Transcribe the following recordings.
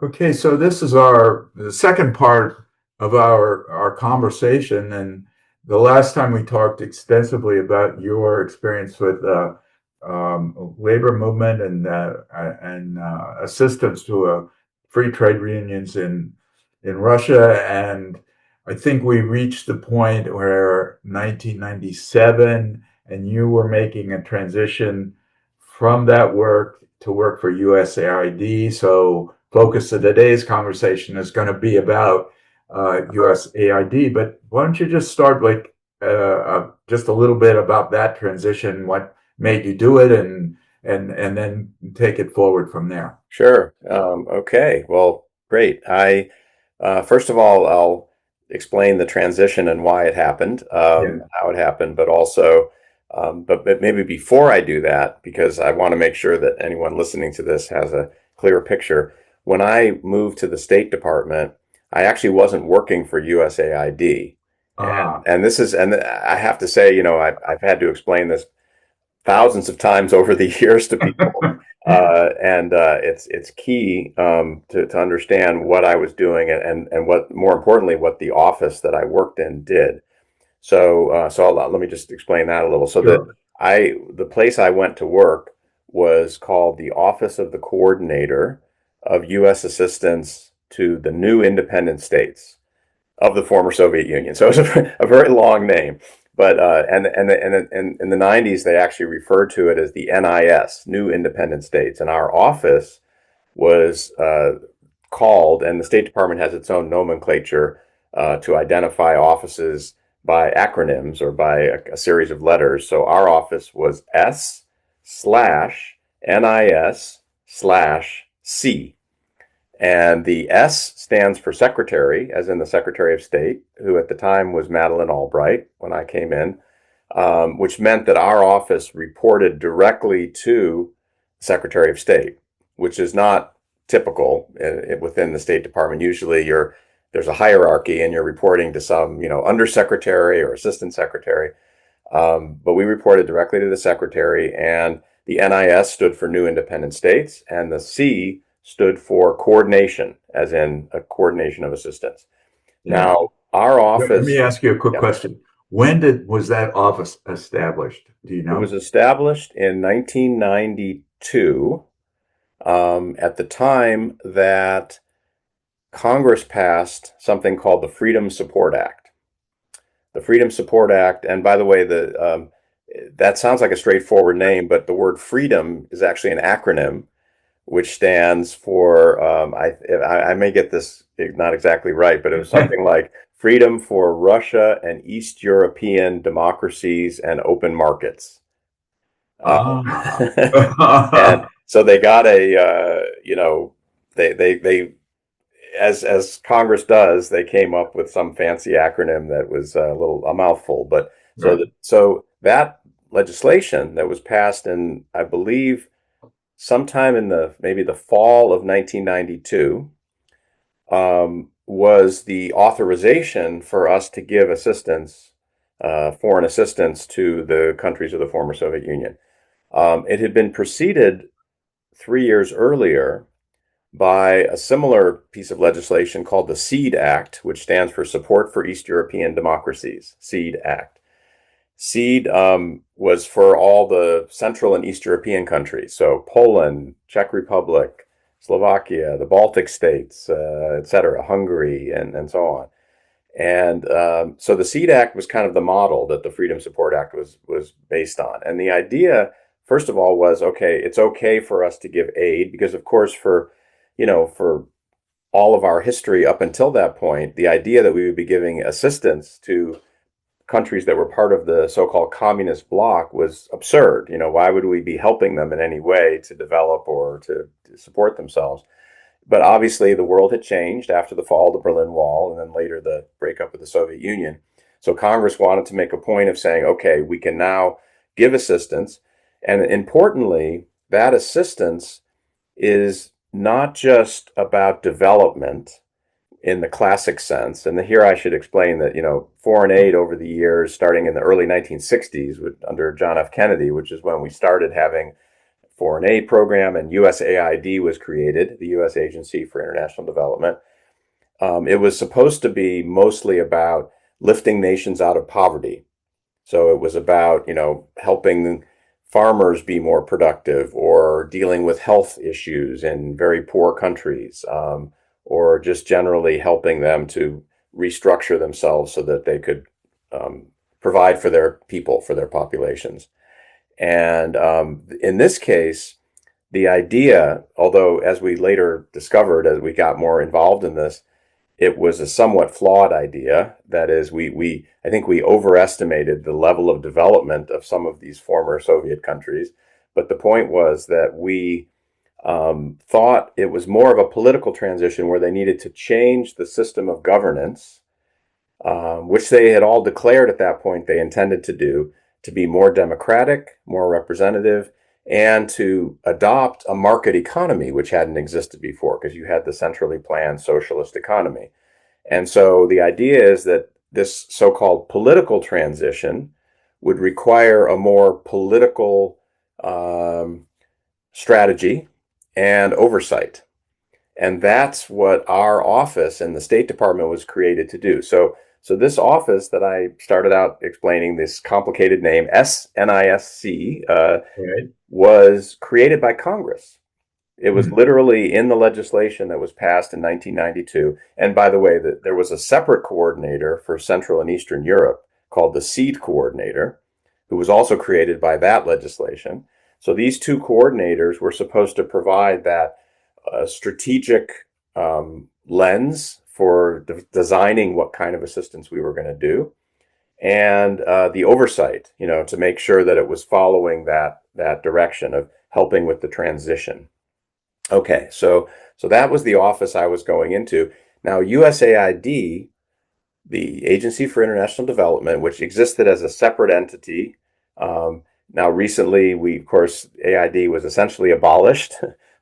Okay, so this is the second part of our conversation, and the last time we talked extensively about your experience with labor movement and assistance to free trade unions in Russia, and I think we reached the point where 1997, and you were making a transition from that work to work for USAID. So focus of today's conversation is going to be about USAID. But why don't you just start just a little bit about that transition, what made you do it, and then take it forward from there. Sure. Okay. Well, great. I First of all, I'll explain the transition and why it happened, Yeah. how it happened, but also, but maybe before I do that, because I want to make sure that anyone listening to this has a clear picture. When I moved to the State Department, I actually wasn't working for USAID, Ah, and I have to say, I've had to explain this thousands of times over the years to people. And it's key to understand what I was doing and what, more importantly, what the office that I worked in did. Let me just explain that a little. sure. The place I went to work was called the Office of the Coordinator of U.S. Assistance to the New Independent States of the former Soviet Union. So it's a very long name. But and in the 90s, they actually referred to it as the NIS, New Independent States. And our office was called, and the State Department has its own nomenclature to identify offices by acronyms or by a series of letters. So our office was S slash NIS slash C. And the S stands for secretary, as in the Secretary of State, who at the time was Madeleine Albright when I came in, which meant that our office reported directly to Secretary of State, which is not typical within the State Department. Usually there's a hierarchy and you're reporting to some, undersecretary or assistant secretary. But we reported directly to the secretary, and the NIS stood for New Independent States, and the C stood for coordination, as in a coordination of assistance. Yeah. Now, our Let office, me ask you a quick yeah, question. When did was that office established? Do you it was know? established in 1992, at the time that Congress passed something called the Freedom Support Act. The Freedom Support Act, and by the way, that sounds like a straightforward name, but the word freedom is actually an acronym which stands for, I may get this not exactly right, but it was something like Freedom for Russia and East European Democracies and Open Markets. Uh, and Ah. so they got they as Congress does, they came up with some fancy acronym that was a mouthful. But Right. so that legislation that was passed in, I believe, sometime in maybe the fall of 1992, was the authorization for us to give assistance, foreign assistance, to the countries of the former Soviet Union. It had been preceded 3 years earlier by a similar piece of legislation called the SEED Act, which stands for Support for East European Democracies, SEED Act. SEED was for all the Central and East European countries, so Poland, Czech Republic, Slovakia, the Baltic states, etc., Hungary, and so on. And so the SEED Act was kind of the model that the Freedom Support Act was based on. And the idea, first of all, was okay, it's okay for us to give aid because, of course, for all of our history up until that point, the idea that we would be giving assistance to countries that were part of the so-called communist bloc was absurd. Why would we be helping them in any way to develop or to support themselves? But obviously, the world had changed after the fall of the Berlin Wall and then later the breakup of the Soviet Union. So Congress wanted to make a point of saying, okay, we can now give assistance. And importantly, that assistance is not just about development in the classic sense. And here I should explain that, foreign aid over the years, starting in the early 1960s under John F. Kennedy, which is when we started having foreign aid program, and USAID was created, the U.S. Agency for International Development. It was supposed to be mostly about lifting nations out of poverty. So it was about, helping farmers be more productive, or dealing with health issues in very poor countries, or just generally helping them to restructure themselves so that they could provide for their people, for their populations. And in this case, the idea, although as we later discovered, as we got more involved in this, it was a somewhat flawed idea. That is, I think we overestimated the level of development of some of these former Soviet countries. But the point was that we thought it was more of a political transition where they needed to change the system of governance, which they had all declared at that point they intended to do, to be more democratic, more representative, and to adopt a market economy, which hadn't existed before, because you had the centrally planned socialist economy. And so the idea is that this so-called political transition would require a more political strategy and oversight. And that's what our office in the State Department was created to do. So this office that I started out explaining, this complicated name, SNISC, Right. was created by Congress. It was literally in the legislation that was passed in 1992. And by the way, there was a separate coordinator for Central and Eastern Europe called the SEED coordinator, who was also created by that legislation. So these two coordinators were supposed to provide that strategic lens for designing what kind of assistance we were going to do, and the oversight, to make sure that it was following that direction of helping with the transition. Okay, so that was the office I was going into. Now, USAID, the Agency for International Development, which existed as a separate entity. Now, recently, of course, AID was essentially abolished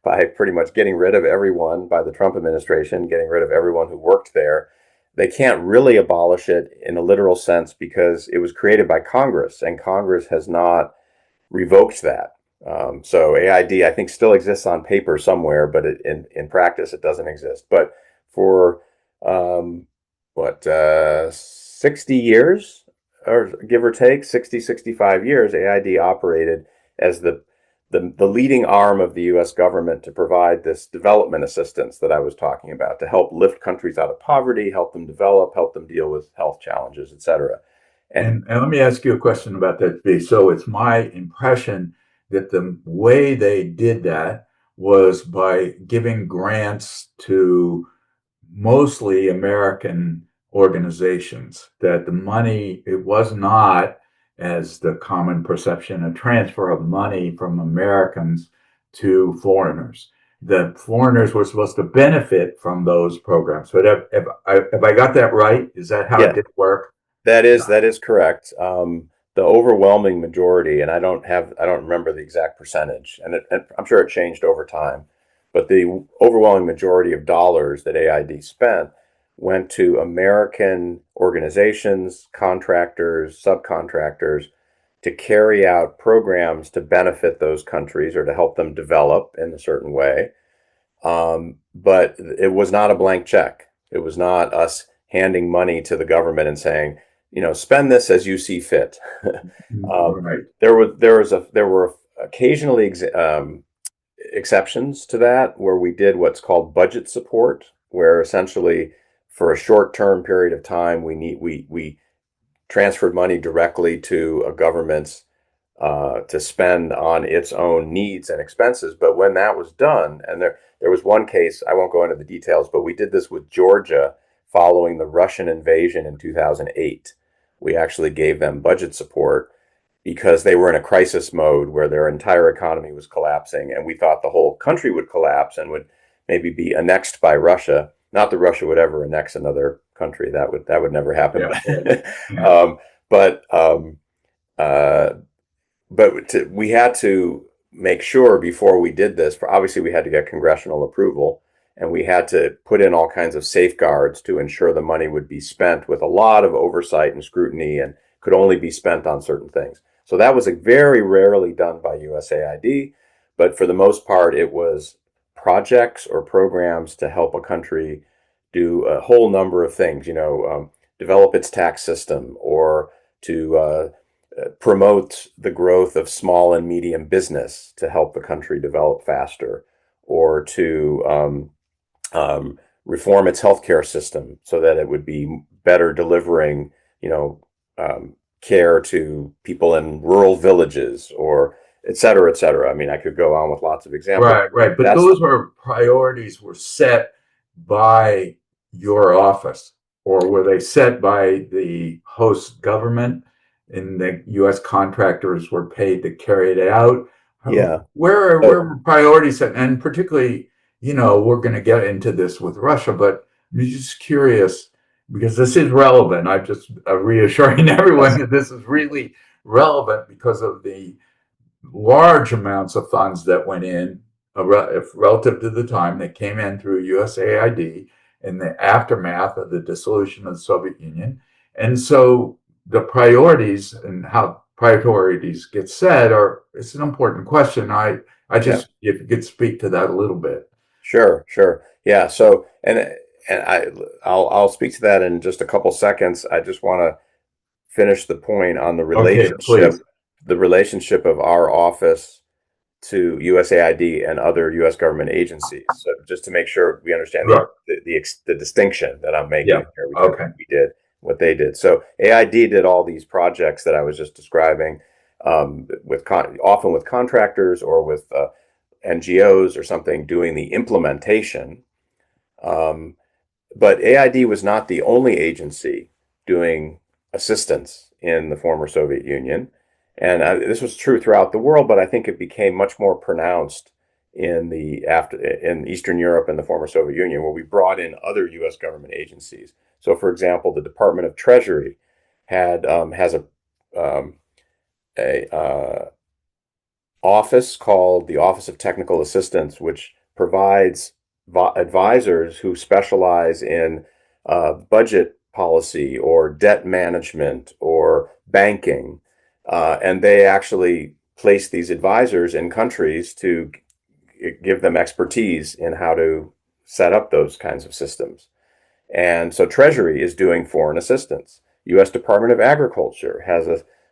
by pretty much getting rid of everyone, by the Trump administration, getting rid of everyone who worked there. They can't really abolish it in a literal sense because it was created by Congress, and Congress has not revoked that. So AID, I think, still exists on paper somewhere, but in practice, it doesn't exist. But for 60 years, or give or take, 60, 65 years, AID operated as the leading arm of the U.S. government to provide this development assistance that I was talking about, to help lift countries out of poverty, help them develop, help them deal with health challenges, etc. And let me ask you a question about that, B. So it's my impression that the way they did that was by giving grants to mostly American organizations, that the money, it was not, as the common perception, a transfer of money from Americans to foreigners. The foreigners were supposed to benefit from those programs. But have I got that right? Is that how it Yeah, did work? that is correct. The overwhelming majority, and I don't remember the exact percentage, and I'm sure it changed over time, but the overwhelming majority of dollars that AID spent went to American organizations, contractors, subcontractors, to carry out programs to benefit those countries or to help them develop in a certain way. But it was not a blank check. It was not us handing money to the government and saying, spend this as you see fit. Right. There were occasionally exceptions to that, where we did what's called budget support, where essentially for a short-term period of time we transferred money directly to a government's to spend on its own needs and expenses. But when that was done, and there was one case, I won't go into the details, but we did this with Georgia following the Russian invasion in 2008. We actually gave them budget support because they were in a crisis mode where their entire economy was collapsing, and we thought the whole country would collapse and would maybe be annexed by Russia. Not that Russia would ever annex another country; that would never happen. Yeah. Yeah. But we had to make sure before we did this. Obviously, we had to get congressional approval, and we had to put in all kinds of safeguards to ensure the money would be spent with a lot of oversight and scrutiny, and could only be spent on certain things. So that was very rarely done by USAID, but for the most part, it was projects or programs to help a country do a whole number of things, develop its tax system, or to promote the growth of small and medium business to help the country develop faster, or to reform its healthcare system so that it would be better delivering, care to people in rural villages, or et cetera, et cetera. I mean, I could go on with lots of examples. Right, right. But That's those were priorities were set by your office, or were they set by the host government and the U.S. contractors were paid to carry it out? Yeah. Where were priorities set? And particularly, we're going to get into this with Russia, but I'm just curious because this is relevant. I'm just reassuring everyone Yes. that this is really relevant because of the large amounts of funds that went in relative to the time that came in through USAID in the aftermath of the dissolution of the Soviet Union. And so the priorities and how priorities get set it's an important question. I Yeah. just, if you could speak to that a little bit. Sure. Sure. Yeah. So, I'll speak to that in just a couple seconds. I just want to finish the point on Okay, please. the relationship of our office to USAID and other U.S. government agencies. So just to make sure we understand Right. the distinction that I'm Yeah. making here between Okay. what we did, what they did. So AID did all these projects that I was just describing, often with contractors or with NGOs or something doing the implementation. Um, but AID was not the only agency doing assistance in the former Soviet Union. And this was true throughout the world, but I think it became much more pronounced in Eastern Europe and the former Soviet Union, where we brought in other U.S. government agencies. So, for example, the Department of Treasury has um, a office called the Office of Technical Assistance, which provides advisors who specialize in budget policy or debt management or banking. And they actually place these advisors in countries to give them expertise in how to set up those kinds of systems. And so Treasury is doing foreign assistance. U.S. Department of Agriculture has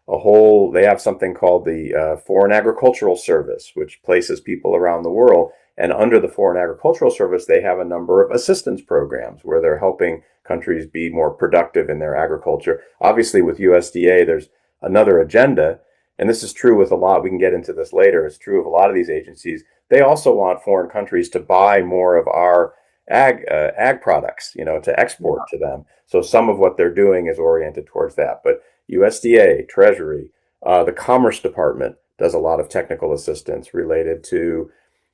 they have something called the Foreign Agricultural Service, which places people around the world. And under the Foreign Agricultural Service, they have a number of assistance programs where they're helping countries be more productive in their agriculture. Obviously, with USDA, there's another agenda. And this is true with a lot, we can get into this later, it's true of a lot of these agencies. They also want foreign countries to buy more of our ag products, to export to them. So some of what they're doing is oriented towards that. But USDA, Treasury, the Commerce Department does a lot of technical assistance related to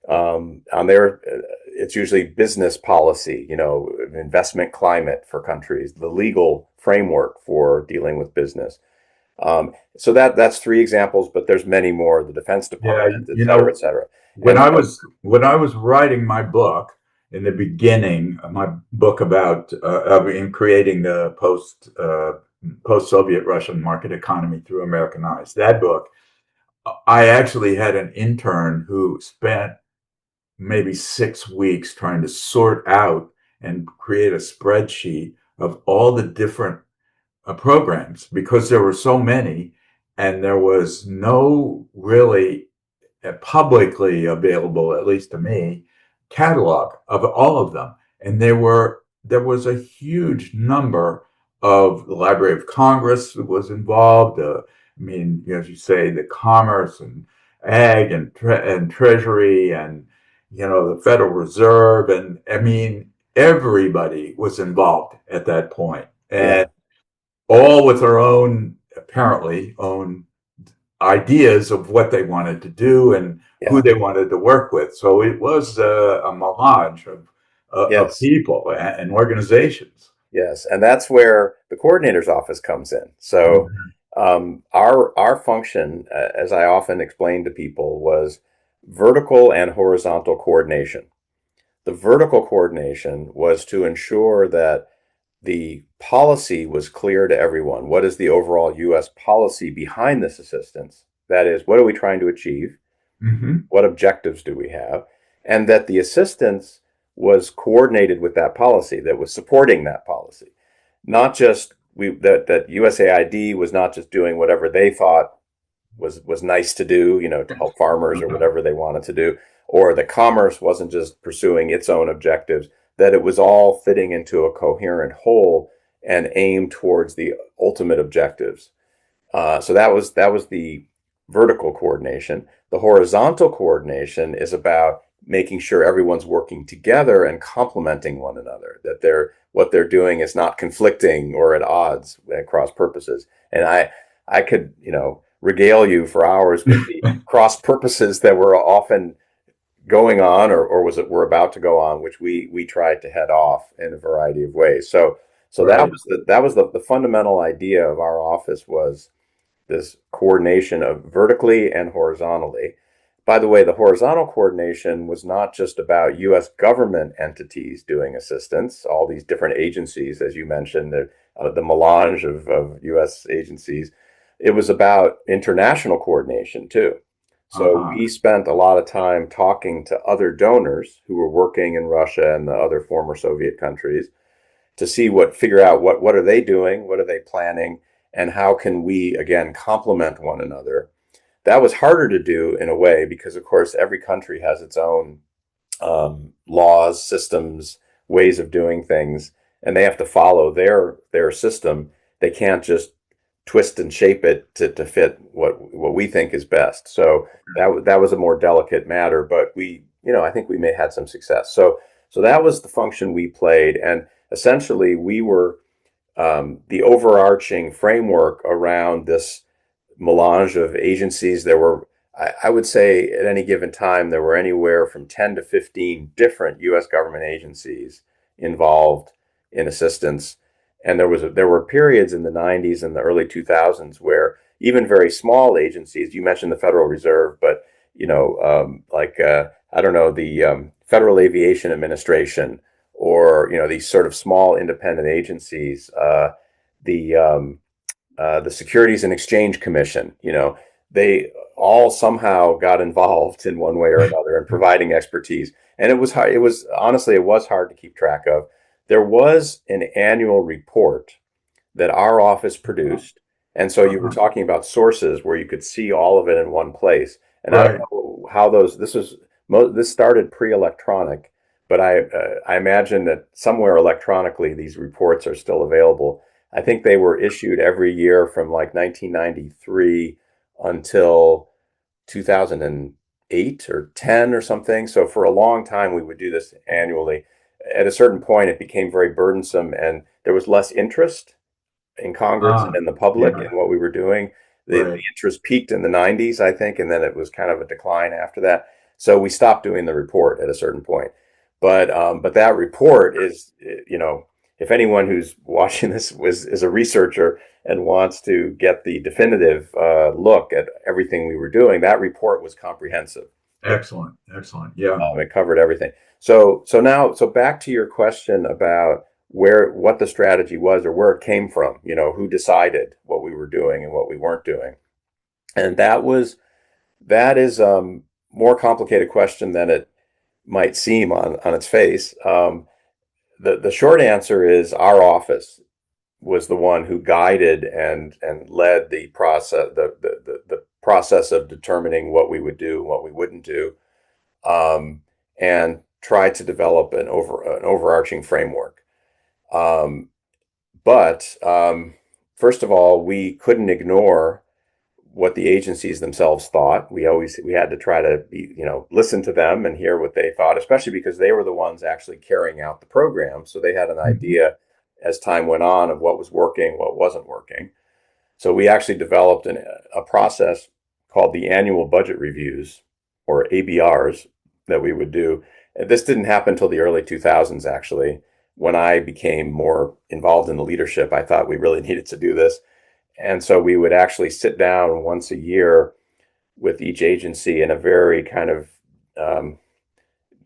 on their. It's usually business policy, investment climate for countries, the legal framework for dealing with business. So that's three examples, but there's many more. The Defense Yeah, Department, et cetera, et cetera. when And I so, was when I was writing my book in the beginning, my book about in creating the post-Soviet Russian market economy through American eyes, that book, I actually had an intern who spent maybe 6 weeks trying to sort out and create a spreadsheet of all the different programs because there were so many, and there was no really publicly available, at least to me, catalog of all of them. And there was a huge number of the Library of Congress was involved. I mean, as you say, the Commerce and Ag and Treasury and the Federal Reserve, and I mean everybody was involved at that point, yeah, and all with their own apparently own ideas of what they wanted to do and who yeah, they wanted to work with. So it was a melange of yes. people and organizations. Yes, and that's where the coordinator's office comes in. So Mhm. our function, as I often explain to people, was vertical and horizontal coordination. The vertical coordination was to ensure that the policy was clear to everyone. What is the overall U.S. policy behind this assistance? That is, what are we trying to achieve? Hmm. What objectives do we have? And that the assistance was coordinated with that policy, that was supporting that policy. Not just that USAID was not just doing whatever they thought was nice to do, to help farmers or whatever they wanted to do, or that commerce wasn't just pursuing its own objectives, that it was all fitting into a coherent whole and aimed towards the ultimate objectives. So that was the vertical coordination. The horizontal coordination is about making sure everyone's working together and complementing one another. That what they're doing is not conflicting or at odds at cross purposes. And I could regale you for hours with the cross purposes that were often going on or was it were about to go on, which we tried to head off in a variety of ways. So that Right. was the fundamental idea of our office was this coordination of vertically and horizontally. By the way, the horizontal coordination was not just about U.S. government entities doing assistance, all these different agencies, as you mentioned, the melange of U.S. agencies. It was about international coordination too. So Uh-huh. we spent a lot of time talking to other donors who were working in Russia and the other former Soviet countries to figure out what are they doing, what are they planning, and how can we again complement one another. That was harder to do in a way because, of course, every country has its own laws, systems, ways of doing things, and they have to follow their system. They can't just twist and shape it to fit what we think is best. So that was a more delicate matter, but I think we may had some success. So that was the function we played, and essentially we were the overarching framework around this melange of agencies. There were, I would say, at any given time, there were anywhere from 10 to 15 different U.S. government agencies involved in assistance. And there were periods in the 90s and the early 2000s where even very small agencies, you mentioned the Federal Reserve, but I don't know, the Federal Aviation Administration, or these sort of small independent agencies, the the Securities and Exchange Commission, they all somehow got involved in one way or another in providing expertise. And it was hard. It was honestly, it was hard to keep track of. There was an annual report that our office produced. And so you were Uh-huh. talking about sources where you could see all of it in one place. And I don't Right. know how this started pre-electronic, but I imagine that somewhere electronically these reports are still available. I think they were issued every year from like 1993 until 2008 or 10 or something. So for a long time we would do this annually. At a certain point it became very burdensome and there was less interest in Congress and Ah, in the public yeah. in what we were doing. The Right. interest peaked in the 90s, I think, and then it was kind of a decline after that. So we stopped doing the report at a certain point. But that report is, if anyone who's watching this is a researcher and wants to get the definitive look at everything we were doing, that report was comprehensive. Excellent. Excellent. Yeah. It covered everything. So back to your question about what the strategy was or where it came from, who decided what we were doing and what we weren't doing. And that is more complicated question than it might seem on its face. The short answer is our office was the one who guided and led the process of determining what we would do and what we wouldn't do, and try to develop an overarching framework. Um, but first of all, we couldn't ignore what the agencies themselves thought. We had to try to listen to them and hear what they thought, especially because they were the ones actually carrying out the program. So they had an Mhm. idea as time went on of what was working, what wasn't working. So we actually developed a process called the annual budget reviews, or ABRs, that we would do. And this didn't happen until the early 2000s, actually. When I became more involved in the leadership, I thought we really needed to do this. And so we would actually sit down once a year with each agency in a very kind of um,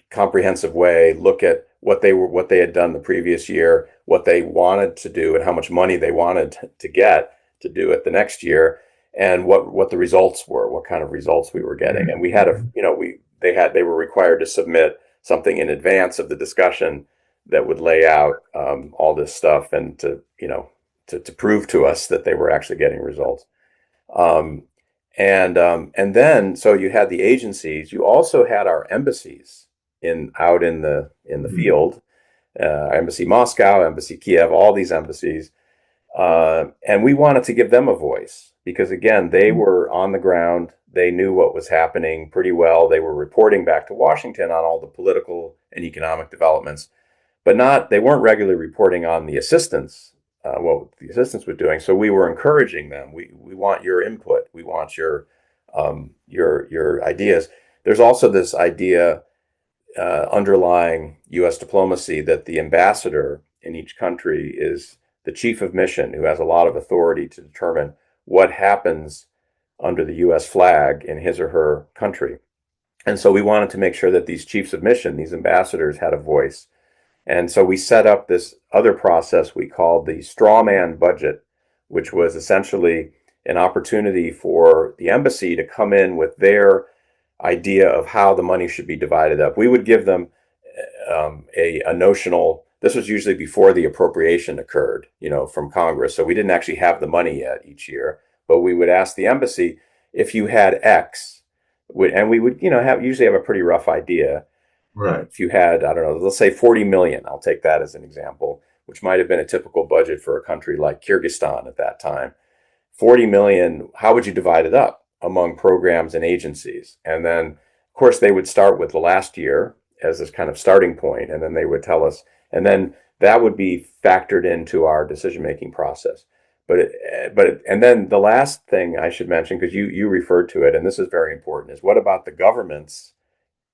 comprehensive way, look at what they had done the previous year, what they wanted to do, and how much money they wanted to get to do it the next year, and what the results were, what kind of results we were getting. And we had a, Mhm. you know, they were required to submit something in advance of the discussion that would lay out all this stuff and to, to prove to us that they were actually getting results. Um, and then so you had the agencies. You also had our embassies out in the Mhm. field. Embassy Moscow, Embassy Kiev, all these embassies, and we wanted to give them a voice because again, they were on the ground. They knew what was happening pretty well. They were reporting back to Washington on all the political and economic developments, but not they weren't regularly reporting on the assistance, what the assistance was doing. So we were encouraging them. We want your input. We want your ideas. There's also this idea underlying U.S. diplomacy that the ambassador in each country is the chief of mission, who has a lot of authority to determine what happens under the U.S. flag in his or her country. And so we wanted to make sure that these chiefs of mission, these ambassadors, had a voice. And so we set up this other process we called the straw man budget, which was essentially an opportunity for the embassy to come in with their idea of how the money should be divided up. We would give them a notional. This was usually before the appropriation occurred, from Congress. So we didn't actually have the money yet each year, but we would ask the embassy if you had X, and we would, usually have a pretty rough idea. Right. If you had, I don't know, let's say 40 million, I'll take that as an example, which might have been a typical budget for a country like Kyrgyzstan at that time. 40 million, how would you divide it up among programs and agencies? And then, of course, they would start with the last year as this kind of starting point, and then they would tell us, and then that would be factored into our decision making process. And then the last thing I should mention, because you referred to it, and this is very important, is what about the governments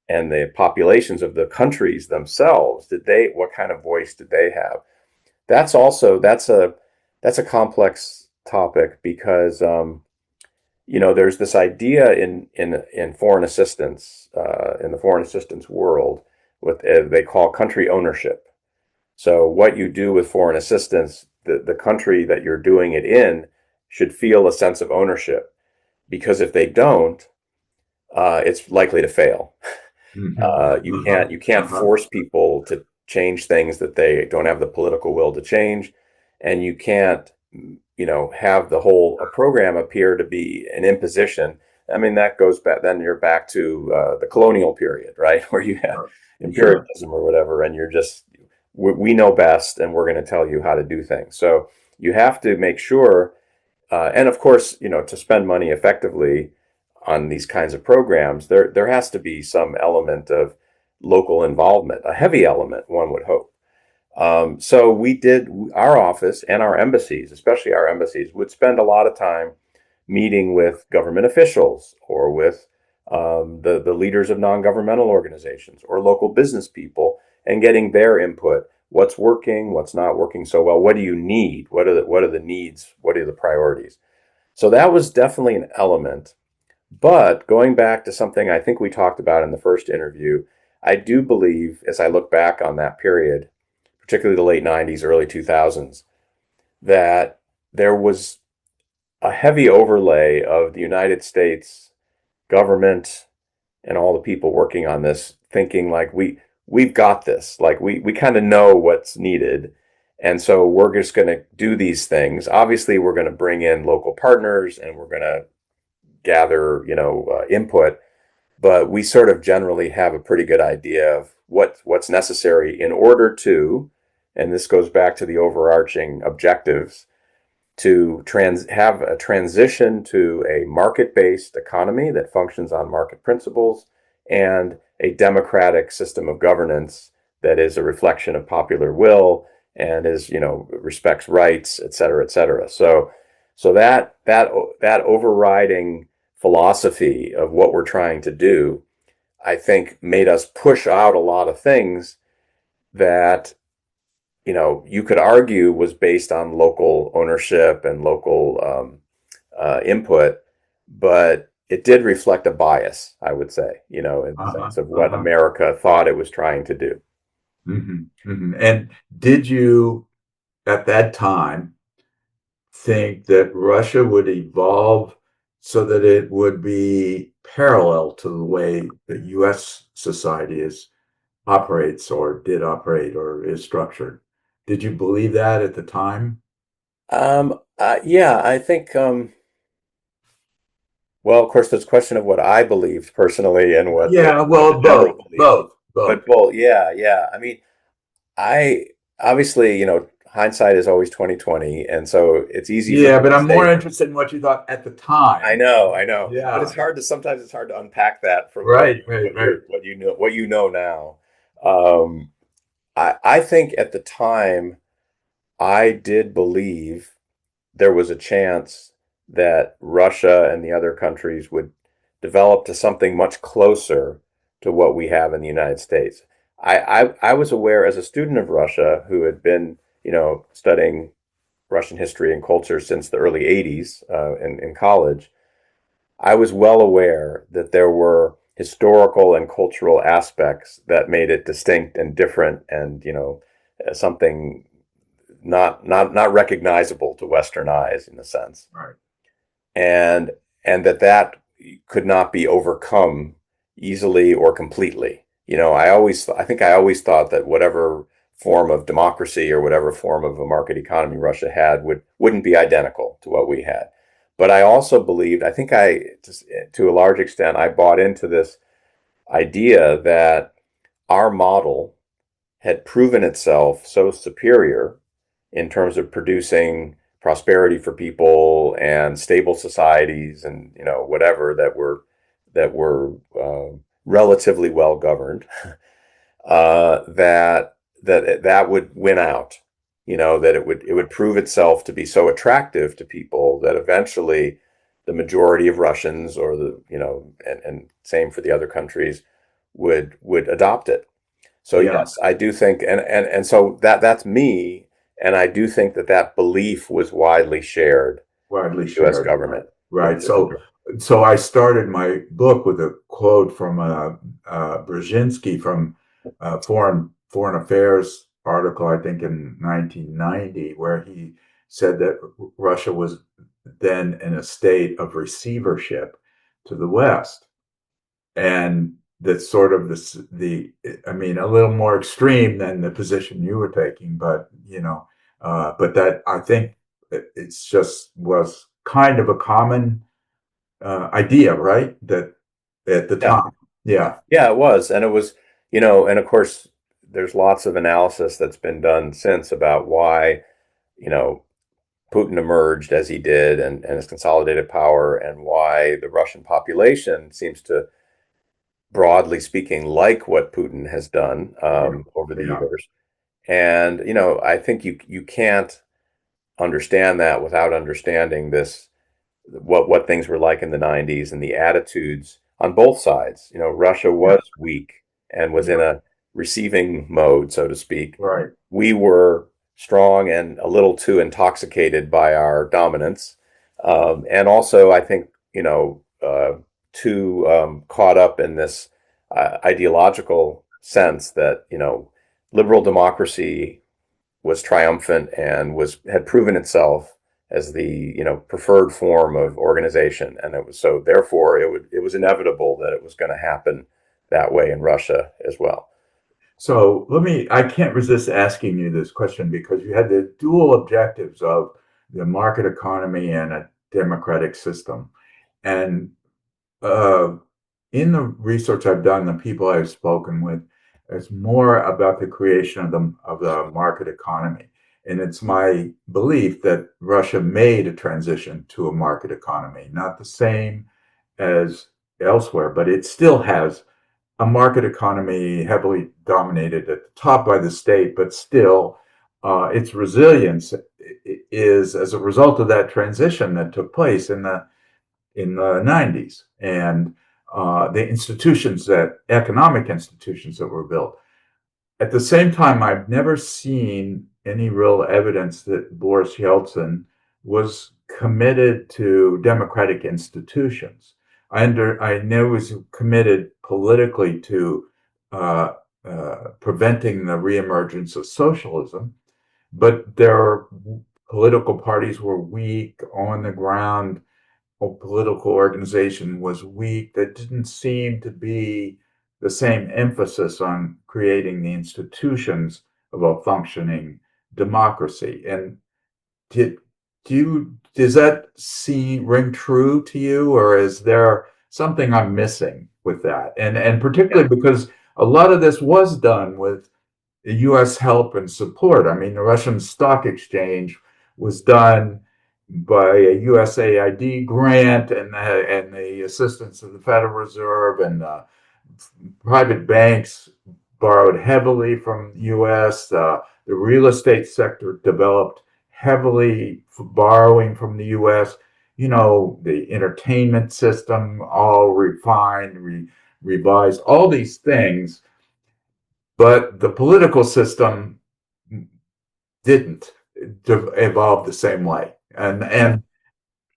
and the populations of the countries themselves? What kind of voice did they have? That's a complex topic because there's this idea in foreign assistance, in the foreign assistance world, what they call country ownership. So what you do with foreign assistance, the country that you're doing it in should feel a sense of ownership, because if they don't, it's likely to fail. Mhm. Uh-huh. You can't Uh-huh. force people to change things that they don't have the political will to change, and you can't have the whole a program appear to be an imposition. I mean, that goes back. Then you're back to the colonial period, right, where you have Sure. imperialism or whatever, and you're just we know best, and we're going to tell you how to do things. So you have to make sure, and of course, to spend money effectively on these kinds of programs, there has to be some element of local involvement, a heavy element, one would hope. So we did our office and our embassies, especially our embassies, would spend a lot of time meeting with government officials or with the leaders of non-governmental organizations or local business people and getting their input. What's working? What's not working so well? What do you need? What are the needs? What are the priorities? So that was definitely an element. But going back to something I think we talked about in the first interview, I do believe, as I look back on that period, particularly the late 90s, early 2000s, that there was a heavy overlay of the United States government and all the people working on this thinking like we've got this, like we kind of know what's needed, and so we're just going to do these things. Obviously we're going to bring in local partners and we're going to gather input, but we sort of generally have a pretty good idea of what's necessary in order to, and this goes back to the overarching objectives, to have a transition to a market-based economy that functions on market principles and a democratic system of governance that is a reflection of popular will and respects rights, et cetera, et cetera. So that overriding philosophy of what we're trying to do, I think, made us push out a lot of things that you could argue was based on local ownership and local input, but it did reflect a bias, I would say, in the Uh-huh. sense of what Uh-huh. America thought it was trying to do. And did you, at that time, think that Russia would evolve so that it would be parallel to the way the U.S. society operates or did operate or is structured. Did you believe that at the time? Yeah, I think, well, of course, there's a question of what I believed personally and Yeah, what the well, general belief. both. But both, yeah, yeah. I mean, I obviously, hindsight is always 2020, and so it's easy for Yeah, me but to I'm more say, interested in what you thought at the time. I know, but Yeah, sometimes it's hard to unpack that from right. what you know now. Um, I think at the time I did believe there was a chance that Russia and the other countries would develop to something much closer to what we have in the United States. I was aware as a student of Russia who had been, studying Russian history and culture since the early 80s in college. I was well aware that there were historical and cultural aspects that made it distinct and different and, something not recognizable to Western eyes in a sense, Right. and that could not be overcome easily or completely. I think I always thought that whatever form of democracy or whatever form of a market economy Russia had wouldn't be identical to what we had. But I also believed, I think to a large extent, I bought into this idea that our model had proven itself so superior in terms of producing prosperity for people and stable societies and whatever that were relatively well governed, that would win out. That it would prove itself to be so attractive to people that eventually the majority of Russians or and same for the other countries would adopt it. So Yeah, yes, I do think, and so that's me, and I do think that belief was widely shared widely in the U.S. shared. Right. government. With Right. different. So I started my book with a quote from Brzezinski from a foreign affairs article, I think in 1990, where he said that Russia was then in a state of receivership to the West. And that's sort of I mean, a little more extreme than the position you were taking, but but that I think it's just was kind of a common idea, right? That at the Yeah, time. Yeah, yeah, it was, and it was, and of course, there's lots of analysis that's been done since about why, you know, Putin emerged as he did and his consolidated power, and why the Russian population seems to, broadly speaking, like what Putin has done over the yeah, years. And I think you can't understand that without understanding this, what things were like in the 90s and the attitudes on both sides. Russia yeah, was weak and was in yeah, a receiving mode, so to speak. right. We were strong and a little too intoxicated by our dominance. And also, I think, too caught up in this ideological sense that, liberal democracy was triumphant and had proven itself as the preferred form of organization, and it was so therefore it was inevitable that it was going to happen that way in Russia as well. So I can't resist asking you this question because you had the dual objectives of the market economy and a democratic system. And uh, in the research I've done, the people I've spoken with, it's more about the creation of the market economy. And it's my belief that Russia made a transition to a market economy, not the same as elsewhere, but it still has a market economy heavily dominated at the top by the state, but still its resilience is as a result of that transition that took place in the 90s and the economic institutions that were built. At the same time, I've never seen any real evidence that Boris Yeltsin was committed to democratic institutions. I know he was committed politically to preventing the reemergence of socialism, but their political parties were weak on the ground political organization was weak. There didn't seem to be the same emphasis on creating the institutions of a functioning democracy. And did does that ring true to you, or is there something I'm missing with that? And Yeah. particularly because a lot of this was done with U.S. help and support. I mean, the Russian stock exchange was done by a USAID grant and the assistance of the Federal Reserve, and private banks borrowed heavily from the U.S. The real estate sector developed heavily borrowing from the U.S. You know, the entertainment system, all refined, revised, all these things, but the political system didn't evolve the same way. And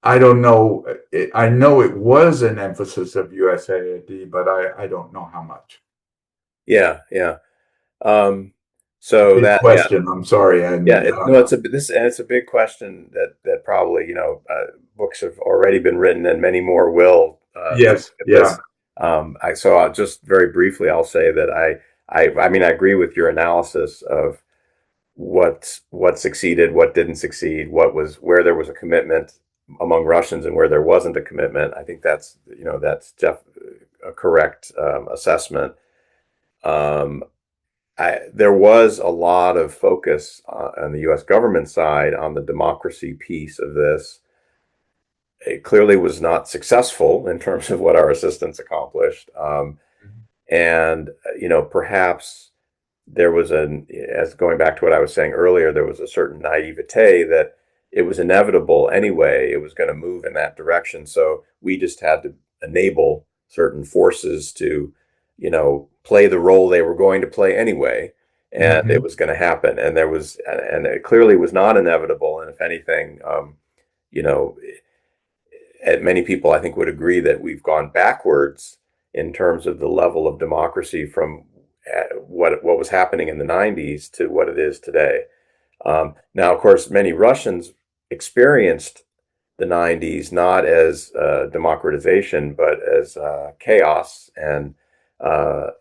I don't know. I know it was an emphasis of USAID, but I don't know how much. Yeah. Yeah. Um, so Big that, yeah, question. I'm sorry. yeah. And No, it's a big question that probably, books have already been written and many more will, to yes, look at yeah. this. So I'll just very briefly, I'll say that I mean, I agree with your analysis of what succeeded, what didn't succeed, where there was a commitment among Russians and where there wasn't a commitment. I think that's a correct assessment. Um, there was a lot of focus on the U.S. government side on the democracy piece of this. It clearly was not successful in terms of what our assistance accomplished, and perhaps there was as going back to what I was saying earlier, there was a certain naivete that it was inevitable anyway. It was going to move in that direction. So we just had to enable certain forces to, play the role they were going to play anyway. And it Hmm. was going to happen. And it clearly was not inevitable. And if anything, you know, many people I think would agree that we've gone backwards in terms of the level of democracy from what was happening in the 90s to what it is today. Now, of course, many Russians experienced the 90s not as democratization, but as chaos and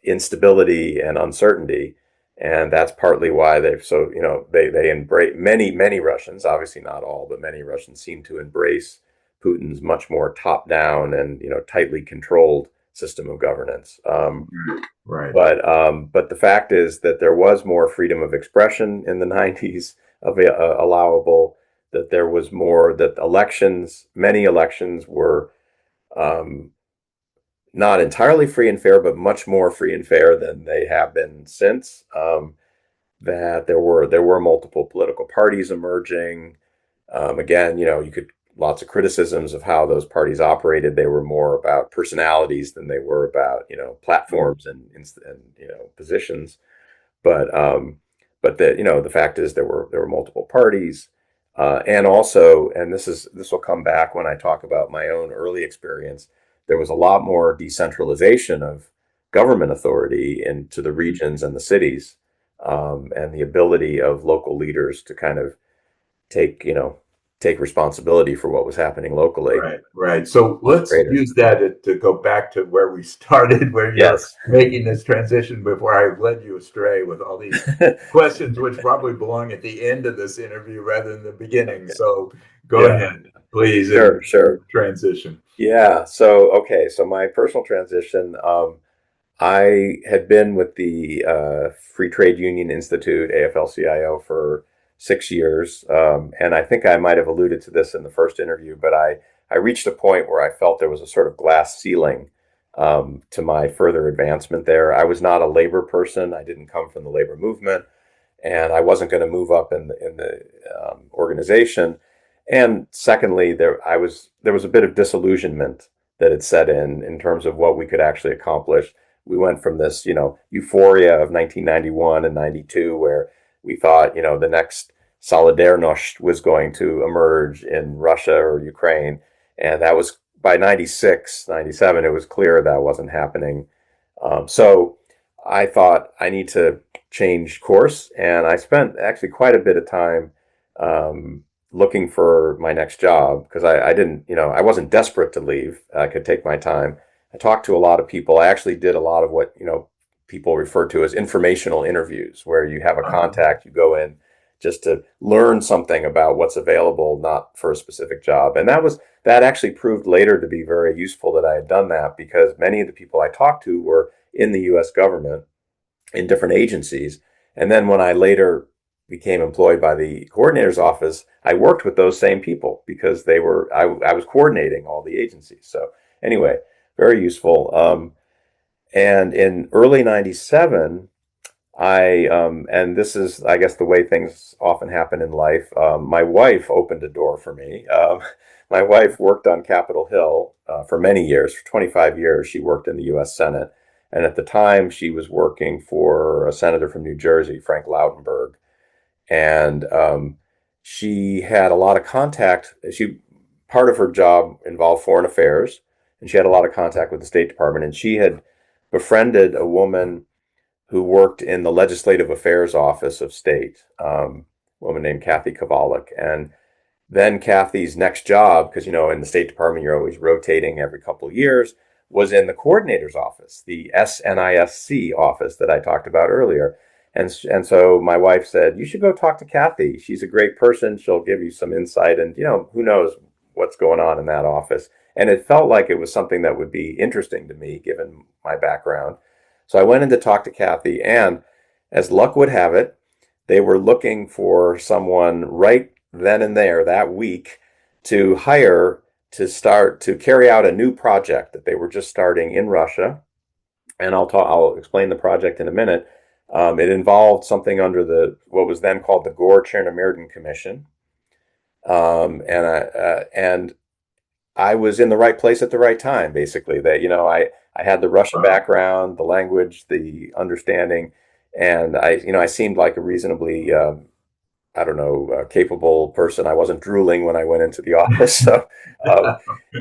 instability and uncertainty. And that's partly why they embrace many Russians, obviously not all, but many Russians seem to embrace Putin's much more top down and tightly controlled system of governance. Right. But the fact is that there was more freedom of expression in the 90s allowable, that there was more, that many elections were um, not entirely free and fair, but much more free and fair than they have been since. That there were multiple political parties emerging. Again, you could lots of criticisms of how those parties operated. They were more about personalities than they were about platforms and positions. But the fact is there were multiple parties, and also, and this will come back when I talk about my own early experience. There was a lot more decentralization of government authority into the regions and the cities, and the ability of local leaders to kind of take take responsibility for what was happening locally Right, right. So was let's greater. use that to go back to where we started, where you're Yes. making this transition before I led you astray with all these questions, which probably belong at the end of this interview rather than the beginning. So go Yeah. ahead, please, Sure. and Sure. transition. Yeah. So okay. So my personal transition. I had been with the Free Trade Union Institute, AFL-CIO, for 6 years, and I think I might have alluded to this in the first interview, but I reached a point where I felt there was a sort of glass ceiling to my further advancement there. I was not a labor person. I didn't come from the labor movement, and I wasn't going to move up in the organization. And secondly, there was a bit of disillusionment that had set in terms of what we could actually accomplish. We went from this, euphoria of 1991 and 92, where we thought, the next Solidarność was going to emerge in Russia or Ukraine. And that was by 96, 97, it was clear that wasn't happening. So I thought I need to change course. And I spent actually quite a bit of time, looking for my next job, because I didn't, I wasn't desperate to leave. I could take my time. I talked to a lot of people. I actually did a lot of what, people refer to as informational interviews, where you have a contact, you go in just to learn something about what's available, not for a specific job. And that actually proved later to be very useful that I had done that, because many of the people I talked to were in the U.S. government in different agencies. And then when I later became employed by the coordinator's office, I worked with those same people because I was coordinating all the agencies. So anyway, very useful. And in early 97, and this is, I guess, the way things often happen in life. My wife opened a door for me. My wife worked on Capitol Hill for many years. For 25 years, she worked in the U.S. Senate. And at the time, she was working for a senator from New Jersey, Frank Lautenberg. And she had a lot of contact. Part of her job involved foreign affairs, and she had a lot of contact with the State Department. And she had befriended a woman who worked in the Legislative Affairs Office of State, a woman named Kathy Kovalik. And then Kathy's next job, because in the State Department you're always rotating every couple of years, was in the coordinator's office, the SNISC office that I talked about earlier. And so my wife said, you should go talk to Kathy. She's a great person. She'll give you some insight, and who knows what's going on in that office. And it felt like it was something that would be interesting to me, given my background. So I went in to talk to Kathy, and as luck would have it, they were looking for someone right then and there that week to hire to carry out a new project that they were just starting in Russia. And I'll explain the project in a minute. It involved something under what was then called the Gore-Chernomyrdin Commission. And I was in the right place at the right time, basically. I had the Russian background, the language, the understanding, and I seemed like a reasonably, capable person. I wasn't drooling when I went into the office.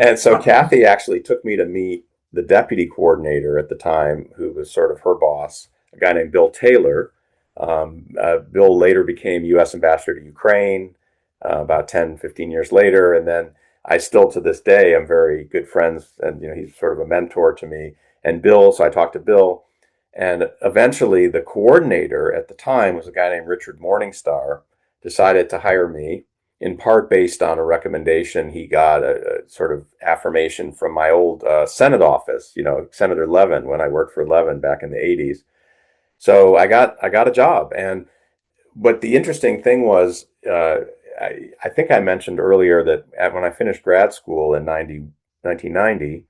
And so Kathy actually took me to meet the deputy coordinator at the time, who was sort of her boss, a guy named Bill Taylor. Bill later became U.S. ambassador to Ukraine about 10, 15 years later. And then I still, to this day, am very good friends, and he's sort of a mentor to me. And so I talked to Bill, and eventually the coordinator at the time was a guy named Richard Morningstar, decided to hire me, in part based on a recommendation he got, a sort of affirmation from my old Senate office, Senator Levin, when I worked for Levin back in the 80s. So I got a job, but the interesting thing was, I think I mentioned earlier that when I finished grad school in 1990,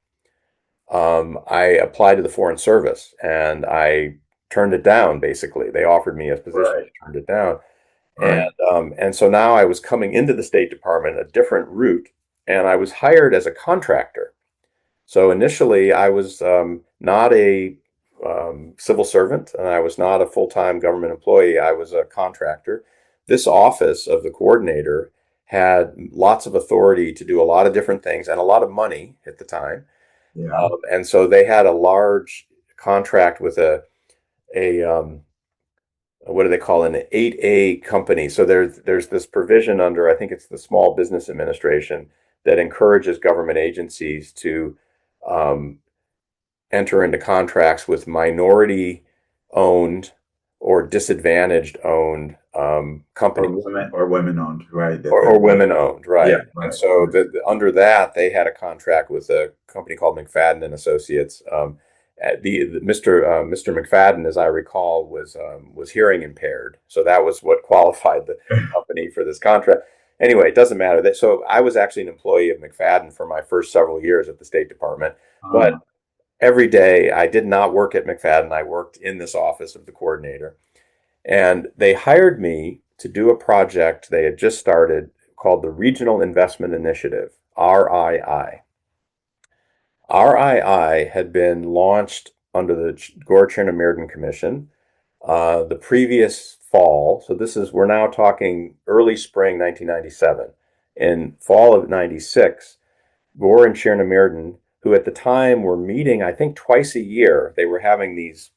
I applied to the Foreign Service, and I turned it down. Basically, they offered me a position, right. I turned it down. Right. And so now I was coming into the State Department a different route, and I was hired as a contractor. So initially, I was not a civil servant, and I was not a full-time government employee. I was a contractor. This office of the coordinator had lots of authority to do a lot of different things and a lot of money at the time. Yeah. And so they had a large contract with a what do they call an 8A company. So there's this provision under, I think it's the Small Business Administration, that encourages government agencies to enter into contracts with minority-owned or disadvantaged-owned companies. Or women-owned, right? Or women-owned, right. Yeah, right. And so under that, they had a contract with a company called McFadden and Associates. Mr. McFadden, as I recall, was hearing impaired, so that was what qualified the company for this contract. Anyway, it doesn't matter. So I was actually an employee of McFadden for my first several years at the State Department, but every day I did not work at McFadden. I worked in this office of the coordinator, and they hired me to do a project they had just started called the Regional Investment Initiative, RII. RII had been launched under the Gore-Chernomyrdin Commission the previous fall. So we're now talking early spring 1997. In fall of 96, Gore and Chernomyrdin, who at the time were meeting, I think twice a year, they were having these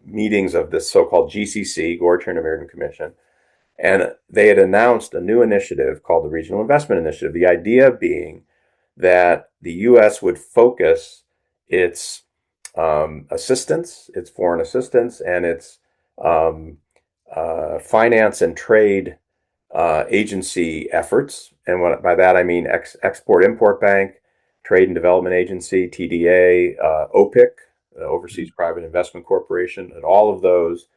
meetings of this so-called GCC, Gore-Chernomyrdin Commission. And they had announced a new initiative called the Regional Investment Initiative. The idea being that the U.S. would focus its assistance, its foreign assistance, and its um, finance and trade agency efforts. And by that I mean Export-Import Bank, Trade and Development Agency, TDA, OPIC, the Overseas Private Investment Corporation, and all of those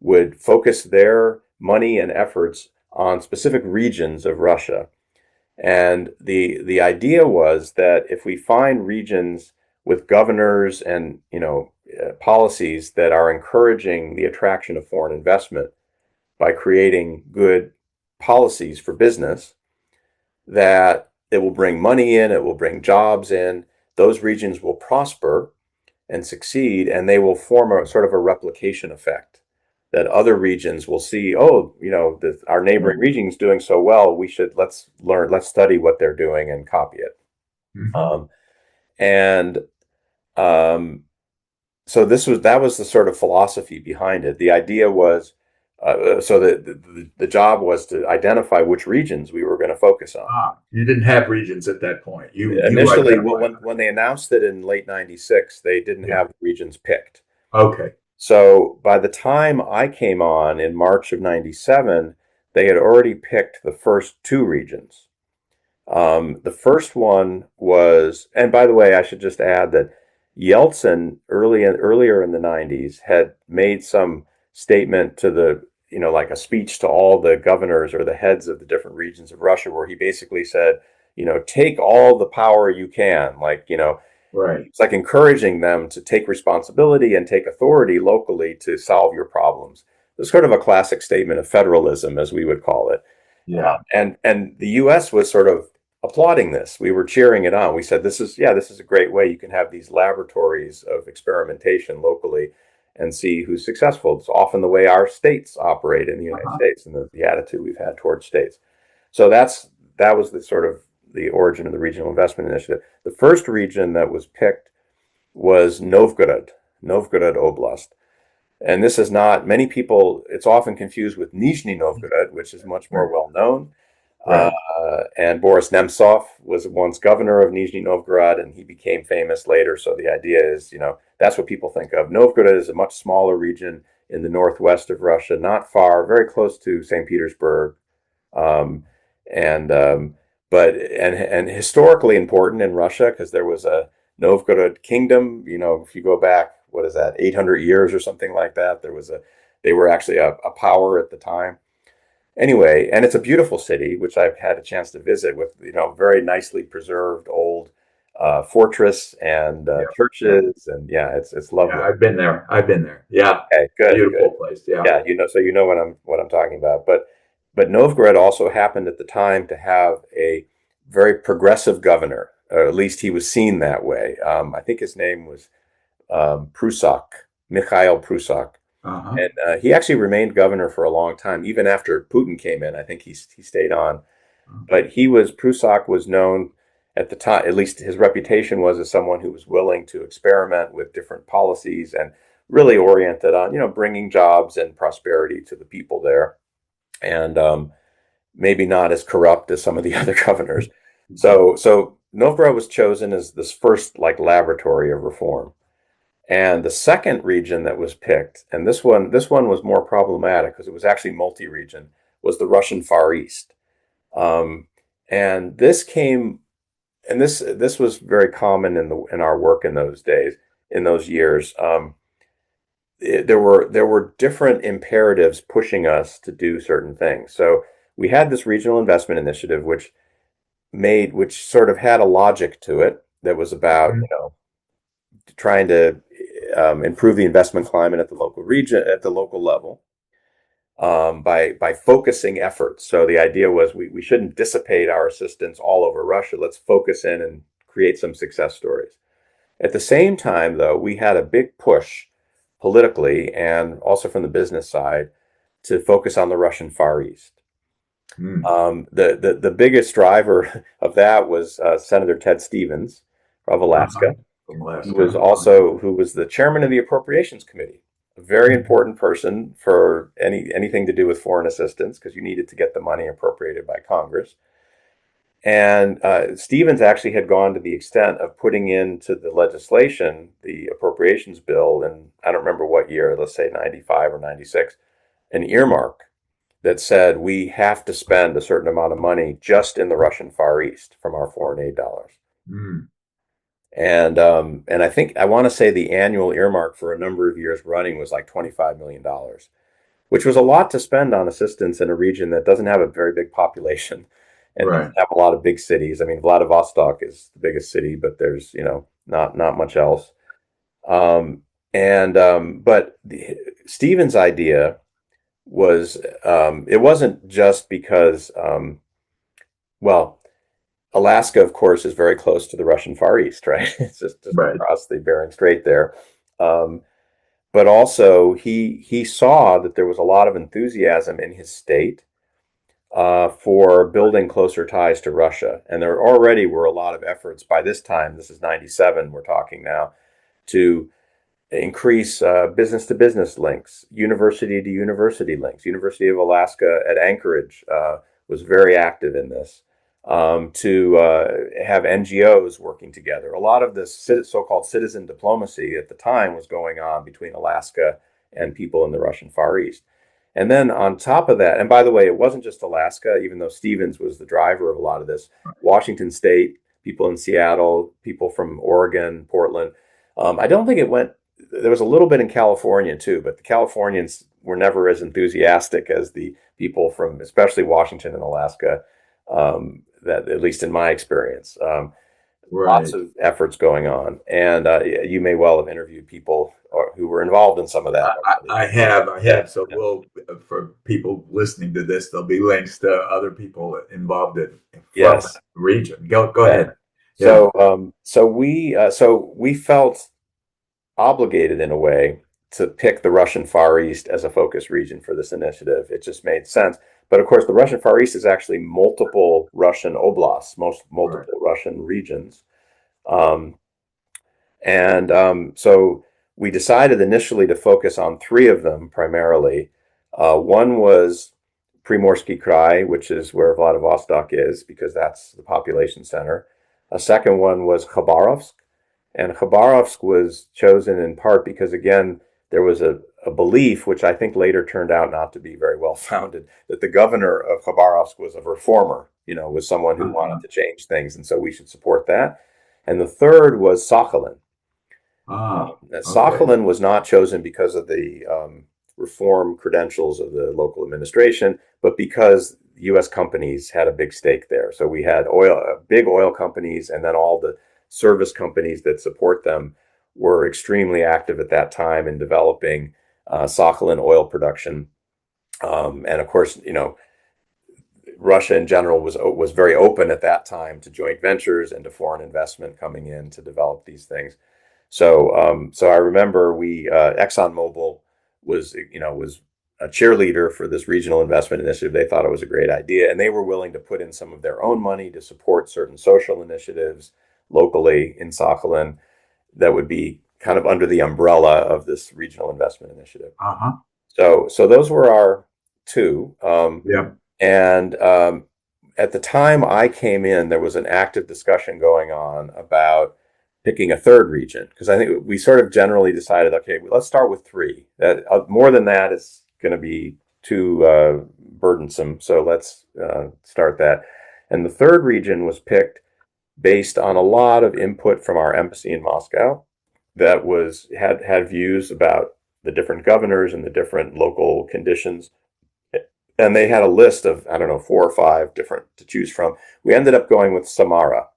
would focus their money and efforts on specific regions of Russia. And the idea was that if we find regions with governors and policies that are encouraging the attraction of foreign investment by creating good policies for business, that it will bring money in, it will bring jobs in, those regions will prosper and succeed, and they will form a sort of a replication effect that other regions will see, oh, our neighboring region is doing so well, let's study what they're doing and copy it. Mhm. And so that was the sort of philosophy behind it. The idea was, so the job was to identify which regions we were going to focus on. You didn't have regions at that point. You Initially, well, identified. when they announced it in late '96, they didn't Yeah. have regions picked. Okay. So by the time I came on in March of '97, they had already picked the first two regions. The first one was, and by the way, I should just add that Yeltsin earlier in the '90s had made some statement to like a speech to all the governors or the heads of the different regions of Russia, where he basically said, take all the power you can, Right. it's like encouraging them to take responsibility and take authority locally to solve your problems. It's sort of a classic statement of federalism, as we would call it. Yeah. And the U.S. was sort of applauding this. We were cheering it on. We said, this is a great way you can have these laboratories of experimentation locally and see who's successful. It's often the way our states operate in the United Uh-huh. States and the attitude we've had towards states. So that was the sort of the origin of the Regional Investment Initiative. The first region that was picked was Novgorod Oblast. And this is not, many people, it's often confused with Nizhny Novgorod, which is much more Right. well known. Uh, Right. and Boris Nemtsov was once governor of Nizhny Novgorod, and he became famous later. So the idea is, that's what people think of. Novgorod is a much smaller region in the northwest of Russia, not far, very close to St. Petersburg, um, and and historically important in Russia because there was a Novgorod kingdom. If you go back, what is that, 800 years or something like that, they were actually a power at the time. Anyway, and it's a beautiful city, which I've had a chance to visit with, very nicely preserved old fortress and Yeah. Yeah. churches, and yeah, it's Yeah. lovely. I've been there. I've been there. Yeah. Okay, good, good. Beautiful place. Yeah. Yeah, so what I'm talking about. But Novgorod also happened at the time to have a very progressive governor, or at least he was seen that way. I think his name was Prusak, Mikhail Prusak. Uh-huh. And he actually remained governor for a long time, even after Putin came in. I think he stayed on. But Prusak was known at the time, at least his reputation was as someone who was willing to experiment with different policies and really oriented on, bringing jobs and prosperity to the people there. And maybe not as corrupt as some of the other governors. So Novgorod was chosen as this first laboratory of reform. And the second region that was picked, and this one was more problematic because it was actually multi-region, was the Russian Far East. Um, and this was very common in our work in those days, in those years. There were different imperatives pushing us to do certain things. So we had this regional investment initiative, which sort of had a logic to it that was about Mhm. trying to improve the investment climate at the local level, by focusing efforts. So the idea was we shouldn't dissipate our assistance all over Russia. Let's focus in and create some success stories. At the same time, though, we had a big push politically and also from the business side to focus on the Russian Far East. Mm. The biggest driver of that was Senator Ted Stevens of Uh-huh. Alaska, From Alaska. who was the chairman of the Appropriations Committee a very important person for anything to do with foreign assistance because you needed to get the money appropriated by Congress. And Stevens actually had gone to the extent of putting into the legislation the appropriations bill in, I don't remember what year, let's say 95 or 96, an earmark that said we have to spend a certain amount of money just in the Russian Far East from our foreign aid dollars. Mm. And I think I want to say the annual earmark for a number of years running was like $25 million, which was a lot to spend on assistance in a region that doesn't have a very big population and Right. doesn't have a lot of big cities. I mean, Vladivostok is the biggest city, but there's, not much else. But Stevens' idea was it wasn't just because, well, Alaska, of course, is very close to the Russian Far East, right? It's just Right. across the Bering Strait there. Um, but also, he saw that there was a lot of enthusiasm in his state for building closer ties to Russia. And there already were a lot of efforts by this time, this is 97, we're talking now, to increase business to business links, university to university links. University of Alaska at Anchorage was very active in this. To have NGOs working together. A lot of this so-called citizen diplomacy at the time was going on between Alaska and people in the Russian Far East. And then on top of that, and by the way, it wasn't just Alaska, even though Stevens was the driver of a lot of this. Washington State, people in Seattle, people from Oregon, Portland. I don't think it went, there was a little bit in California too, but the Californians were never as enthusiastic as the people from, especially Washington and Alaska, that at least in my experience. Lots Right. of efforts going on, and you may well have interviewed people who were involved in some of that already. I have. So Yeah. we'll, for people listening to this, there'll be links to other people involved from Yes. that region. Go Right. ahead. Yeah. So we felt obligated in a way to pick the Russian Far East as a focus region for this initiative. It just made sense. But of course, the Russian Far East is actually multiple Russian oblasts, Right. multiple Russian regions. Um, and so we decided initially to focus on three of them primarily. One was Primorsky Krai, which is where Vladivostok is, because that's the population center. A second one was Khabarovsk, and Khabarovsk was chosen in part because, again, there was a belief, which I think later turned out not to be very well founded, that the governor of Khabarovsk was a reformer, was someone who wanted Uh-huh. to change things, and so we should support that. And the third was Sakhalin. Okay. Sakhalin was not chosen because of the reform credentials of the local administration, but because U.S. companies had a big stake there. So we had big oil companies, and then all the service companies that support them were extremely active at that time in developing Sakhalin oil production. And of course, Russia in general was very open at that time to joint ventures and to foreign investment coming in to develop these things. So I remember ExxonMobil was a cheerleader for this regional investment initiative. They thought it was a great idea, and they were willing to put in some of their own money to support certain social initiatives locally in Sakhalin that would be kind of under the umbrella of this regional investment initiative. Uh-huh. So those were our two. Yeah. And At the time I came in, there was an active discussion going on about picking a third region because I think we sort of generally decided, okay, let's start with three. That more than that is going to be too burdensome. So let's start that. And the third region was picked based on a lot of input from our embassy in Moscow that had views about the different governors and the different local conditions, and they had a list of, I don't know, four or five different to choose from. We ended up going with Samara,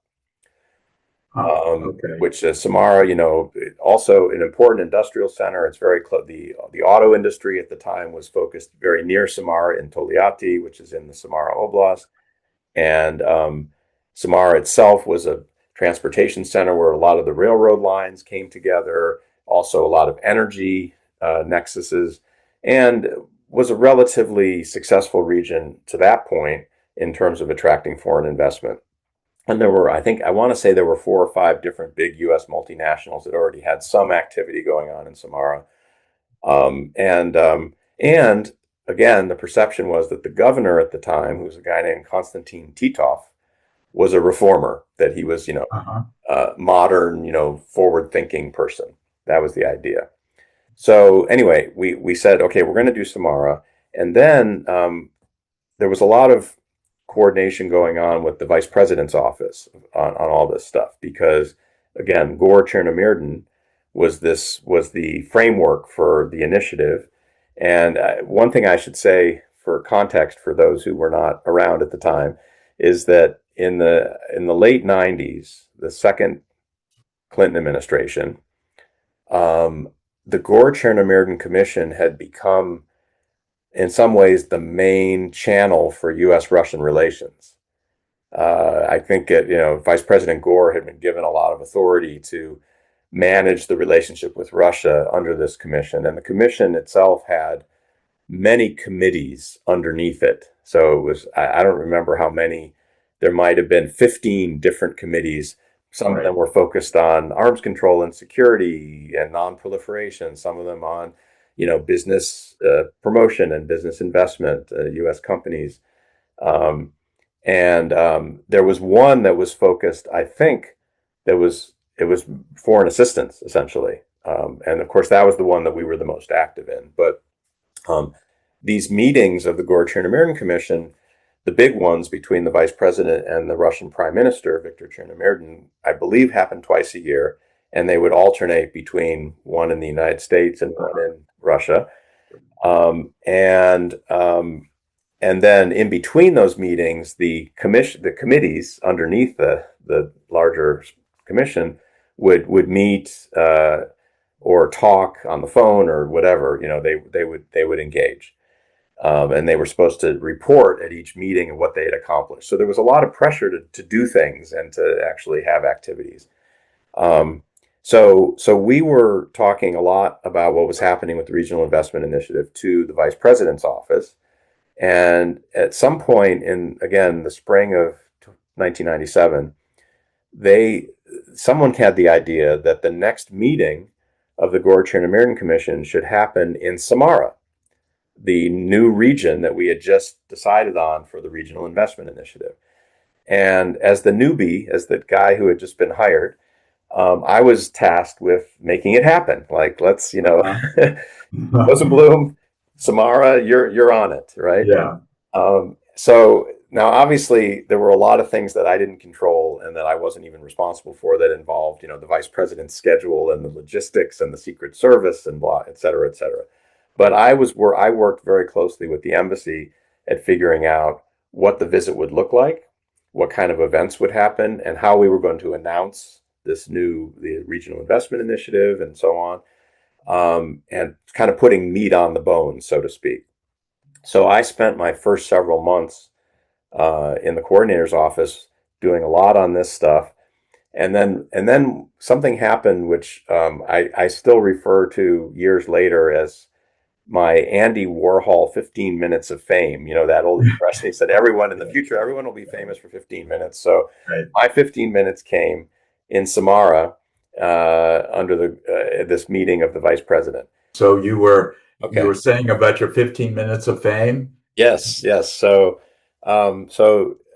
Okay. which is Samara, also an important industrial center. It's very close. The auto industry at the time was focused very near Samara in Tolyatti, which is in the Samara Oblast. And Samara itself was a transportation center where a lot of the railroad lines came together, also a lot of energy nexuses, and was a relatively successful region to that point in terms of attracting foreign investment. And I want to say there were four or five different big U.S. multinationals that already had some activity going on in Samara. And again, the perception was that the governor at the time, who was a guy named Konstantin Titov, was a reformer, that he was, Uh-huh. modern, forward-thinking person. That was the idea. So anyway, we said, okay, we're going to do Samara, and then there was a lot of coordination going on with the vice president's office on all this stuff because, again, Gore Chernomyrdin was the framework for the initiative. And one thing I should say for context for those who were not around at the time is that in the late '90s, the second Clinton administration, the Gore Chernomyrdin Commission had become, in some ways, the main channel for U.S. Russian relations. I think Vice President Gore had been given a lot of authority to manage the relationship with Russia under this commission, and the commission itself had many committees underneath it. So it was, I don't remember how many, there might have been 15 different committees. Some of them were focused on arms control and security and non-proliferation, some of them on, business promotion and business investment, U.S. companies. Um, and there was one that was focused, I think, it was foreign assistance, essentially. And of course, that was the one that we were the most active in. But um, these meetings of the Gore Chernomyrdin Commission, the big ones between the vice president and the Russian prime minister, Viktor Chernomyrdin, I believe happened twice a year, and they would alternate between one in the United States and one in Russia. And then in between those meetings, the committees underneath the larger commission would meet or talk on the phone or whatever. They would engage. And they were supposed to report at each meeting of what they had accomplished. So there was a lot of pressure to do things and to actually have activities. So we were talking a lot about what was happening with the Regional Investment Initiative to the Vice President's office. And at some point in, again, the spring of 1997, someone had the idea that the next meeting of the Gore Chernomyrdin Commission should happen in Samara, the new region that we had just decided on for the Regional Investment Initiative. And as the newbie, as the guy who had just been hired, I was tasked with making it happen. Like, let's, Rosenblum, Samara, you're on it, right? Yeah. So now, obviously, there were a lot of things that I didn't control and that I wasn't even responsible for that involved, the vice president's schedule and the logistics and the Secret Service and blah, et cetera, et cetera. But I worked very closely with the embassy at figuring out what the visit would look like, what kind of events would happen, and how we were going to announce the Regional Investment Initiative and so on, and kind of putting meat on the bone, so to speak. So I spent my first several months in the coordinator's office doing a lot on this stuff. And then something happened, which I still refer to years later as my Andy Warhol 15 minutes of fame. That old expression. He said, everyone in the future, everyone will be famous for 15 minutes. So Right. my 15 minutes came in Samara under this meeting of the vice president. So you were Okay. saying about your 15 minutes of fame? Yes, yes. So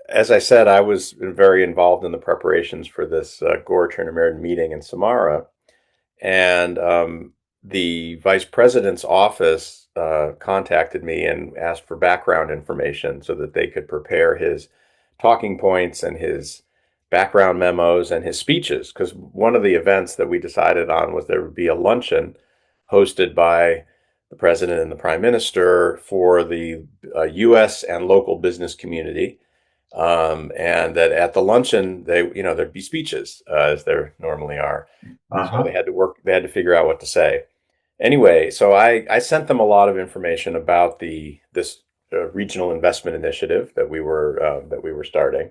as I said, I was very involved in the preparations for this Gore Chernomyrdin meeting in Samara, and the vice president's office contacted me and asked for background information so that they could prepare his talking points and his background memos and his speeches. Because one of the events that we decided on was there would be a luncheon hosted by the president and the prime minister for the U.S. and local business community. And that at the luncheon, there'd be speeches as there normally are. So they had to figure out what to say. Anyway, so I sent them a lot of information about this regional investment initiative that we were starting,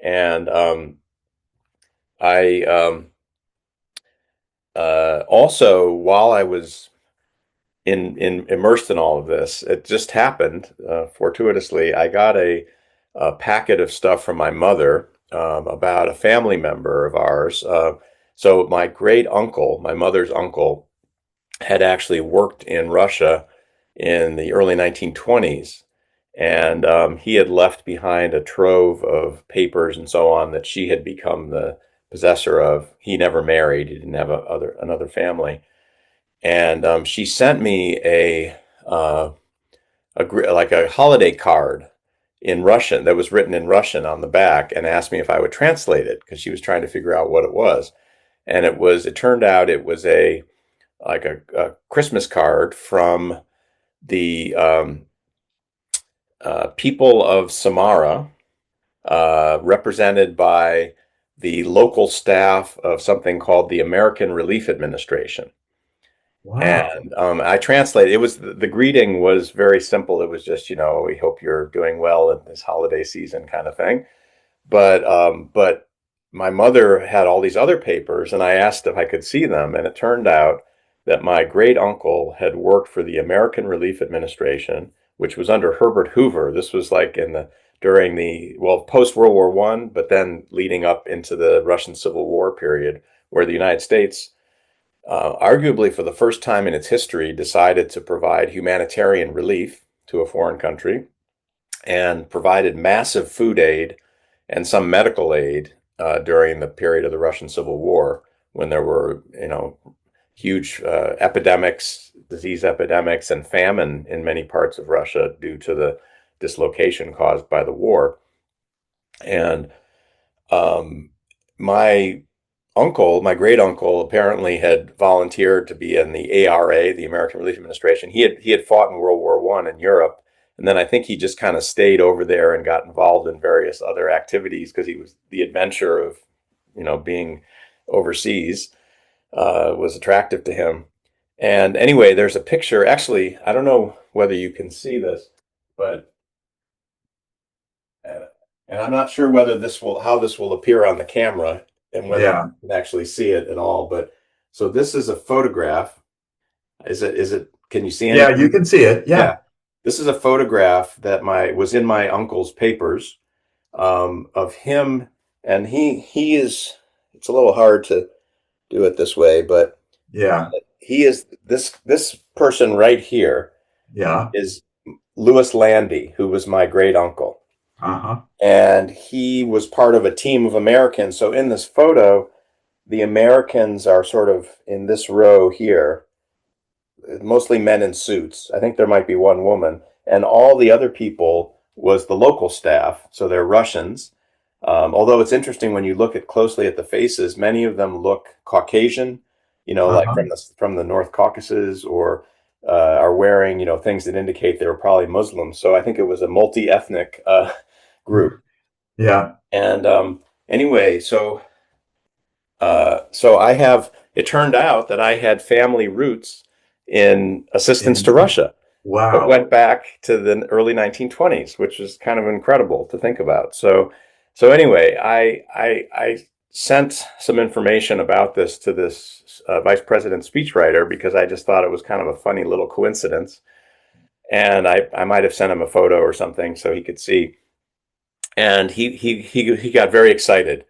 and I also, while I was immersed in all of this, it just happened fortuitously. I got a packet of stuff from my mother about a family member of ours. So my great uncle, my mother's uncle, had actually worked in Russia in the early 1920s. And he had left behind a trove of papers and so on that she had become the possessor of. He never married; he didn't have another family. And she sent me like a holiday card in Russian that was written in Russian on the back, and asked me if I would translate it because she was trying to figure out what it was. And it turned out it was a Christmas card from the people of Samara, represented by the local staff of something called the American Relief Administration. Wow. And I translated. It was the greeting was very simple. It was just, we hope you're doing well in this holiday season, kind of thing. But my mother had all these other papers, and I asked if I could see them, and it turned out that my great uncle had worked for the American Relief Administration, which was under Herbert Hoover. This was like during the, well, post World War One, but then leading up into the Russian Civil War period, where the United States, arguably for the first time in its history, decided to provide humanitarian relief to a foreign country and provided massive food aid and some medical aid during the period of the Russian Civil War, when there were, huge epidemics, disease epidemics, and famine in many parts of Russia due to the dislocation caused by the war. And um, my my great uncle, apparently had volunteered to be in the ARA, the American Relief Administration. He had fought in World War One in Europe, and then I think he just kind of stayed over there and got involved in various other activities because he was the adventure of, being overseas was attractive to him. And anyway, there's a picture. Actually, I don't know whether you can see this, but uh, and I'm not sure whether how this will appear on the camera and whether Yeah. you can actually see it at all. But so this is a photograph. Can you see Yeah, you anything? can see it. Yeah. Yeah. This is a photograph that was in my uncle's papers, of him, and he is. It's a little hard to do it this way, but Yeah. he is this person right here Yeah. is Louis Landy, who was my great uncle. Uh-huh. And he was part of a team of Americans. So in this photo, the Americans are sort of in this row here, mostly men in suits. I think there might be one woman, and all the other people was the local staff. So they're Russians. Although it's interesting when you look closely at the faces, many of them look Caucasian, like Uh-huh. from the North Caucasus, or are wearing, things that indicate they were probably Muslims. So I think it was a multi-ethnic group. Yeah. And anyway, so it turned out that I had family roots in assistance to And Russia that wow. went back to the early 1920s, which is kind of incredible to think about. So anyway, I sent some information about this to this vice president speechwriter because I just thought it was kind of a funny little coincidence. And I might have sent him a photo or something so he could see. And he got very excited,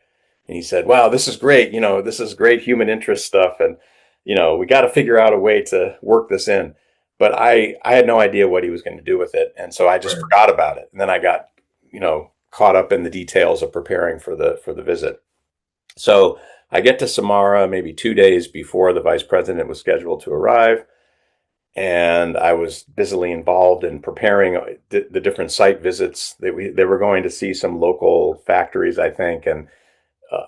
and he said, "Wow, this is great! This is great human interest stuff, and we got to figure out a way to work this in." But I had no idea what he was going to do with it, and so I just Right. forgot about it. And then I got caught up in the details of preparing for the visit. So I get to Samara maybe 2 days before the vice president was scheduled to arrive, and I was busily involved in preparing the different site visits. They were going to see some local factories, I think, and uh,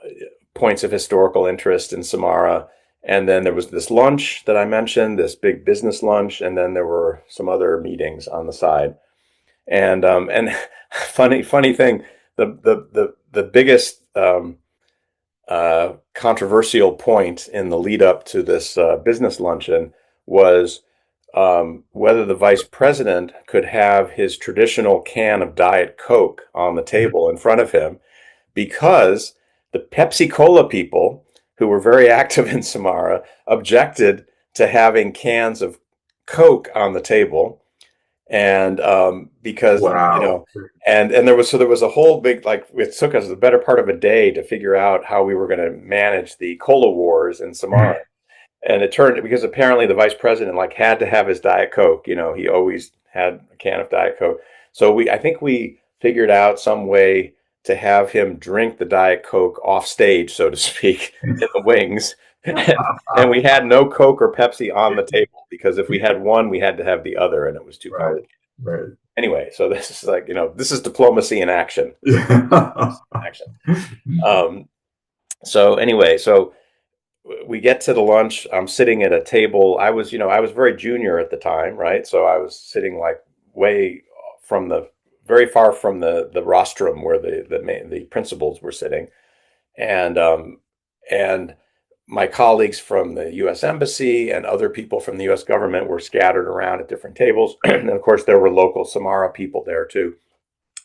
points of historical interest in Samara. And then there was this lunch that I mentioned, this big business lunch, and then there were some other meetings on the side. And funny thing, the biggest controversial point in the lead up to this business luncheon was whether the vice president could have his traditional can of Diet Coke on the table in front of him, because the Pepsi Cola people, who were very active in Samara, objected to having cans of Coke on the table. And because, Wow. and there was a whole big, like, it took us the better part of a day to figure out how we were going to manage the cola wars in Samara. And it turned because apparently the vice president like had to have his Diet Coke. You know, he always had a can of Diet Coke. So I think we figured out some way to have him drink the Diet Coke off stage, so to speak, in the wings. And we had no Coke or Pepsi on the table because if we had one, we had to have the other, and it was too Right, complicated. right. Anyway, so this is like, this is diplomacy in action. This is Yeah. action. Um, so anyway, so we get to the lunch. I'm sitting at a table. I was very junior at the time, right? So I was sitting like way from the very far from the rostrum where the principals were sitting, and and my colleagues from the U.S. Embassy and other people from the U.S. government were scattered around at different tables, and of course there were local Samara people there too.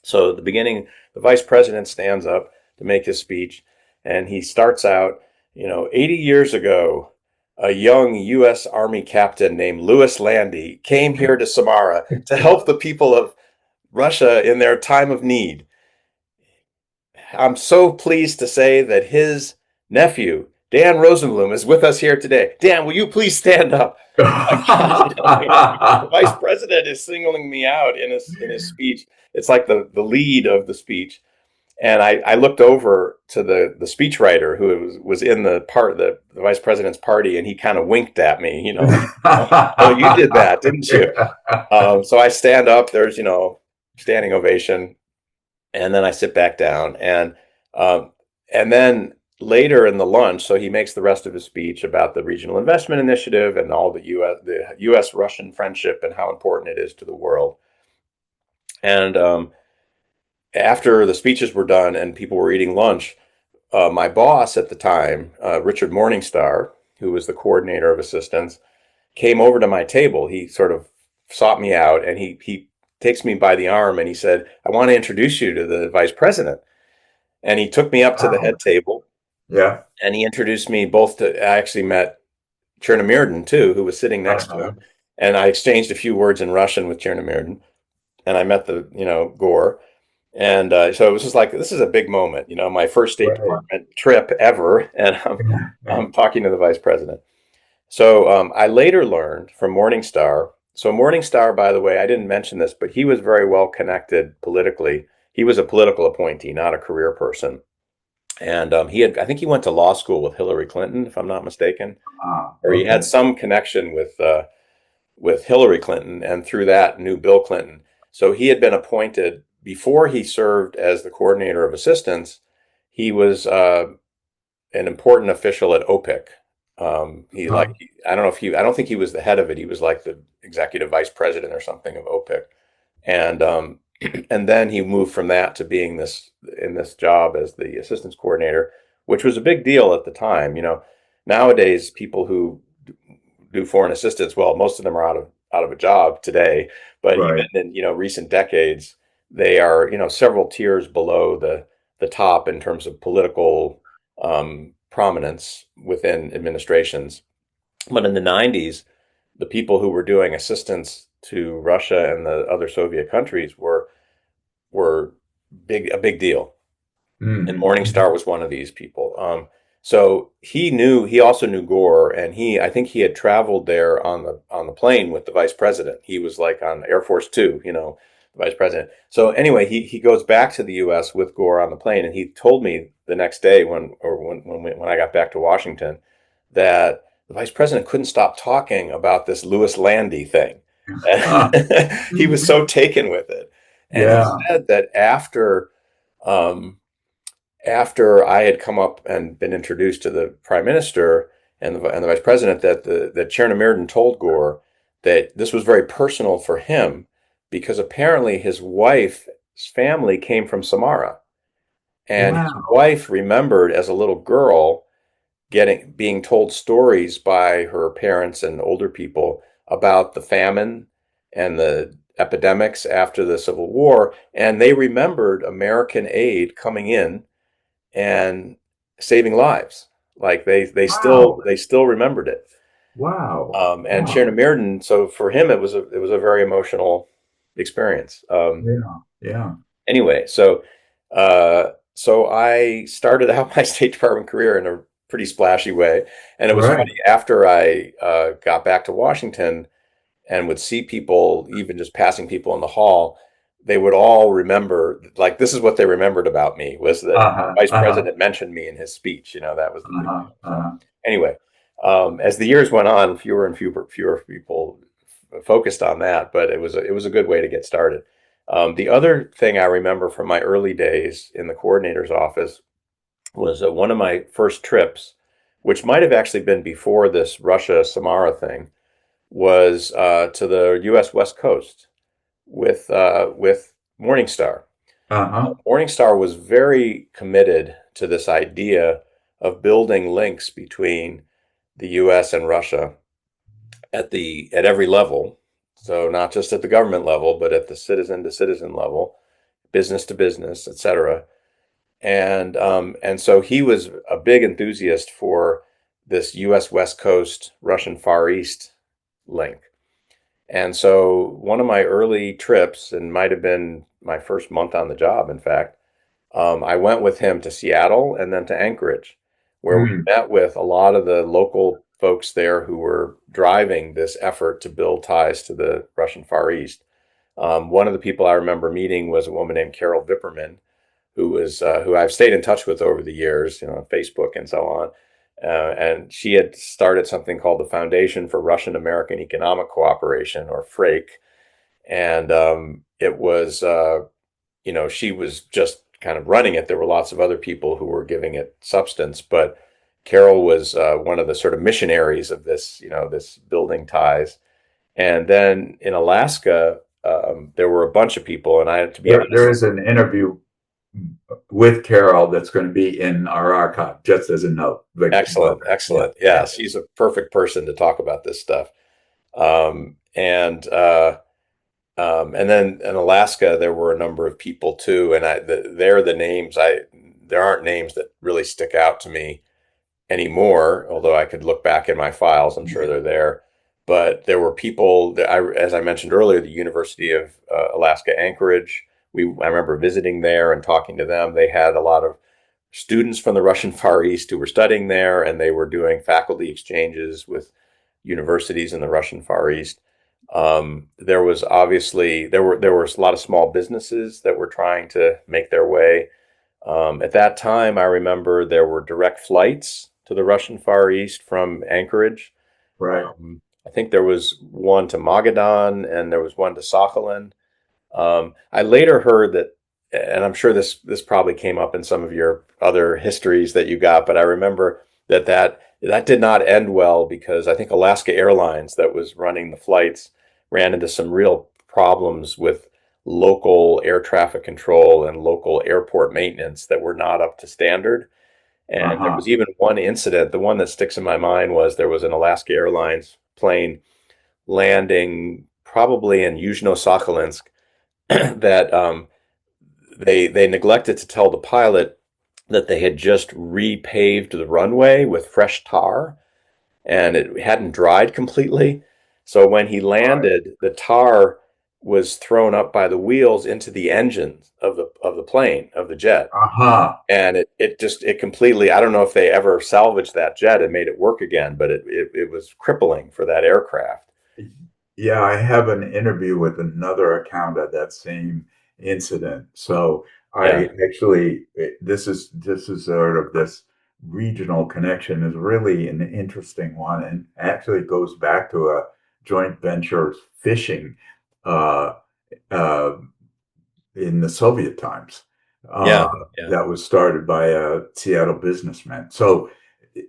So at the beginning, the vice president stands up to make his speech, and he starts out, 80 years ago, a young U.S. Army captain named Louis Landy came here to Samara to help the people of Russia in their time of need. I'm so pleased to say that his nephew, Dan Rosenblum, is with us here today. Dan, will you please stand up? The vice president is singling me out in his speech. It's like the lead of the speech. And I looked over to the speechwriter who was in the vice president's party, and he kind of winked at me, like, oh, you did that, didn't you? So I stand up. There's standing ovation, and then I sit back down, um, and then later in the lunch, so he makes the rest of his speech about the regional investment initiative and all the U.S. Russian friendship and how important it is to the world. And after the speeches were done and people were eating lunch, my boss at the time, Richard Morningstar, who was the coordinator of assistance, came over to my table. He sort of sought me out, and he takes me by the arm and he said, "I want to introduce you to the vice president." And he took me up to the Wow. head table, Yeah. and he introduced me both to. I actually met Chernomyrdin too, who was sitting next to Uh-huh. him, and I exchanged a few words in Russian with Chernomyrdin, and I met Gore. And so it was just like, this is a big moment, my first State Right. Department trip ever, and I'm Yeah. Yeah. I'm talking to the vice president. So I later learned from Morningstar. So Morningstar, by the way, I didn't mention this, but he was very well connected politically. He was a political appointee, not a career person. And I think he went to law school with Hillary Clinton, if I'm not mistaken, Ah, or he okay. had some connection with Hillary Clinton, and through that knew Bill Clinton. So he had been appointed before he served as the coordinator of assistance. He was an important official at OPIC. He like Uh-huh. I don't think he was the head of it. He was like the executive vice president or something of OPIC, and and then he moved from that to being this job as the assistance coordinator, which was a big deal at the time. Nowadays people who do foreign assistance, well, most of them are out of a job today, but even Right. in recent decades, they are several tiers below the top in terms of political prominence within administrations. But in the 90s, the people who were doing assistance to Russia and the other Soviet countries were a big deal, and Mm. Morningstar was one of these people. So he also knew Gore, and I think he had traveled there on the plane with the vice president. He was like on Air Force Two, the vice president. So anyway, he goes back to the U.S. with Gore on the plane, and he told me the next day when I got back to Washington that the vice president couldn't stop talking about this Louis Landy thing. He was so taken with it, and he Yeah. said that um, after I had come up and been introduced to the prime minister and the vice president, that Chernomyrdin told Gore that this was very personal for him because apparently his wife's family came from Samara, and his Wow. wife remembered as a little girl being told stories by her parents and older people about the famine and the epidemics after the Civil War, and they remembered American aid coming in and saving lives. Like Wow. they still remembered it. Wow. And Wow. Chernomyrdin, so for him it was a very emotional experience. Yeah. Yeah. Anyway, so I started out my State Department career in a pretty splashy way. And it was Right. funny after I got back to Washington and would see people, even just passing people in the hall, they would all remember, like, this is what they remembered about me was that the Uh-huh. vice Uh-huh. president mentioned me in his speech. That was the big Uh-huh. deal. So Uh-huh. anyway, as the years went on, fewer and fewer people focused on that, but it was a good way to get started. The other thing I remember from my early days in the coordinator's office was one of my first trips, which might have actually been before this Russia Samara thing, was to the U.S. West Coast with Morningstar. Uh-huh. Morningstar was very committed to this idea of building links between the U.S. and Russia at every level. So not just at the government level, but at the citizen to citizen level, business to business, etc. And so he was a big enthusiast for this U.S. West Coast Russian Far East link. And so one of my early trips, and might have been my first month on the job, in fact, I went with him to Seattle and then to Anchorage, where we Mm. met with a lot of the local folks there who were driving this effort to build ties to the Russian Far East. One of the people I remember meeting was a woman named Carol Vipperman, who I've stayed in touch with over the years, on Facebook and so on. And she had started something called the Foundation for Russian American Economic Cooperation, or FRAKE. And it was, she was just kind of running it. There were lots of other people who were giving it substance, but Carol was one of the sort of missionaries of this, this building ties. And then in Alaska, there were a bunch of people, and I, to be There honest, is an interview with Carol that's going to be in our archive, just as a note. excellent, Yeah, excellent. Yeah, yeah. she's a perfect person to talk about this stuff. And then in Alaska, there were a number of people too, and they're the names. There aren't names that really stick out to me anymore, although I could look back in my files. I'm sure they're there. But there were people that as I mentioned earlier, the University of Alaska Anchorage. I remember visiting there and talking to them. They had a lot of students from the Russian Far East who were studying there, and they were doing faculty exchanges with universities in the Russian Far East. There was obviously there were a lot of small businesses that were trying to make their way. At that time, I remember there were direct flights to the Russian Far East from Anchorage. Right. I think there was one to Magadan and there was one to Sakhalin. I later heard that, and I'm sure this probably came up in some of your other histories that you got, but I remember that did not end well because I think Alaska Airlines, that was running the flights, ran into some real problems with local air traffic control and local airport maintenance that were not up to standard. And there Uh-huh. was even one incident. The one that sticks in my mind was there was an Alaska Airlines plane landing probably in Yuzhno-Sakhalinsk that they neglected to tell the pilot that they had just repaved the runway with fresh tar and it hadn't dried completely. So when he Right. landed, the tar was thrown up by the wheels into the engine of the plane, of the jet. Uh-huh. And it completely, I don't know if they ever salvaged that jet and made it work again, but it was crippling for that aircraft. Yeah, I have an interview with another account of that same incident. So Yeah. I actually, this is sort of this regional connection is really an interesting one, and actually goes back to a joint venture fishing uh, uh, in the Soviet times Yeah. uh, Yeah. that was started by a Seattle businessman. So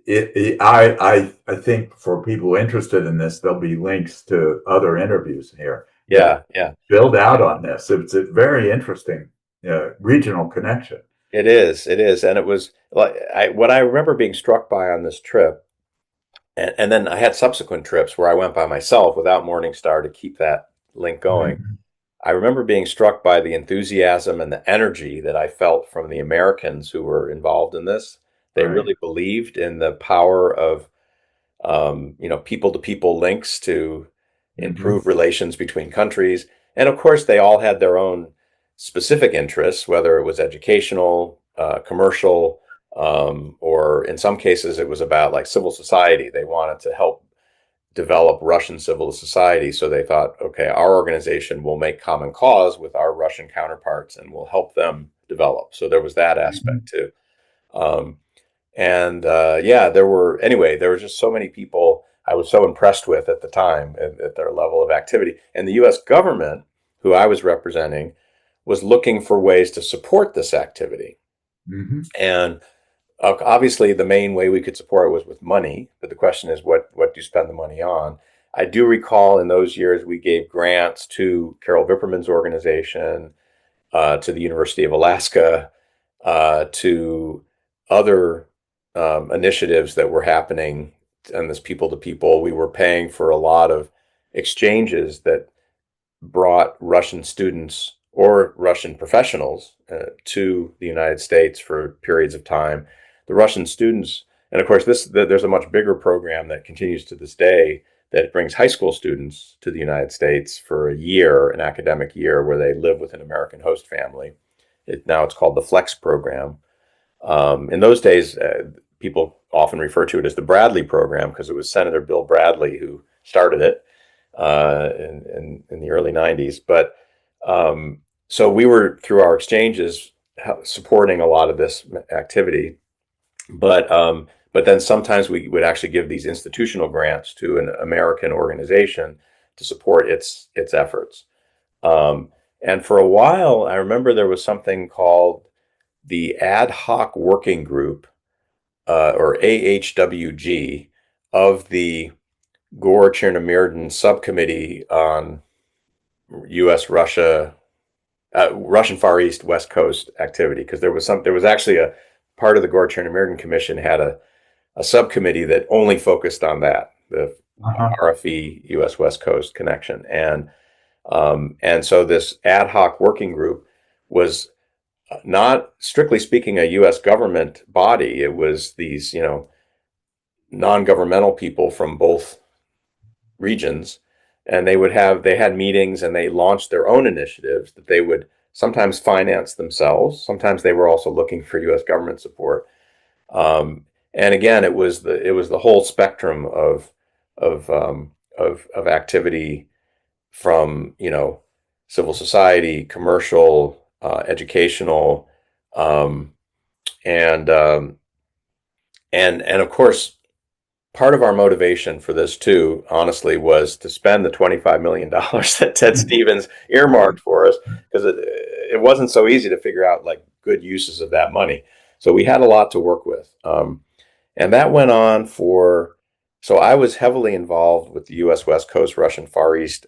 I think for people interested in this, there'll be links to other interviews here that Yeah. Yeah. build out on this. It's a very interesting regional connection. It is. It is. And it was like what I remember being struck by on this trip, and then I had subsequent trips where I went by myself without Morningstar to keep that link going. Mhm. I remember being struck by the enthusiasm and the energy that I felt from the Americans who were involved in this. They Right. really believed in the power of, people to people links to Hmm. improve relations between countries. And of course, they all had their own specific interests, whether it was educational, commercial, or in some cases it was about like civil society. They wanted to help develop Russian civil society. So they thought, okay, our organization will make common cause with our Russian counterparts and will help them develop. So there was that aspect too. Um, yeah, there were just so many people I was so impressed with at the time at their level of activity. And the US government, who I was representing, was looking for ways to support this activity. Hmm. And obviously, the main way we could support it was with money, but the question is, what do you spend the money on? I do recall in those years we gave grants to Carol Vipperman's organization, to the University of Alaska, to other initiatives that were happening, and this people to people. We were paying for a lot of exchanges that brought Russian students or Russian professionals to the United States for periods of time. The Russian students, and of course, there's a much bigger program that continues to this day that brings high school students to the United States for a year, an academic year, where they live with an American host family. Now it's called the Flex program. In those days, people often refer to it as the Bradley program because it was Senator Bill Bradley who started it in the early 90s. But so we were, through our exchanges, supporting a lot of this activity. But then sometimes we would actually give these institutional grants to an American organization to support its efforts. And for a while, I remember there was something called the Ad Hoc Working Group, or AHWG, of the Gore Chernomyrdin Subcommittee on U.S. Russian Far East West Coast activity, because there was actually a part of the Gore Chernomyrdin Commission had a subcommittee that only focused on that, the Uh-huh. RFE U.S. West Coast connection, and so this ad hoc working group was not strictly speaking a U.S. government body. It was these non-governmental people from both regions, and they had meetings and they launched their own initiatives that they would sometimes finance themselves. Sometimes they were also looking for U.S. government support. And again, it was the whole spectrum of activity, from civil society, commercial, educational, um, and and of course, part of our motivation for this too, honestly, was to spend the $25 million that Ted Stevens earmarked for us, because it wasn't so easy to figure out like good uses of that money. So we had a lot to work with, and that went on for. So I was heavily involved with the U.S. West Coast Russian Far East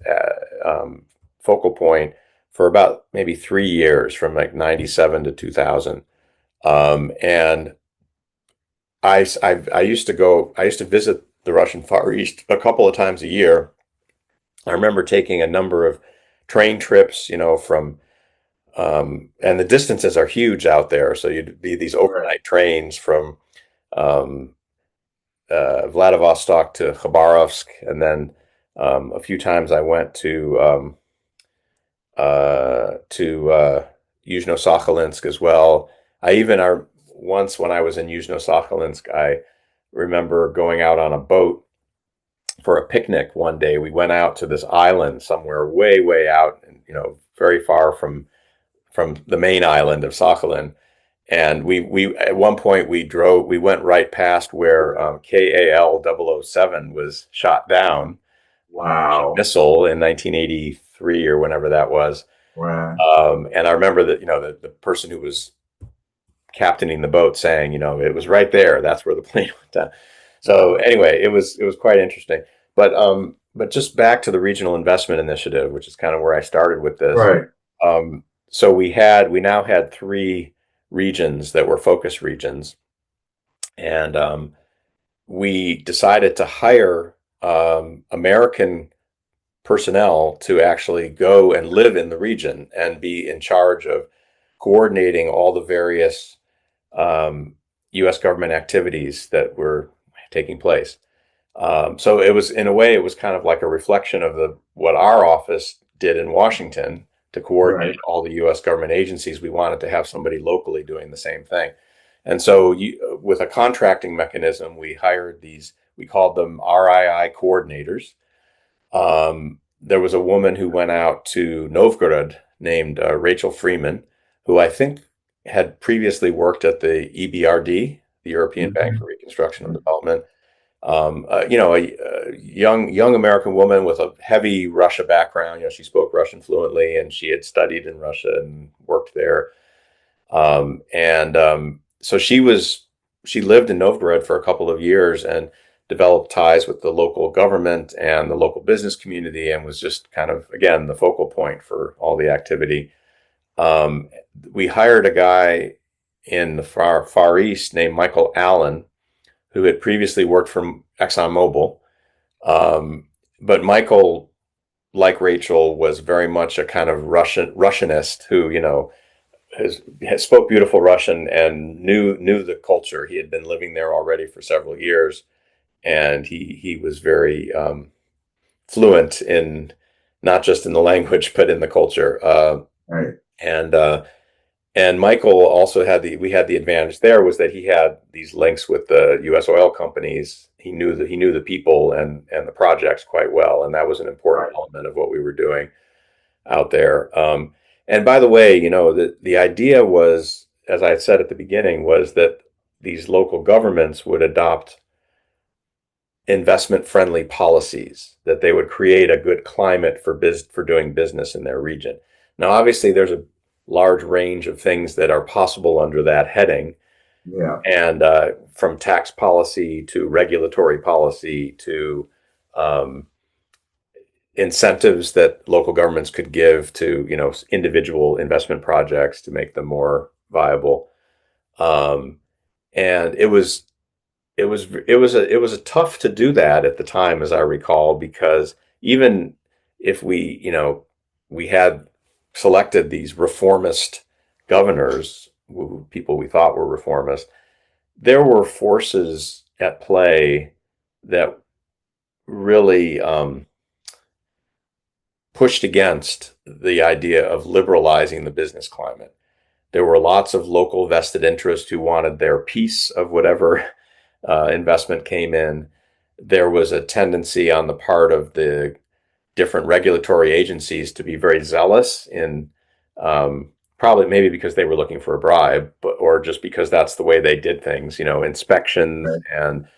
focal point for about maybe 3 years, from like '97 to 2000, and I used to go. I used to visit the Russian Far East a couple of times a year. I remember taking a number of train trips, and the distances are huge out there. So you'd be these overnight trains from um, Vladivostok to Khabarovsk, and then a few times I went to Yuzhno-Sakhalinsk as well. Once, when I was in Yuzhno-Sakhalinsk, I remember going out on a boat for a picnic one day. We went out to this island somewhere way, way out, and very far from the main island of Sakhalin. And we at one point we went right past where KAL-007 was shot down, Russian Wow. missile in 1983 or whenever that was. Wow. And I remember that the person who was captaining the boat saying, it was right there. That's where the plane went down. So anyway, it was quite interesting. But just back to the regional investment initiative, which is kind of where I started with this. Right. So we now had three regions that were focus regions, and we decided to hire American personnel to actually go and live in the region and be in charge of coordinating all the various U.S. government activities that were taking place. So it was, in a way, it was kind of like a reflection of what our office did in Washington to Right. coordinate all the U.S. government agencies. We wanted to have somebody locally doing the same thing. And so with a contracting mechanism, we hired these, we called them RII coordinators. There was a woman who went out to Novgorod named Rachel Freeman, who I think had previously worked at the EBRD, the European Bank for Reconstruction and Development. A young American woman with a heavy Russia background. She spoke Russian fluently, and she had studied in Russia and worked there. So she lived in Novgorod for a couple of years and developed ties with the local government and the local business community, and was just kind of, again, the focal point for all the activity. We hired a guy in the Far East named Michael Allen, who had previously worked for ExxonMobil. But Michael, like Rachel, was very much a kind of Russianist who, has spoke beautiful Russian and knew the culture. He had been living there already for several years, and he was very fluent in not just in the language but in the culture. Right. And Michael also we had the advantage there was that he had these links with the U.S. oil companies. He knew the people and the projects quite well, and that was an important element of what we were doing out there. And by the way, the idea was, as I had said at the beginning, was that these local governments would adopt investment-friendly policies, that they would create a good climate for doing business in their region. Now, obviously, there's a large range of things that are possible under that heading. Yeah. And from tax policy to regulatory policy to incentives that local governments could give to, individual investment projects to make them more viable. And it was a tough to do that at the time, as I recall, because even if we had selected these reformist governors, people we thought were reformist, there were forces at play that really pushed against the idea of liberalizing the business climate. There were lots of local vested interests who wanted their piece of whatever investment came in. There was a tendency on the part of the different regulatory agencies to be very zealous in probably maybe because they were looking for a bribe, or just because that's the way they did things, inspections and,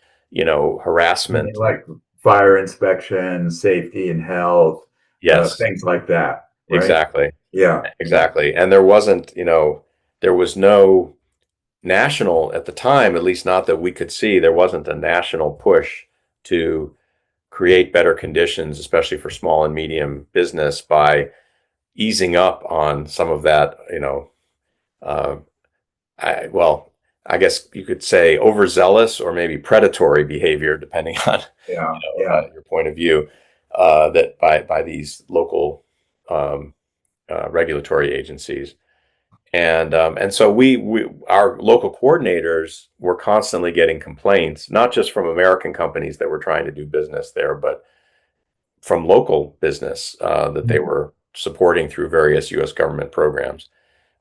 harassment. Like fire inspection, safety and health, Yes, things like that. Right? exactly. Yeah. Exactly. And there wasn't, there was no national, at the time, at least not that we could see, there wasn't a national push to create better conditions, especially for small and medium business, by easing up on some of that, I guess you could say overzealous or maybe predatory behavior, depending on your point of view, that by these local regulatory agencies. And so our local coordinators were constantly getting complaints, not just from American companies that were trying to do business there, but from local business that they were supporting through various U.S. government programs.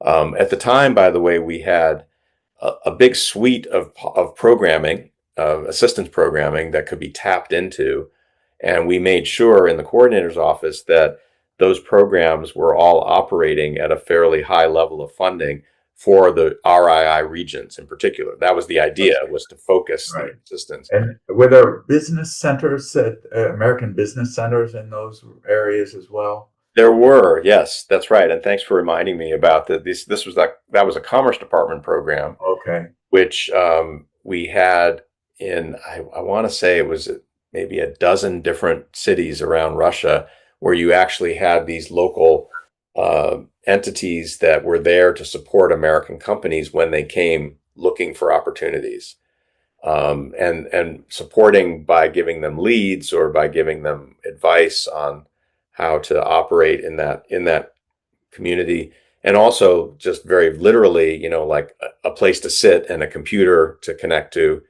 At the time, by the way, we had a big suite of programming, assistance programming that could be tapped into. And we made sure in the coordinator's office that those programs were all operating at a fairly high level of funding for the RII regions in particular. That was the idea, was to focus the assistance. And were there business centers, American business centers in those areas as well? There were, yes, that's right. And thanks for reminding me about that. That was a Commerce Department program. Okay. Which we had in, I want to say it was maybe a dozen different cities around Russia, where you actually had these local entities that were there to support American companies when they came looking for opportunities, and supporting by giving them leads or by giving them advice on how to operate in that community. And also just very literally, like a place to sit and a computer to connect to.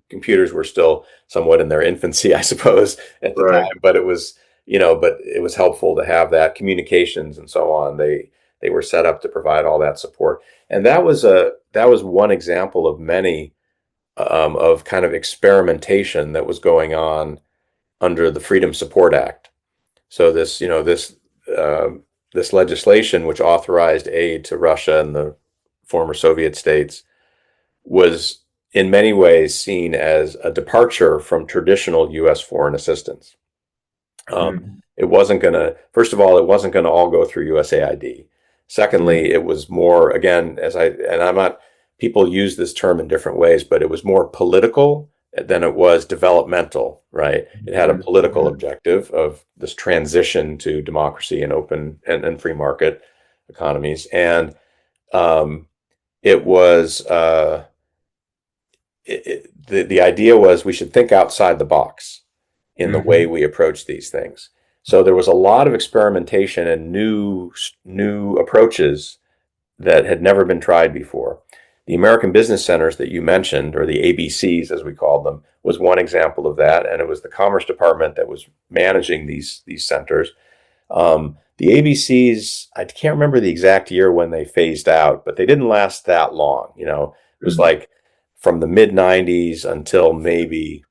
Computers were still somewhat in their infancy, I suppose, at the time, but it was, but it was helpful to have that communications and so on. They were set up to provide all that support. And that was that was one example of many of kind of experimentation that was going on under the Freedom Support Act. So uh, this legislation, which authorized aid to Russia and the former Soviet states, was in many ways seen as a departure from traditional U.S. foreign assistance. It wasn't going to, first of all, it wasn't going to all go through USAID. Secondly, it was more, again, and I'm not, people use this term in different ways, but it was more political than it was developmental, right? It had a political objective of this transition to democracy and open and free market economies. And it was, the idea was we should think outside the box in the way we approach these things. So there was a lot of experimentation and new approaches that had never been tried before. The American Business Centers that you mentioned, or the ABCs as we called them, was one example of that, and it was the Commerce Department that was managing these centers. The ABCs, I can't remember the exact year when they phased out, but they didn't last that long. It was like from the mid 90s until maybe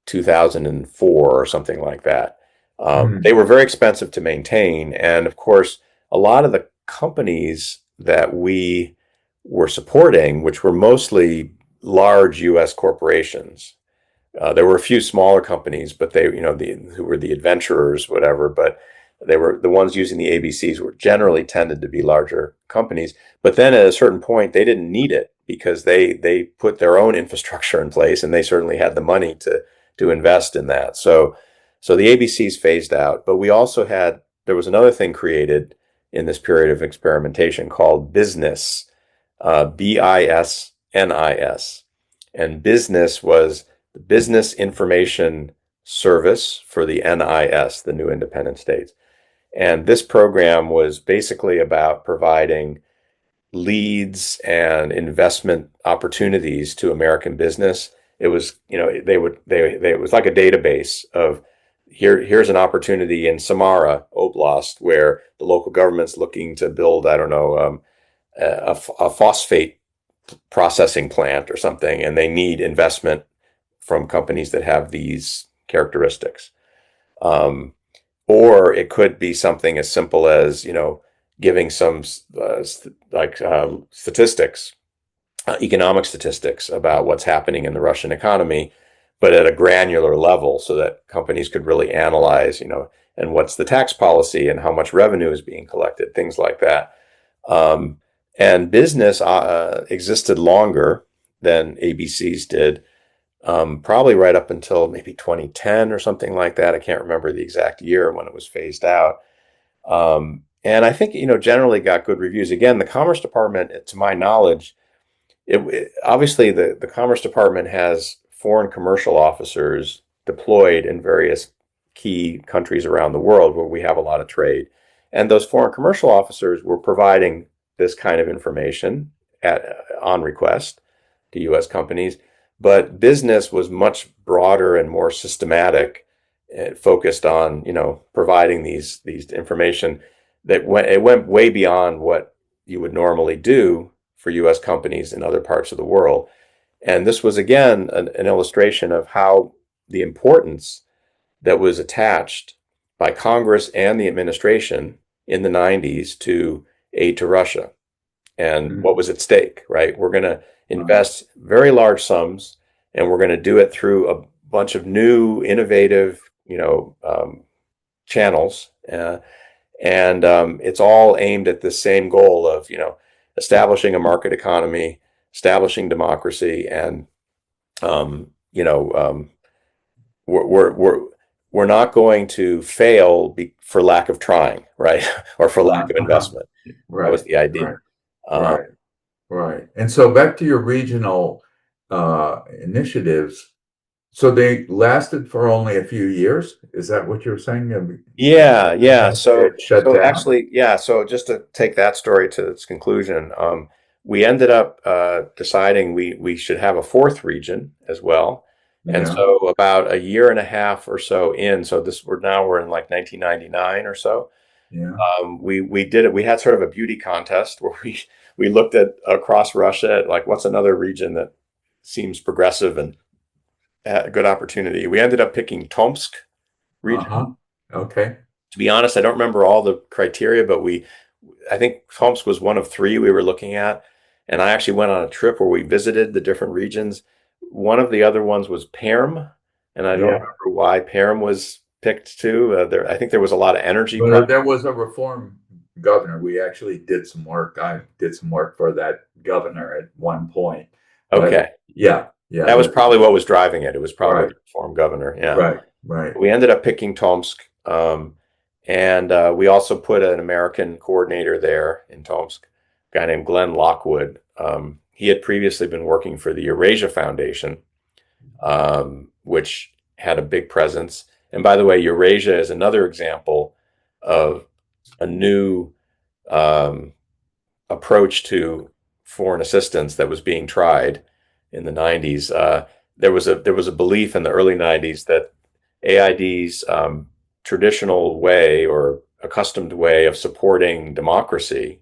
2004 or something like that. They were very expensive to maintain. And of course, a lot of the companies that we were supporting, which were mostly large US corporations, there were a few smaller companies, but they, who were the adventurers, whatever, but they were the ones using the ABCs were generally tended to be larger companies. But then at a certain point, they didn't need it because they put their own infrastructure in place, and they certainly had the money to invest in that. So the ABCs phased out, but there was another thing created in this period of experimentation called business, BISNIS. And business was the Business Information Service for the NIS, the new independent states. And this program was basically about providing leads and investment opportunities to American business. It was, it was like a database of here's an opportunity in Samara Oblast where the local government's looking to build, I don't know, a phosphate processing plant or something, and they need investment from companies that have these characteristics. Or it could be something as simple as, giving some statistics, economic statistics about what's happening in the Russian economy, but at a granular level so that companies could really analyze, and what's the tax policy and how much revenue is being collected, things like that. And business existed longer than ABCs did, probably right up until maybe 2010 or something like that. I can't remember the exact year when it was phased out. And I think, generally got good reviews. Again, the Commerce Department, to my knowledge, obviously the Commerce Department has foreign commercial officers deployed in various key countries around the world where we have a lot of trade. And those foreign commercial officers were providing this kind of information on request to U.S. companies. But business was much broader and more systematic, focused on, providing these information that went way beyond what you would normally do for U.S. companies in other parts of the world. And this was, again, an illustration of how the importance that was attached by Congress and the administration in the 90s to aid to Russia and what was at stake, right? We're going to invest very large sums, and we're going to do it through a bunch of new, innovative, channels. And it's all aimed at the same goal of, establishing a market economy, establishing democracy, and we're not going to fail for lack of trying, right, or for lack of investment. Right. That was the idea. Right. Right. And so back to your regional initiatives. So they lasted for only a few years. Is that what you're saying? Yeah. So shut down. actually, yeah. So just to take that story to its conclusion, we ended up deciding we should have a fourth region as well. And so about a year and a half or so in, so we're in like 1999 or so. Yeah. We did it. We had sort of a beauty contest where we looked at across Russia at like what's another region that seems progressive and had a good opportunity. We ended up picking Tomsk region. Uh-huh. Okay. To be honest, I don't remember all the criteria, but I think Tomsk was one of three we were looking at. And I actually went on a trip where we visited the different regions. One of the other ones was Perm, and I don't Yeah. remember why Perm was picked too. I think there was a lot of energy But there projects. was a reform governor. We actually did some work. I did some work for that governor at one point. But Okay, yeah, yeah, that was that, probably what was driving it. It was probably right, the reform governor. Yeah. right, right. We ended up picking Tomsk, and we also put an American coordinator there in Tomsk, a guy named Glenn Lockwood. He had previously been working for the Eurasia Foundation, which had a big presence. And by the way, Eurasia is another example of a new um, approach to foreign assistance that was being tried in the 90s. There was a belief in the early 90s that AID's traditional way or accustomed way of supporting democracy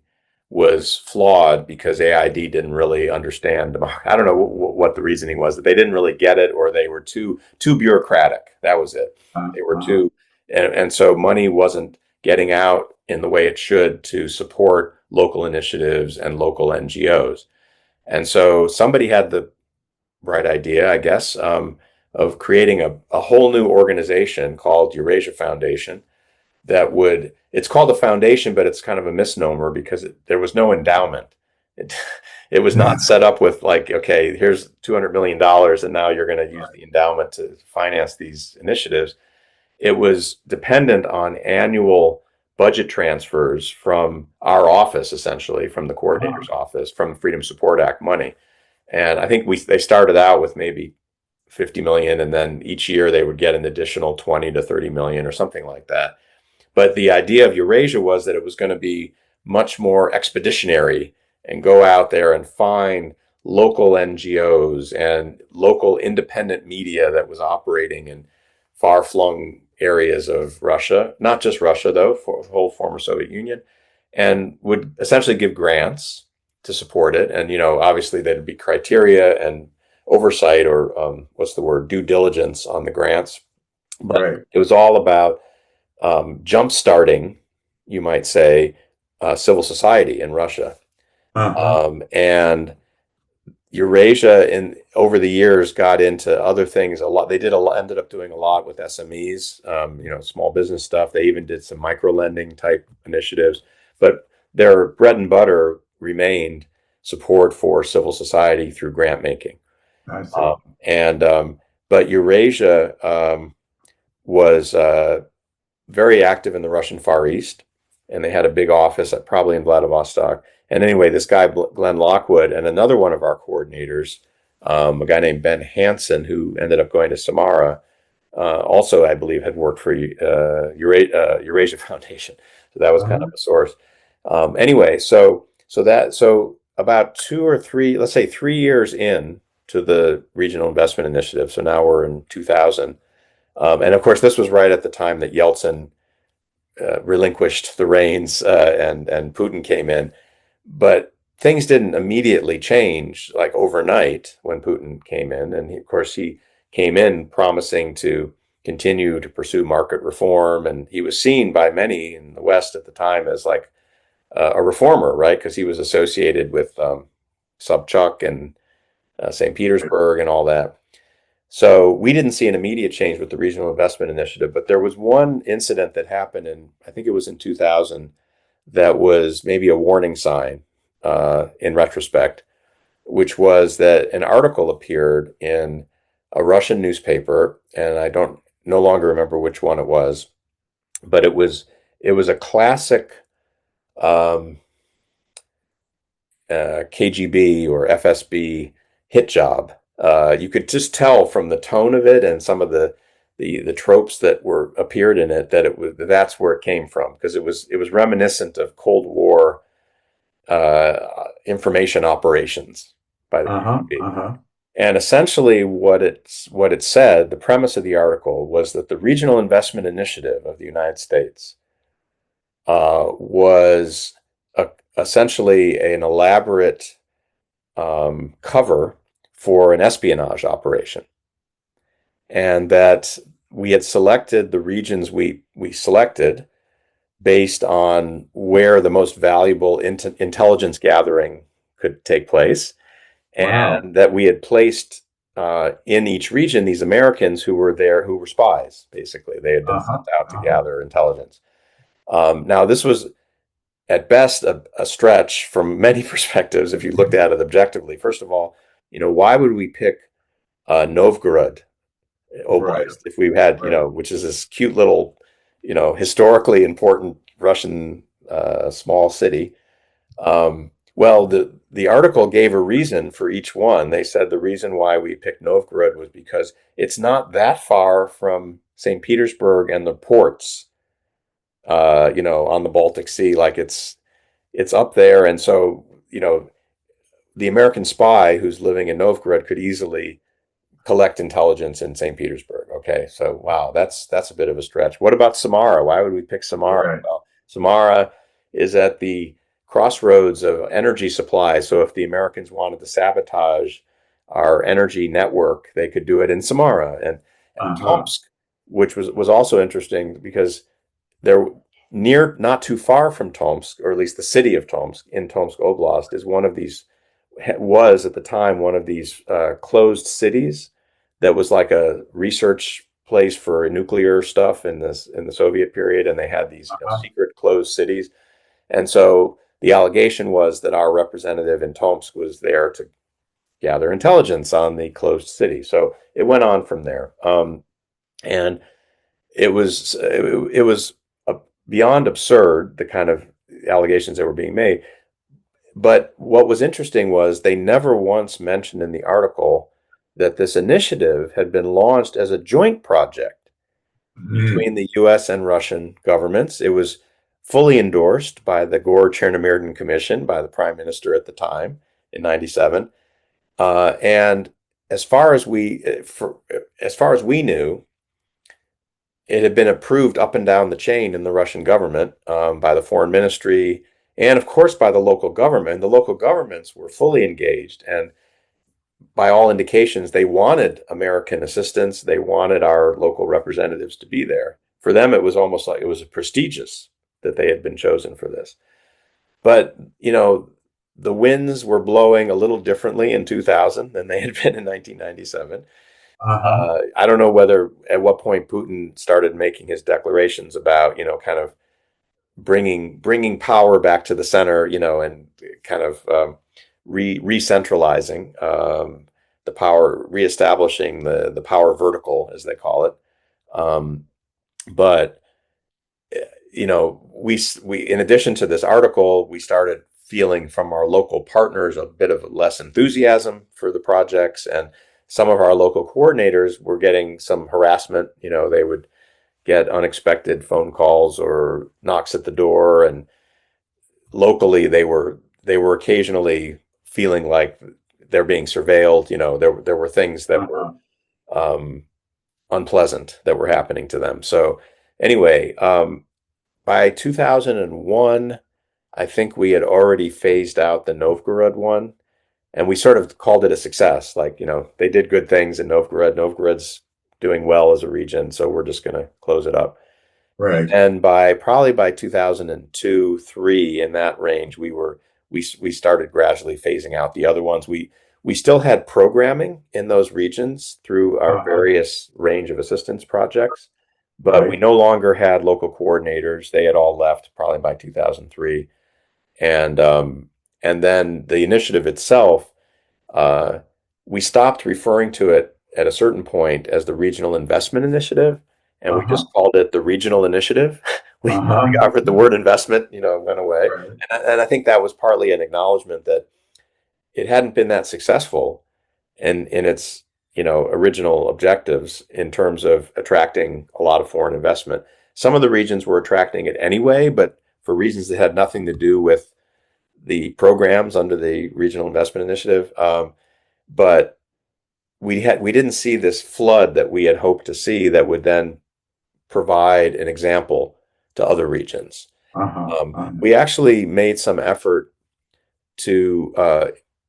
was flawed because AID didn't really understand democracy. I don't know what the reasoning was, that they didn't really get it, or they were too bureaucratic. That was it. They were Uh-huh. too, and so money wasn't getting out in the way it should to support local initiatives and local NGOs. And so somebody had the bright idea, I guess, of creating a whole new organization called Eurasia Foundation that would, it's called a foundation, but it's kind of a misnomer because there was no endowment. It, it was not set up with like, okay, here's $200 million and now you're going to use the endowment to finance these initiatives. It was dependent on annual budget transfers from our office, essentially, from the Uh-huh. coordinator's office, from Freedom Support Act money. And I think they started out with maybe 50 million, and then each year they would get an additional 20 to 30 million or something like that. But the idea of Eurasia was that it was going to be much more expeditionary and go out there and find local NGOs and local independent media that was operating in far flung areas of Russia, not just Russia, though, for the whole former Soviet Union, and would essentially give grants to support it. And, obviously there'd be criteria and oversight, or what's the word, due diligence on the grants. But Right. it was all about jump starting, you might say, civil society in Russia. Uh-huh. And Eurasia, in over the years, got into other things a lot. They ended up doing a lot with SMEs, small business stuff. They even did some micro lending type initiatives, but their bread and butter remained support for civil society through grant making. I see. Um, and But Eurasia was very active in the Russian Far East, and they had a big office probably in Vladivostok. And anyway, this guy Glenn Lockwood and another one of our coordinators, a guy named Ben Hansen, who ended up going to Samara, also I believe had worked for Eurasia Foundation. So that was kind of Uh-huh. a source. Anyway, so about 2 or 3, let's say 3 years in to the Regional Investment Initiative. So now we're in 2000. And of course, this was right at the time that Yeltsin relinquished the reins, and Putin came in. But things didn't immediately change like overnight when Putin came in. And of course, he came in promising to continue to pursue market reform. And he was seen by many in the West at the time as like a reformer, right? Because he was associated with Sobchak and St. Petersburg and all that. So we didn't see an immediate change with the Regional Investment Initiative, but there was one incident that happened I think it was in 2000, that was maybe a warning sign in retrospect, which was that an article appeared in a Russian newspaper, and I don't no longer remember which one it was, but it was a classic um, KGB or FSB hit job. You could just tell from the tone of it and some of the tropes that were appeared in it that that's where it came from, because it was reminiscent of Cold War information operations by the Uh-huh. KGB. Uh-huh. And essentially, what it said, the premise of the article was that the Regional Investment Initiative of the United States was essentially an elaborate cover for an espionage operation, and that we had selected the regions we selected based on where the most valuable intelligence gathering could take place, Wow. and that we had placed in each region these Americans who were there, who were spies. Basically, they had been Uh-huh. sent out to Uh-huh. gather intelligence. Now, this was at best a stretch from many perspectives if you looked at it objectively. First of all, why would we pick Novgorod Right. Oblast if we had, Right. which is this cute little, historically important Russian small city? Well, the article gave a reason for each one. They said the reason why we picked Novgorod was because it's not that far from St. Petersburg and the ports, on the Baltic Sea. Like it's up there, and so the American spy who's living in Novgorod could easily collect intelligence in St. Petersburg. Okay, so wow, that's a bit of a stretch. What about Samara? Why would we pick Samara? Right. Well, Samara is at the crossroads of energy supply. So if the Americans wanted to sabotage our energy network, they could do it in Samara and Uh-huh. Tomsk, which was also interesting because they're near, not too far from Tomsk, or at least the city of Tomsk in Tomsk Oblast is one of these, was at the time one of these closed cities that was like a research place for nuclear stuff in the Soviet period, and they had these Uh-huh. secret closed cities. And so the allegation was that our representative in Tomsk was there to gather intelligence on the closed city. So it went on from there, and it was beyond absurd, the kind of allegations that were being made. But what was interesting was they never once mentioned in the article that this initiative had been launched as a joint project Mm. between the U.S. and Russian governments. It was fully endorsed by the Gore-Chernomyrdin Commission, by the prime minister at the time in '97. And as far as we knew, it had been approved up and down the chain in the Russian government, by the foreign ministry and, of course, by the local government. The local governments were fully engaged, and by all indications, they wanted American assistance. They wanted our local representatives to be there. For them, it was almost like it was prestigious that they had been chosen for this. But, the winds were blowing a little differently in 2000 than they had been in 1997. Uh-huh. I don't know whether at what point Putin started making his declarations about, kind of bringing power back to the center, and kind of re-centralizing the power, reestablishing the power vertical, as they call it. Um, but we in addition to this article, we started feeling from our local partners a bit of less enthusiasm for the projects, and some of our local coordinators were getting some harassment. They would get unexpected phone calls or knocks at the door, and locally they were occasionally feeling like they're being surveilled. There were things that were Uh-huh. um, unpleasant that were happening to them. So anyway, by 2001, I think we had already phased out the Novgorod one, and we sort of called it a success. Like, they did good things in Novgorod. Novgorod's doing well as a region, so we're just going to close it up. And Right. then by 2002, three, in that range, we started gradually phasing out the other ones. We still had programming in those regions through our Uh-huh. various range of assistance projects, but we Right. no longer had local coordinators. They had all left probably by 2003, and then the initiative itself, uh, we stopped referring to it at a certain point as the Regional Investment Initiative, and we Uh-huh. just called it the Regional Initiative. We Uh-huh. got rid, the word investment, went away, Right. and I think that was partly an acknowledgement that it hadn't been that successful in its original objectives in terms of attracting a lot of foreign investment. Some of the regions were attracting it anyway, but for reasons that had nothing to do with the programs under the Regional Investment Initiative. But we didn't see this flood that we had hoped to see that would then provide an example to other regions. Uh-huh. We actually made some effort to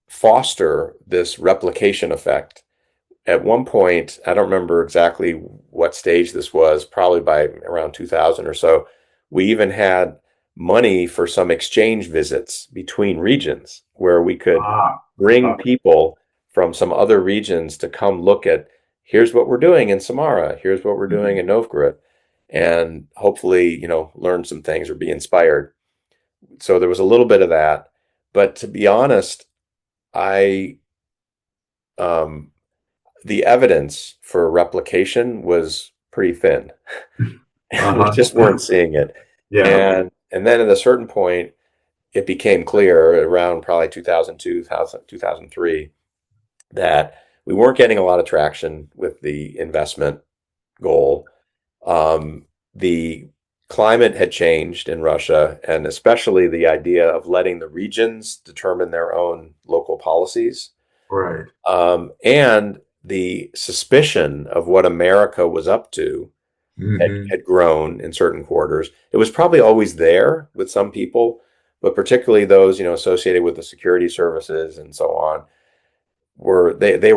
foster this replication effect. At one point, I don't remember exactly what stage this was, probably by around 2000 or so, we even had money for some exchange visits between regions where we could Ah, bring uh, people from some other regions to come look at here's what we're doing in Samara, here's what we're doing mhm. in Novgorod, and hopefully, learn some things or be inspired. So there was a little bit of that. But to be honest, I um, the evidence for replication was pretty thin. We Uh-huh. just weren't seeing it. Yeah, And then at a certain point, it became clear around probably 2002, 2003 that we weren't getting a lot of traction with the investment goal. The climate had changed in Russia, and especially the idea of letting the regions determine their own local policies. right. And the suspicion of what America was up to Hmm. had grown in certain quarters. It was probably always there with some people, but particularly those associated with the security services and so on they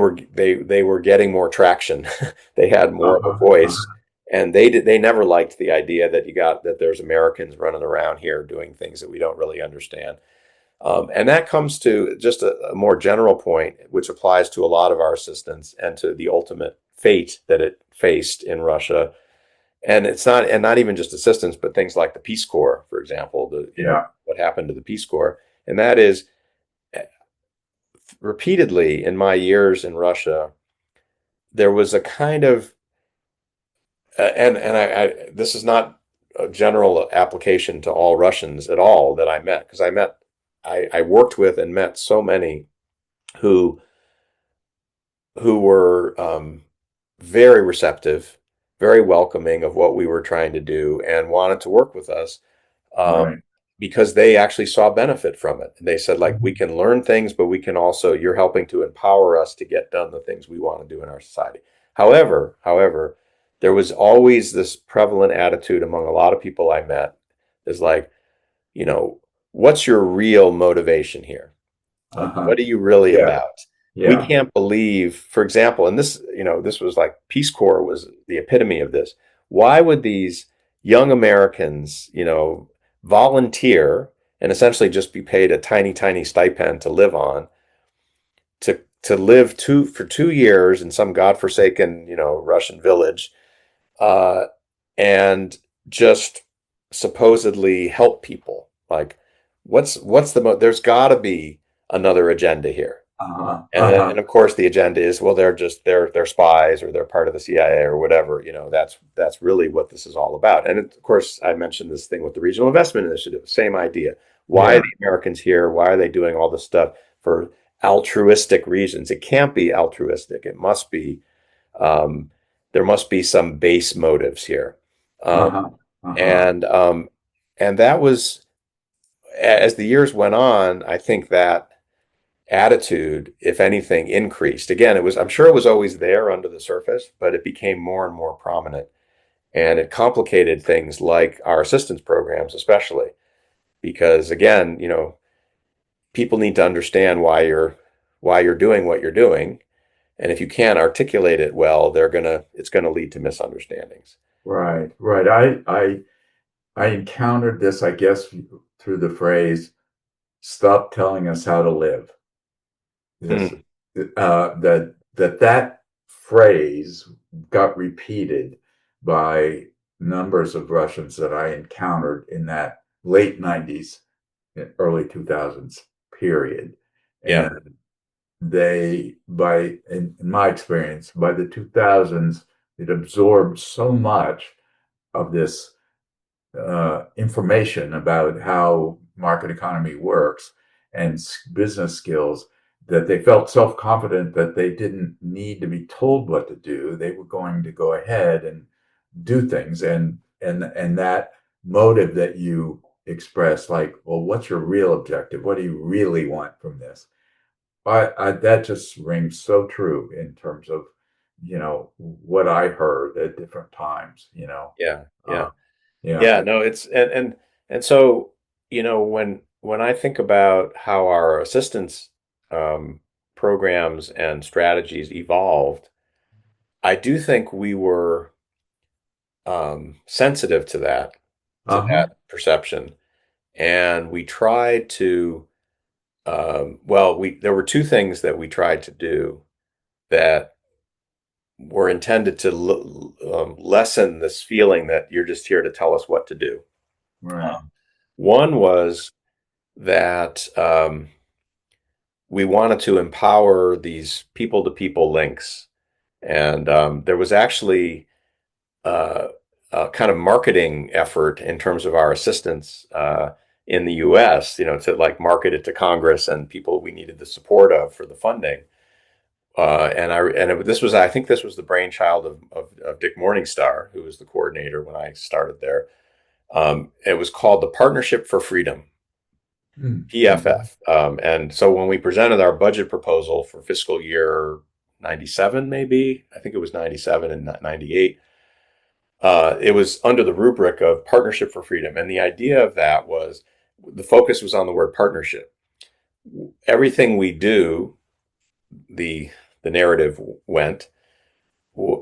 were getting more traction. They had more of a Uh-huh. voice, Uh-huh. and they never liked the idea that there's Americans running around here doing things that we don't really understand. And that comes to just a more general point, which applies to a lot of our assistance and to the ultimate fate that it faced in Russia. And it's not even just assistance, but things like the Peace Corps, for example, Yeah. what happened to the Peace Corps. And that is repeatedly in my years in Russia, there was a kind of and this is not a general application to all Russians at all that I met because I worked with and met so many who were very receptive, very welcoming of what we were trying to do, and wanted to work with us Right. um, because they actually saw benefit from it. And they said, like, we Mhm. can learn things, but we can also, you're helping to empower us to get done the things we want to do in our society. However, there was always this prevalent attitude among a lot of people I met is like, you know, what's your real motivation here? Like, Uh-huh. what are you really Yeah. about? We Yeah. can't believe, for example, and this was like Peace Corps was the epitome of this. Why would these young Americans, volunteer and essentially just be paid a tiny, tiny stipend to live on, to live for 2 years in some godforsaken, Russian village, uh, and just supposedly help people? Like, what's there's got to be another agenda here. Uh-huh. And Uh-huh. of course the agenda is, well, they're spies or they're part of the CIA or whatever. That's really what this is all about. And of course, I mentioned this thing with the Regional Investment Initiative, same idea. Why are Yeah. the Americans here? Why are they doing all this stuff for altruistic reasons? It can't be altruistic. It must be um, there must be some base motives here. Um, Uh-huh. Uh-huh. and and that was, as the years went on, I think that attitude, if anything, increased. Again, I'm sure it was always there under the surface, but it became more and more prominent. And it complicated things like our assistance programs, especially because, again, people need to understand why you're doing what you're doing. And if you can't articulate it well, it's gonna lead to misunderstandings. Right. Right. I encountered this, I guess, through the phrase "stop telling us how to live." This Hmm. that phrase got repeated by numbers of Russians that I encountered in that late '90s, early 2000s period, Yeah. and in my experience, by the 2000s, it absorbed so much of this information about how market economy works and business skills that they felt self-confident that they didn't need to be told what to do. They were going to go ahead and do things, and that motive that you expressed, like, well, what's your real objective? What do you really want from this? That just rings so true in terms of what I heard at different times. Yeah. Uh, Yeah. yeah. Yeah. No, it's and And so, when I think about how our assistance um, programs and strategies evolved, I do think we were sensitive to Uh-huh. that perception, and we tried to. Well, we there were two things that we tried to do that were intended to lessen this feeling that you're just here to tell us what to do. Right. One was that we wanted to empower these people to people links. And there was actually uh, a kind of marketing effort in terms of our assistance in the U.S., to like market it to Congress and people we needed the support of for the funding. This was, I think this was the brainchild of Dick Morningstar, who was the coordinator when I started there. It was called the Partnership for Freedom, Mm-hmm. PFF. And so when we presented our budget proposal for fiscal year 97, maybe, I think it was 97 and 98, it was under the rubric of Partnership for Freedom. And the idea of that was the focus was on the word partnership. Everything we do, the, the narrative went,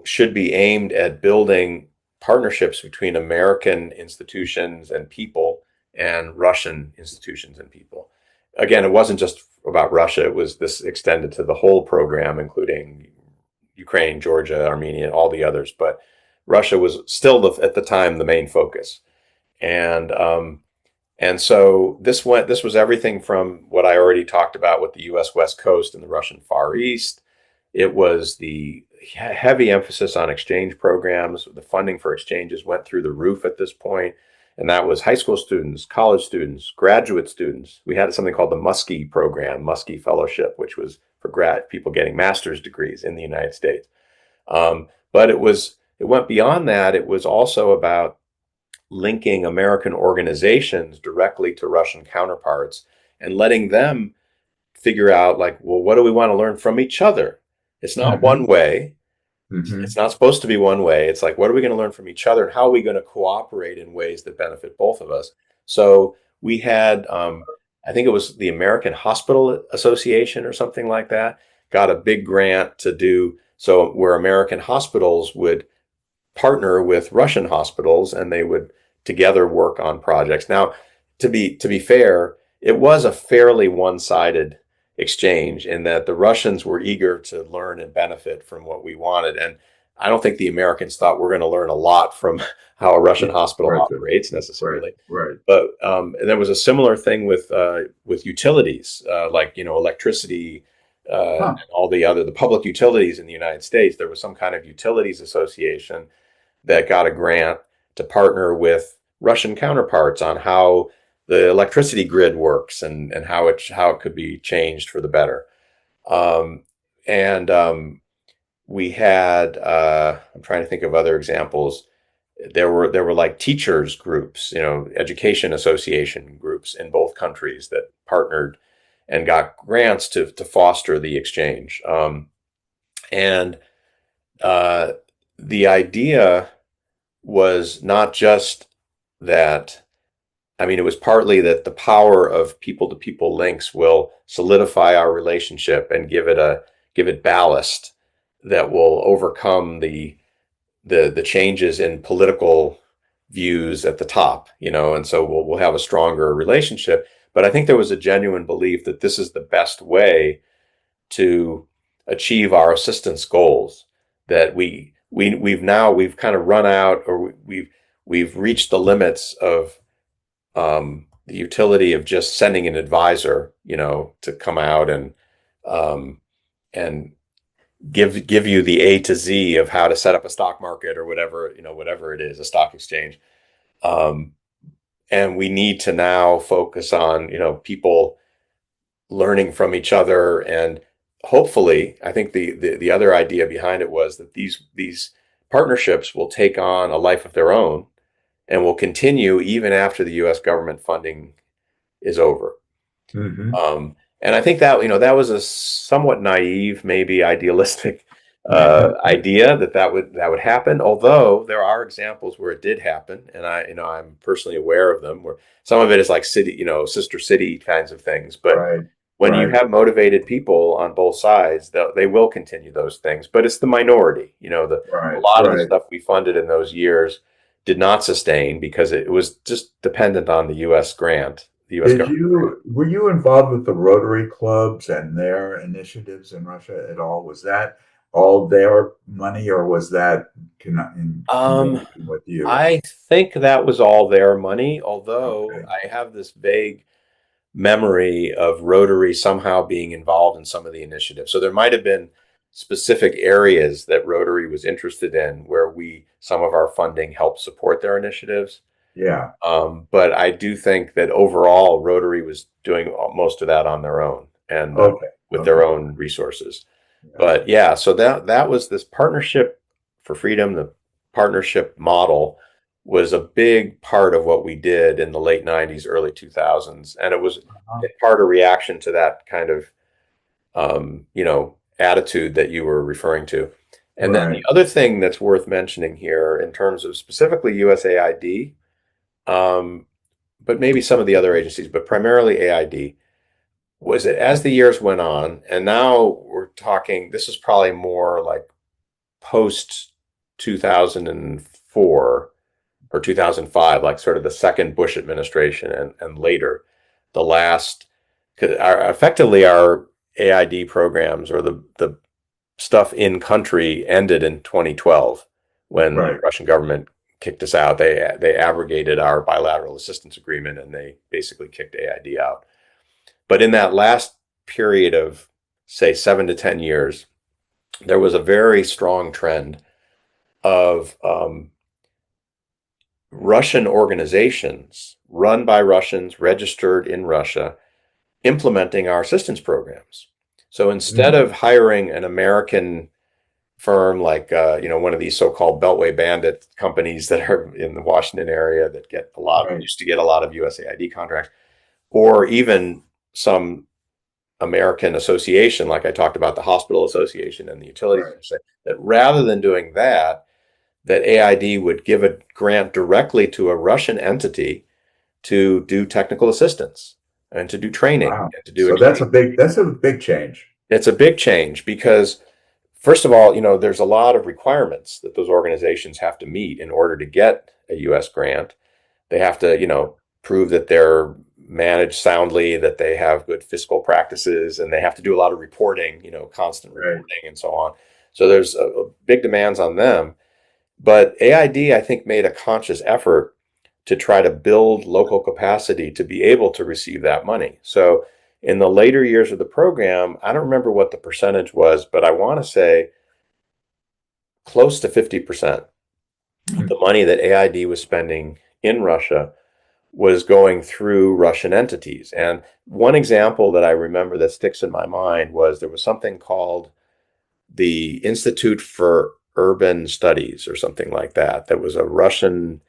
should be aimed at building partnerships between American institutions and people and Russian institutions and people. Again, it wasn't just about Russia, it was this extended to the whole program, including Ukraine, Georgia, Armenia, all the others. But Russia was still at the time the main focus. And so this was everything from what I already talked about with the U.S. West Coast and the Russian Far East. It was the heavy emphasis on exchange programs. The funding for exchanges went through the roof at this point, and that was high school students, college students, graduate students. We had something called the Muskie program, Muskie Fellowship, which was for grad people getting master's degrees in the United States. But it went beyond that. It was also about linking American organizations directly to Russian counterparts and letting them figure out, like, well, what do we want to learn from each other? It's not Mm-hmm. one way. It's Mm-hmm. not supposed to be one way. It's like, what are we going to learn from each other, and how are we going to cooperate in ways that benefit both of us? So we had, I think it was the American Hospital Association or something like that, got a big grant to do so, where American hospitals would partner with Russian hospitals and they would together work on projects. Now, to be fair, it was a fairly one-sided exchange in that the Russians were eager to learn and benefit from what we wanted. And I don't think the Americans thought we're going to learn a lot from how a Russian hospital Right. operates Right. necessarily. Right. But there was a similar thing with utilities, like electricity, Huh. and all the public utilities in the United States. There was some kind of utilities association that got a grant to partner with Russian counterparts on how the electricity grid works, and how it could be changed for the better. Um, and We had, I'm trying to think of other examples. There were like teachers groups, education association groups in both countries that partnered and got grants to foster the exchange. And uh, the idea was not just that. I mean, it was partly that the power of people to people links will solidify our relationship and give it ballast that will overcome the changes in political views at the top, and so we'll have a stronger relationship. But I think there was a genuine belief that this is the best way to achieve our assistance goals. That we've kind of run out, or we've reached the limits of the utility of just sending an advisor, to come out um, and give you the A to Z of how to set up a stock market or whatever it is, a stock exchange. Um, and we need to now focus on, people learning from each other. And hopefully, I think the other idea behind it was that these partnerships will take on a life of their own and will continue even after the U.S. government funding is over. Mm-hmm. And I think that that was a somewhat naive, maybe idealistic idea that would happen. Although there are examples where it did happen, and I'm personally aware of them. Where some of it is like city, sister city kinds of things. But Right, when you right, have motivated people on both sides, they will continue those things. But it's the minority. A right, lot of the right. stuff we funded in those years did not sustain because it was just dependent on the U.S. grant, the U.S. government. Were you involved with the Rotary clubs and their initiatives in Russia at all? Was that all their money, or was that in Um, conjunction with you? I think that was all their money, although Okay. I have this vague memory of Rotary somehow being involved in some of the initiatives. So there might have been specific areas that Rotary was interested in where some of our funding helped support their initiatives. Yeah. But I do think that overall, Rotary was doing most of that on their own and Okay. with their Okay. own resources. Yeah. But yeah, so that was this partnership for freedom. The partnership model was a big part of what we did in the late 90s, early 2000s. And it was Uh-huh. in part a reaction to that kind of, attitude that you were referring to. And then the Right. other thing that's worth mentioning here in terms of specifically USAID, um, but maybe some of the other agencies, but primarily AID, was that as the years went on, and now we're talking, this is probably more like post 2004 or 2005, like sort of the second Bush administration and later, the last, effectively our AID programs or the stuff in country ended in 2012 when the Right. Russian government kicked us out. They abrogated our bilateral assistance agreement and they basically kicked AID out. But in that last period of, say, 7 to 10 years, there was a very strong trend of Russian organizations run by Russians, registered in Russia, implementing our assistance programs. So instead Mm. of hiring an American firm like one of these so-called Beltway bandit companies that are in the Washington area that Right. used to get a lot of USAID contracts, or even some American association, like I talked about the hospital association and the utilities, Right. that rather than doing that, that AID would give a grant directly to a Russian entity to do technical assistance and to do training Wow. and to do So exchange. that's a big change. It's a big change because, first of all, there's a lot of requirements that those organizations have to meet in order to get a U.S. grant. They have to, prove that they're managed soundly, that they have good fiscal practices, and they have to do a lot of reporting, constant Right. reporting and so on. So there's big demands on them. But AID, I think, made a conscious effort to try to build local capacity to be able to receive that money. So in the later years of the program, I don't remember what the percentage was, but I want to say close to 50% of Mm. the money that AID was spending in Russia was going through Russian entities. And one example that I remember that sticks in my mind was there was something called the Institute for Urban Studies or something like that. That was a Russian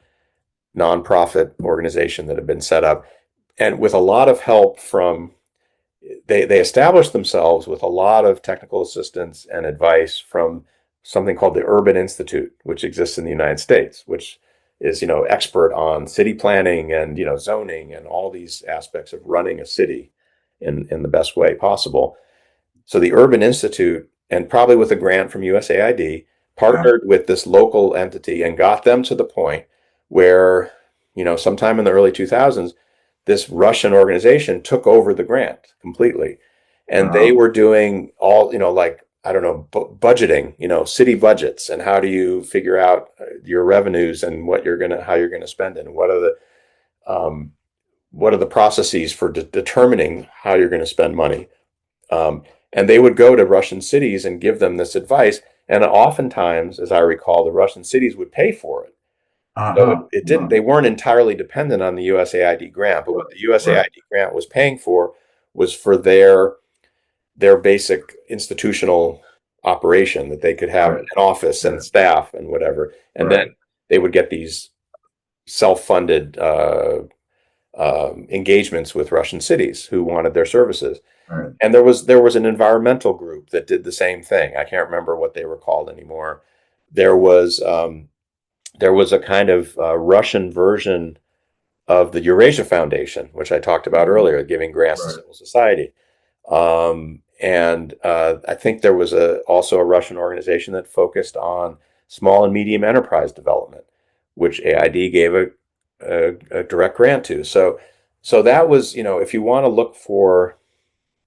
nonprofit organization that had been set up. And with a lot of help from, they established themselves with a lot of technical assistance and advice from something called the Urban Institute, which exists in the United States, which is, expert on city planning and, zoning and all these aspects of running a city in the best way possible. So the Urban Institute, and probably with a grant from USAID, Yeah. partnered with this local entity and got them to the point where, sometime in the early 2000s, this Russian organization took over the grant completely. And they Uh, were doing all, like, I don't know, budgeting, city budgets, and how do you figure out your revenues and how you're gonna spend it, and um, what are the processes for determining how you're going to spend money. And they would go to Russian cities and give them this advice. And oftentimes, as I recall, the Russian cities would pay for it. So uh-huh. it didn't, they weren't entirely dependent on the USAID grant, but what the Right. USAID grant was paying for was for their basic institutional operation, that they could have an Right. office and Yeah. staff and whatever. And then Right. they would get these self-funded engagements with Russian cities who wanted their services. Right. And there was an environmental group that did the same thing. I can't remember what they were called anymore. There was there was a kind of Russian version of the Eurasia Foundation, which I talked about earlier, giving grants to Right. civil society. And I think there was also a Russian organization that focused on small and medium enterprise development, which AID gave a direct grant to. So that was, if you want to look for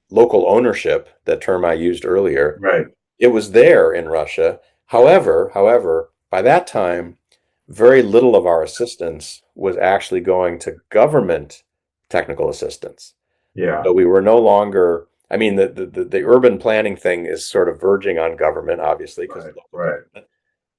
local ownership, that term I used earlier, Right. it was there in Russia. However, by that time, very little of our assistance was actually going to government technical assistance. Yeah. So we were no longer, I mean, the urban planning thing is sort of verging on government, obviously, because Right. local Right. government.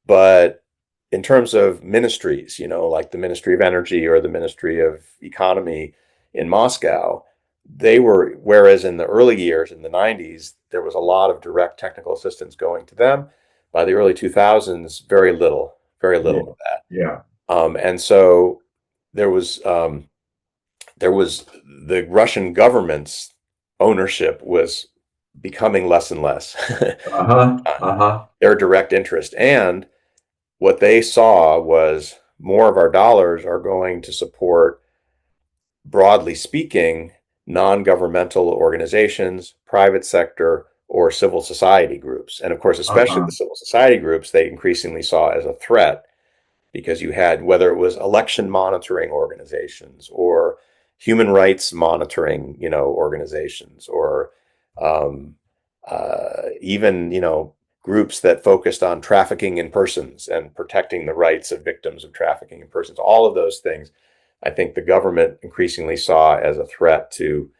But in terms of ministries, like the Ministry of Energy or the Ministry of Economy in Moscow, they were, whereas in the early years, in the 90s, there was a lot of direct technical assistance going to them. By the early 2000s, very Yeah. little of that. Yeah. And so there was there was the Russian government's ownership was becoming less and less. Uh-huh. Uh-huh. Their direct interest. And what they saw was more of our dollars are going to support, broadly speaking, non-governmental organizations, private sector, or civil society groups. And of course, especially Uh-huh. the civil society groups, they increasingly saw as a threat because you had, whether it was election monitoring organizations or human rights monitoring, organizations, or um, even, groups that focused on trafficking in persons and protecting the rights of victims of trafficking in persons. All of those things, I think the government increasingly saw as a threat to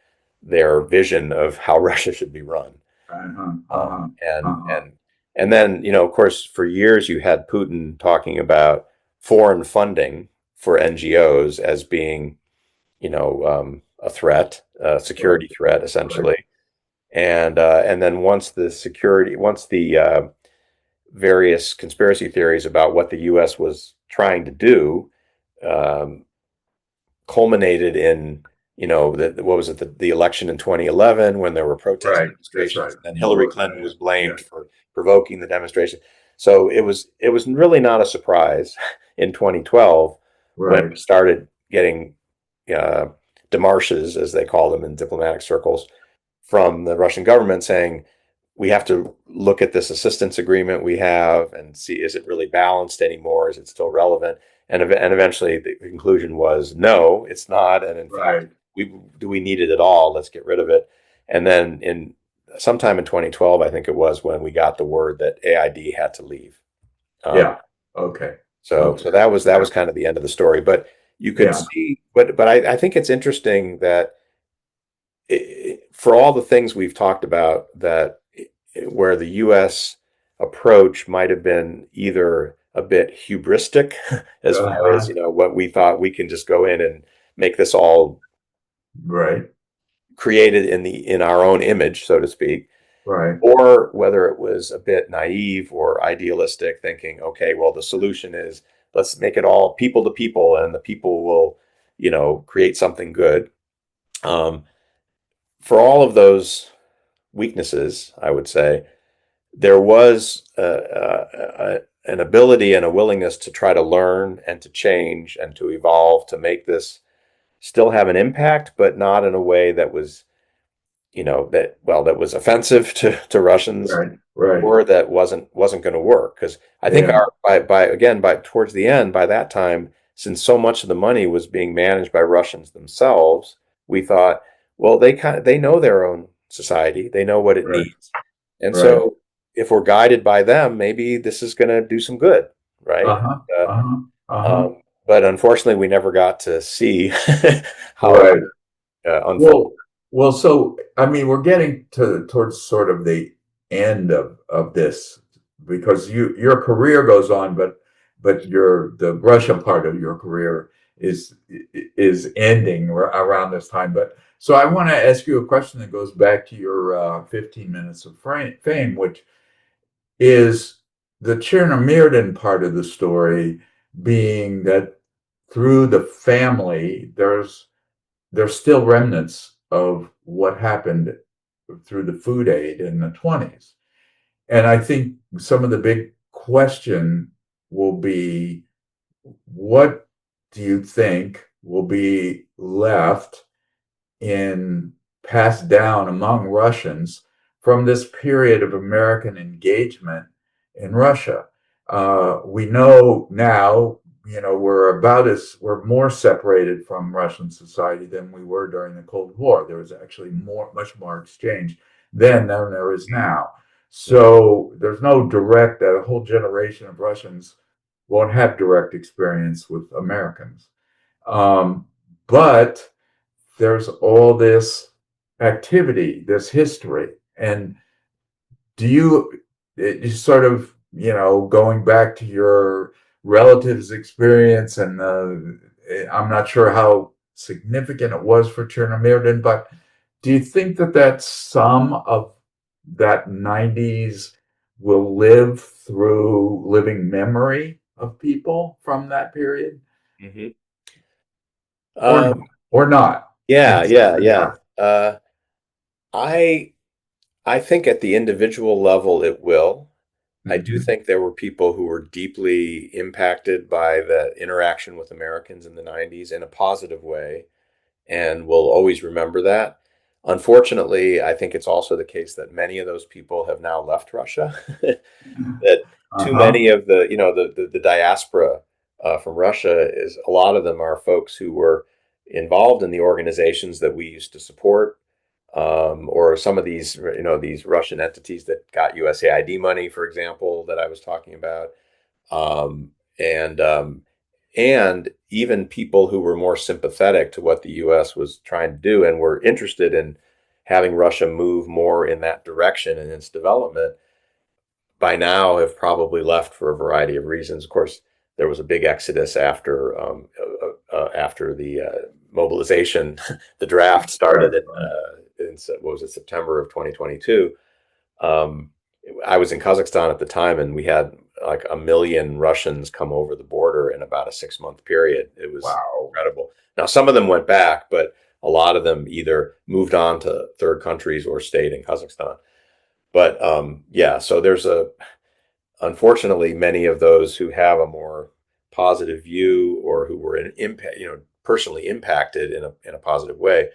their vision of how Russia should be run. Uh-huh. Um, Uh-huh. and Uh-huh. and and then, of course, for years you had Putin talking about foreign funding for NGOs as being, a threat, a Right. security threat, Right. essentially. And then once the various conspiracy theories about what the U.S. was trying to do um, culminated in, what was it, the election in 2011 when there were protest Right. That's right. demonstrations, and then I know Hillary it. Clinton was Yeah. blamed for provoking the demonstration. So it was really not a surprise in 2012 when Right. we started getting uh, demarches, as they call them in diplomatic circles, from the Russian government saying, we have to look at this assistance agreement we have and see, is it really balanced anymore? Is it still relevant? And eventually the conclusion was, no, it's not. And in fact, Right. we need it at all? Let's get rid of it. And then in sometime in 2012, I think it was, when we got the word that AID had to leave. Um, Yeah. Okay. Okay. so that was Yeah. kind of the end of the story. But you could Yeah. see, but I think it's interesting that for all the things we've talked about, that where the U.S. approach might have been either a bit hubristic, as far as, Uh-huh. what we thought, we can just go in and make this all Right. created in our own image, so to speak, Right. or whether it was a bit naive or idealistic, thinking, okay, well, the solution is, let's make it all people to people, and the people will, create something good. Um, for all of those weaknesses, I would say there was an ability and a willingness to try to learn and to change and to evolve to make this still have an impact, but not in a way that was, that was offensive to Russians, Right. Right. or that wasn't going to work. Because I think Yeah. our by towards the end, by that time, since so much of the money was being managed by Russians themselves, we thought, well, they know their own society, they know what it Right. needs, and Right. so if we're guided by them, maybe this is going to do some good, right? Uh-huh. Uh-huh. Uh-huh. But unfortunately, we never got to see how it Right. unfolded. Well, so I mean, we're getting towards sort of the end of this because your career goes on, but the Russia part of your career is ending around this time. But so I want to ask you a question that goes back to your 15 minutes of fame, which is the Chernomyrdin part of the story, being that through the family, there's still remnants of what happened through the food aid in the 20s. And I think some of the big question will be, what do you think will be left in passed down among Russians from this period of American engagement in Russia? We know now, we're more separated from Russian society than we were during the Cold War. There was actually much more exchange then than there is now. So there's no direct, a whole generation of Russians won't have direct experience with Americans. Um, but there's all this activity, this history. And do you, it sort of, going back to your relatives' experience, and I'm not sure how significant it was for Chernomyrdin, but do you think that some of that 90s will live through living memory of people from that period, Hmm. or or not? Yeah, It's yeah, yeah. I I think at the individual level it will. I do Mhm. think there were people who were deeply impacted by the interaction with Americans in the 90s in a positive way and will always remember that. Unfortunately, I think it's also the case that many of those people have now left Russia. That too Uh-huh. many of the diaspora from Russia is a lot of them are folks who were involved in the organizations that we used to support, or some of these these Russian entities that got USAID money, for example, that I was talking about, um, and um, and even people who were more sympathetic to what the U.S. was trying to do and were interested in having Russia move more in that direction in its development by now have probably left for a variety of reasons. Of course, there was a big exodus after the mobilization. The draft Right. started in what was it, September of 2022. Um, I was in Kazakhstan at the time, and we had like 1 million Russians come over the border in about a 6 month period. It was Wow. incredible. Now, some of them went back, but a lot of them either moved on to third countries or stayed in Kazakhstan. But yeah, so there's unfortunately many of those who have a more positive view or who were personally impacted in a positive way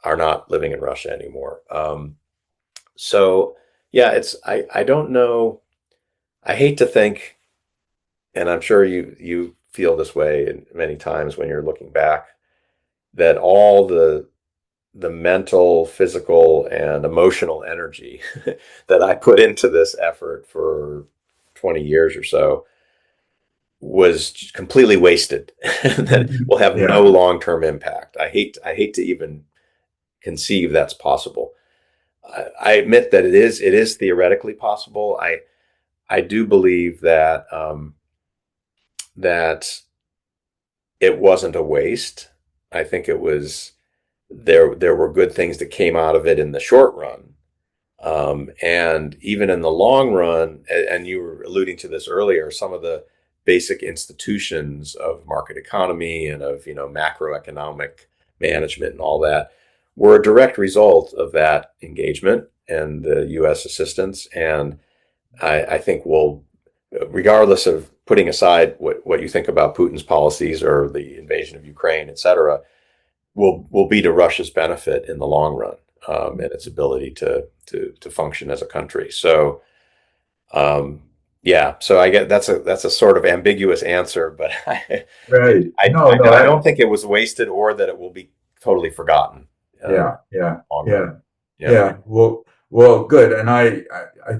are not living in Russia anymore. So yeah, I don't know. I hate to think, and I'm sure you feel this way many times when you're looking back, that all the mental, physical, and emotional energy that I put into this effort for 20 years or so was completely wasted, that will have no Yeah. long-term impact. I hate to even conceive that's possible. I admit that it is theoretically possible. I do believe that it wasn't a waste. I think it was there were good things that came out of it in the short run. And even in the long run, and you were alluding to this earlier, some of the basic institutions of market economy and of macroeconomic management and all that were a direct result of that engagement and the U.S. assistance. And I think we'll, regardless of putting aside what you think about Putin's policies or the invasion of Ukraine, et cetera, will be to Russia's benefit in the long run, and its ability to function as a country. So um, yeah, so I get that's a sort of ambiguous answer, but Right. No, no, I don't think it was wasted or that it will be totally forgotten. yeah, yeah, Long run. yeah, Yeah, yeah. Well, good. And I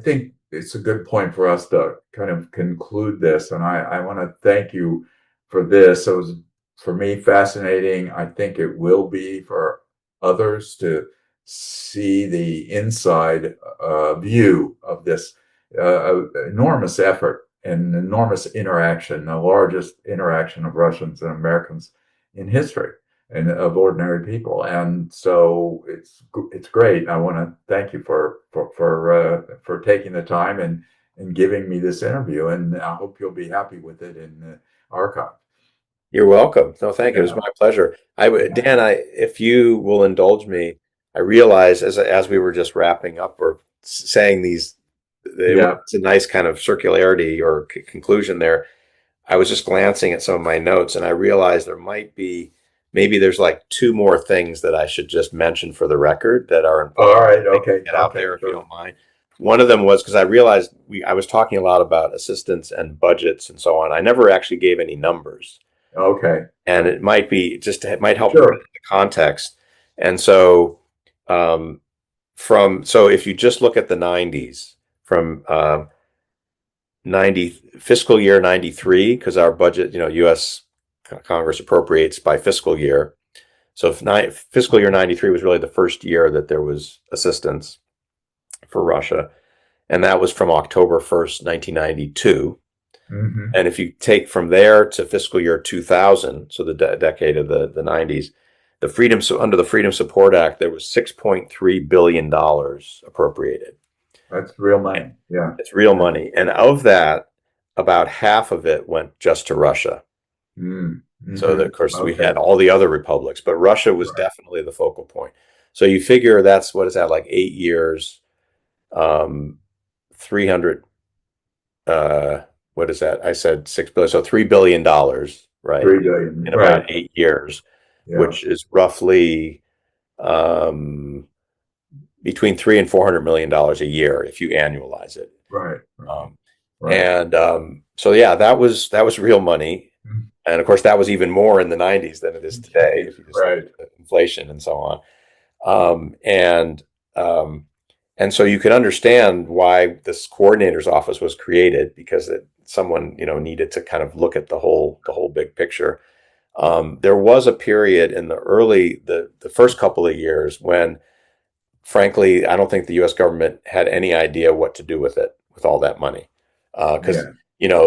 think it's a good point for us to kind of conclude this. And I want to thank you for this. It was, for me, fascinating. I think it will be for others to see the inside view of this enormous effort and enormous interaction, the largest interaction of Russians and Americans in history and of ordinary people. And so it's great. I want to thank you for taking the time and giving me this interview. And I hope you'll be happy with it in the archive. you're welcome. No, thank you. It was Yeah, my pleasure. yeah, Dan, if you will indulge me, I realized as we were just wrapping up or saying these, Yeah. it's a nice kind of circularity or conclusion there. I was just glancing at some of my notes and I realized there might be, maybe there's like two more things that I should just mention for the record that are All important right. to Okay. get out Okay. there if you Sure. don't mind. One of them was because I realized I was talking a lot about assistance and budgets and so on. I never actually gave any numbers, Okay. and it might be just it might help put it Sure. into context. And so, um, so if you just look at the '90s, from 90 fiscal year 93, because our budget, U.S. Congress appropriates by fiscal year. So if fiscal year 93 was really the first year that there was assistance for Russia, and that was from October 1st, 1992. Hmm. And if you take from there to fiscal year 2000, so the decade of the 90s, under the Freedom Support Act, there was $6.3 billion appropriated. That's real money. Yeah. It's real Yeah. money. And of that, about half of it went just to Russia. So that, Mm-hmm. of course, we Okay. had all the other republics, but Russia was Right. definitely the focal point. So you figure that's, what is that, like 8 years, 300, uh, what is that? I said 6 billion, so $3 billion, right? 3 billion. In Right. about 8 years, Yeah. which is roughly um, between $300 and $400 million a year if you annualize it. Right. Right. Um, Right. and so yeah, that was real money. Mhm. And of course, that was even more in the '90s than it is today, if you just look Right. at the inflation and so on. Um, and um, and so you can understand why this coordinator's office was created, because someone needed to kind of look at the whole big picture. There was a period in the first couple of years when, frankly, I don't think the U.S. government had any idea what to do with it, with all that money, because Yeah.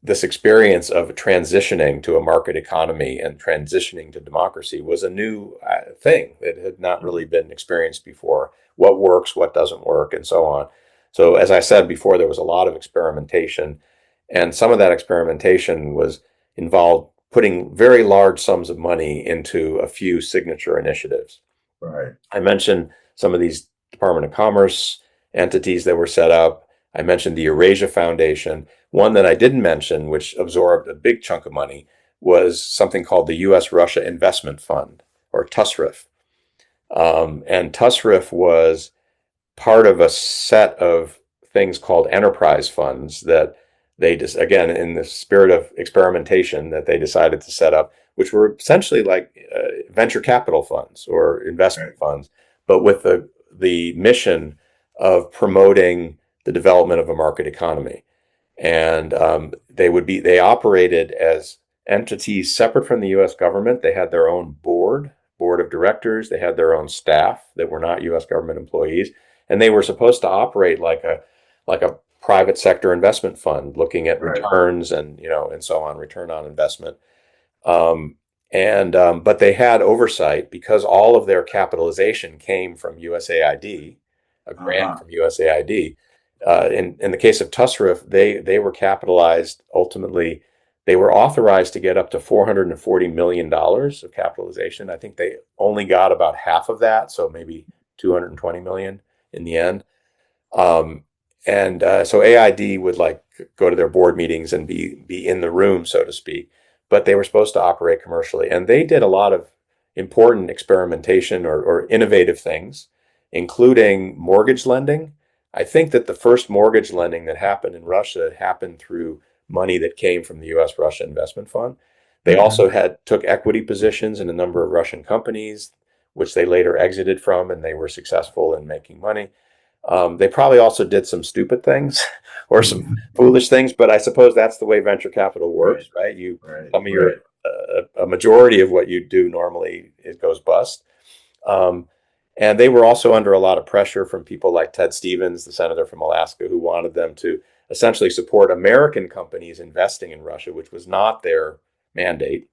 this experience of transitioning to a market economy and transitioning to democracy was a new thing that had not really been experienced before. What works, what doesn't work, and so on. So, as I said before, there was a lot of experimentation, and some of that experimentation was involved putting very large sums of money into a few signature initiatives. Right. I mentioned some of these Department of Commerce entities that were set up. I mentioned the Eurasia Foundation. One that I didn't mention, which absorbed a big chunk of money, was something called the U.S. Russia Investment Fund, or TUSRIF. And TUSRIF was part of a set of things called enterprise funds that they just, again, in the spirit of experimentation, that they decided to set up, which were essentially like venture capital funds or Right. investment funds, but with the mission of promoting the development of a market economy. And they operated as entities separate from the U.S. government. They had their own board of directors. They had their own staff that were not U.S. government employees, and they were supposed to operate like a private sector investment fund, looking at Right. returns and so on, return on investment. Um, but they had oversight because all of their capitalization came from USAID, a grant Uh-huh. from USAID. In the case of TUSRIF, they were capitalized ultimately. They were authorized to get up to $440 million of capitalization. I think they only got about half of that, so maybe 220 million in the end. Um, and so AID would like go to their board meetings and be in the room, so to speak, but they were supposed to operate commercially, and they did a lot of important experimentation or innovative things, including mortgage lending. I think that the first mortgage lending that happened in Russia happened through money that came from the U.S. Russia Investment Fund. They Hmm. also took equity positions in a number of Russian companies, which they later exited from, and they were successful in making money. They probably also did some stupid things or some foolish things, but I suppose that's the way venture capital Right. works, right? You Right. some of your Right. a majority of what you do normally, it goes bust. Um, and they were also under a lot of pressure from people like Ted Stevens, the senator from Alaska, who wanted them to essentially support American companies investing in Russia, which was not their mandate.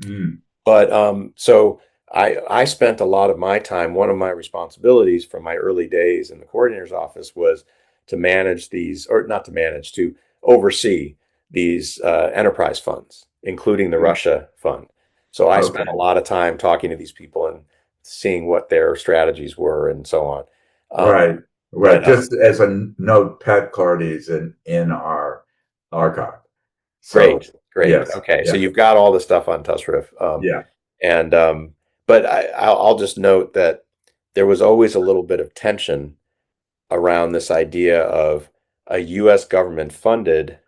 Mm. But so I spent a lot of my time. One of my responsibilities from my early days in the coordinator's office was to manage these, or not to manage, to oversee these enterprise funds, including the Mm. Russia fund. So I spent a Okay. lot of time talking to these people and seeing what their strategies were and so on. Right, right. But Just as a note, Pat Carty's in our archive. So great. yes, Okay, so yeah, you've got all the stuff on Tusriff, yeah. and but I'll just note that there was always a little bit of tension around this idea of a U.S. government funded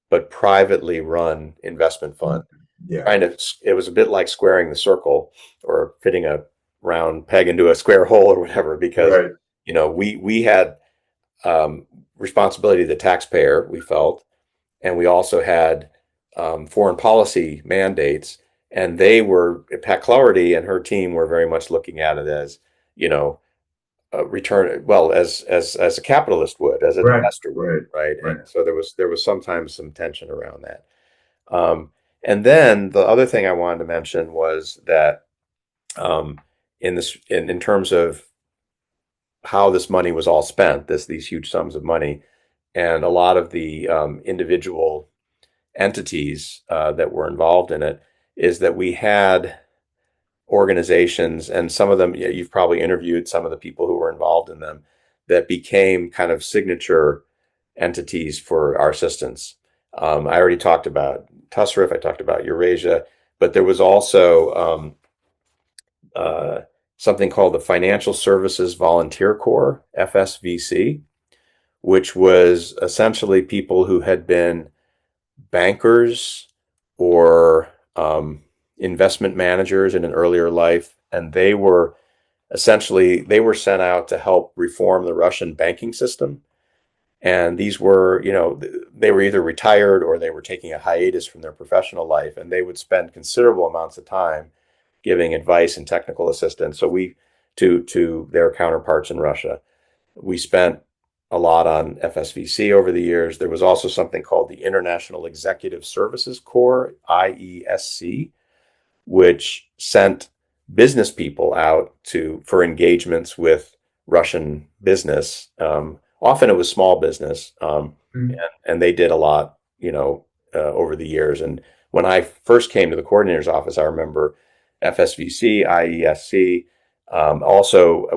but privately run investment fund. Yeah, Trying to, it was a bit like squaring the circle or fitting a round peg into a square hole or whatever, because right, we had responsibility to the taxpayer, we felt, and we also had foreign policy mandates, and they were Pat Clarity and her team were very much looking at it as you know return well as a capitalist would, as an right, investor would, right, right? right. And so there was sometimes some tension around that. And then the other thing I wanted to mention was that um, in terms of how this money was all spent, these huge sums of money, and a lot of the individual entities that were involved in it, is that we had organizations, and some of them, yeah, you've probably interviewed some of the people who were involved in them, that became kind of signature entities for our assistance. I already talked about Tusriff, I talked about Eurasia, but there was also uh, something called the Financial Services Volunteer Corps, FSVC, which was essentially people who had been bankers or investment managers in an earlier life, and they were sent out to help reform the Russian banking system. And these were, they were either retired or they were taking a hiatus from their professional life, and they would spend considerable amounts of time giving advice and technical assistance. So to their counterparts in Russia, we spent a lot on FSVC over the years. There was also something called the International Executive Services Corps, IESC, which sent business people out for engagements with Russian business. Often it was small business, Mm. and they did a lot, over the years. And when I first came to the coordinator's office, I remember FSVC, IESC, also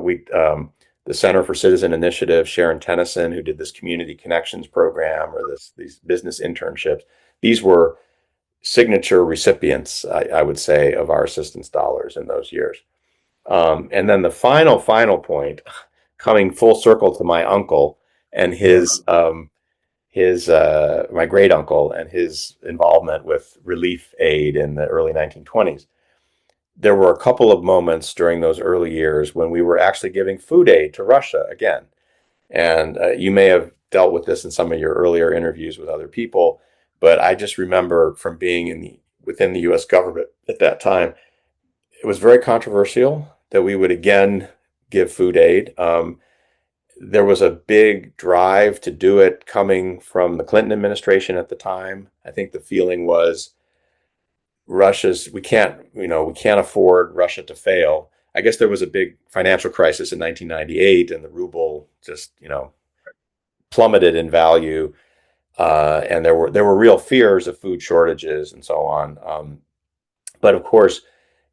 the Center for Citizen Initiative, Sharon Tennyson, who did this community connections program or these business internships. These were signature recipients, I would say, of our assistance dollars in those years. And then the final point, coming full circle to my uncle and my great uncle and his involvement with relief aid in the early 1920s. There were a couple of moments during those early years when we were actually giving food aid to Russia again. And you may have dealt with this in some of your earlier interviews with other people, but I just remember from being within the U.S. government at that time, it was very controversial that we would again give food aid. There was a big drive to do it coming from the Clinton administration at the time. I think the feeling was we can't afford Russia to fail. I guess there was a big financial crisis in 1998, and the ruble just plummeted in value, and there were real fears of food shortages and so on. But of course,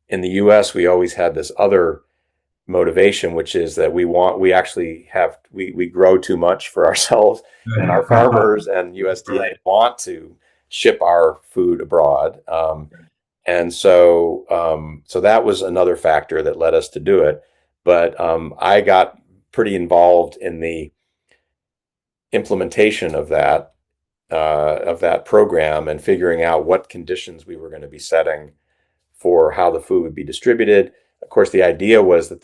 in the U.S., we always had this other motivation, which is that we grow too much for ourselves, and our farmers and USDA Right. want to ship our food abroad. And so that was another factor that led us to do it. But I got pretty involved in the implementation of that program and figuring out what conditions we were going to be setting for how the food would be distributed. Of course, the idea was that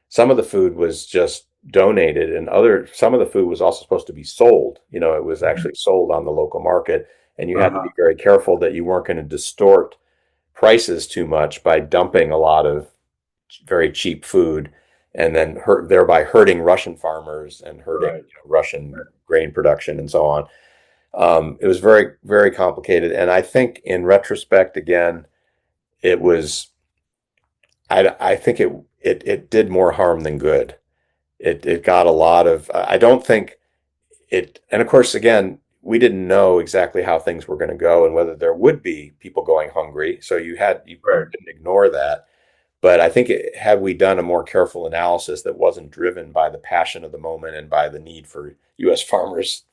some of the food was just donated, and some of the food was also supposed to be sold. It was actually sold on the local market, and you had to be Uh-huh. very careful that you weren't going to distort prices too much by dumping a lot of very cheap food and then thereby hurting Russian farmers and hurting Right. Russian grain production and so on. It was very, very complicated. And I think in retrospect, again, it was, I think it did more harm than good. It got a lot of, I don't think and of course, again, we didn't know exactly how things were going to go and whether there would be people going hungry. So you Right. couldn't ignore that. But I think had we done a more careful analysis that wasn't driven by the passion of the moment and by the need for U.S. farmers'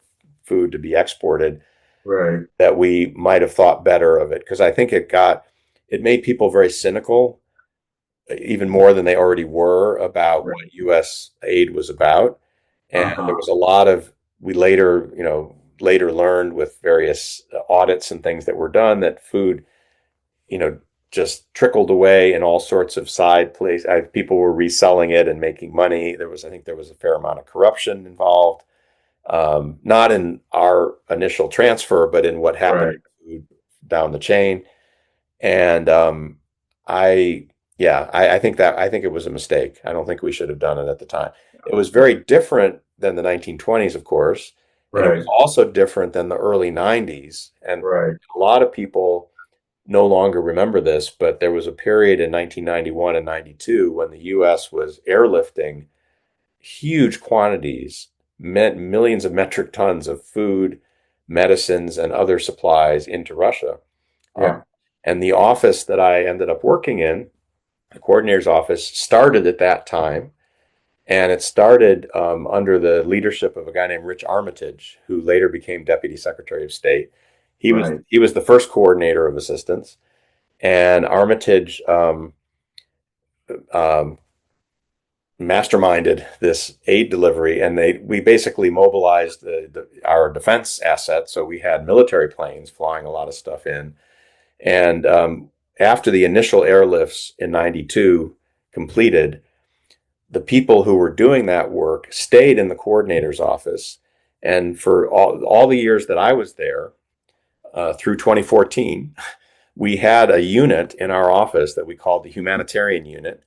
food to be exported, Right. that we might have thought better of it. Because I think it made people very cynical, even more than they already were, about Right. what U.S. aid was about. And there Uh-huh. was a lot of, we later, later learned with various audits and things that were done that food, you know, just trickled away in all sorts of side places. People were reselling it and making money. I think there was a fair amount of corruption involved, not in our initial transfer, but in what happened Right. to food down the chain. And I, yeah, I think it was a mistake. I don't think we should have done it at the time. It was very different than the 1920s, of course, and it was Right. also different than the early 90s. And Right. a lot of people no longer remember this, but there was a period in 1991 and 92 when the U.S. was airlifting huge quantities, meant millions of metric tons of food, medicines, and other supplies into Russia. Um, Yeah. and the office that I ended up working in, the coordinator's office, started at that time. And it started under the leadership of a guy named Rich Armitage, who later became Deputy Secretary of State. Right. He was the first coordinator of assistance, and Armitage um, masterminded this aid delivery, and we basically mobilized our defense assets. So we had military planes flying a lot of stuff in, and after the initial airlifts in '92 completed, the people who were doing that work stayed in the coordinator's office, and for all the years that I was there, through 2014, we had a unit in our office that we called the humanitarian unit,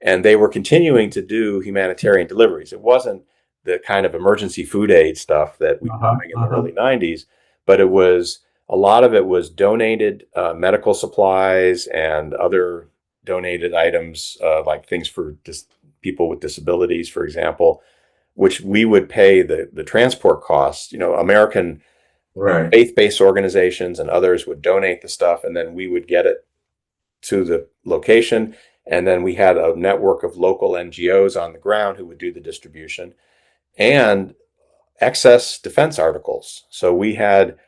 and they were continuing to do humanitarian deliveries. It wasn't the kind of emergency food aid stuff that we were Uh-huh. doing in the Uh-huh. early 90s, but it was a lot of it was donated medical supplies and other donated items, like things for people with disabilities, for example, which we would pay the transport costs. American Right. faith-based organizations and others would donate the stuff, and then we would get it to the location. And then we had a network of local NGOs on the ground who would do the distribution and excess defense articles. So we had,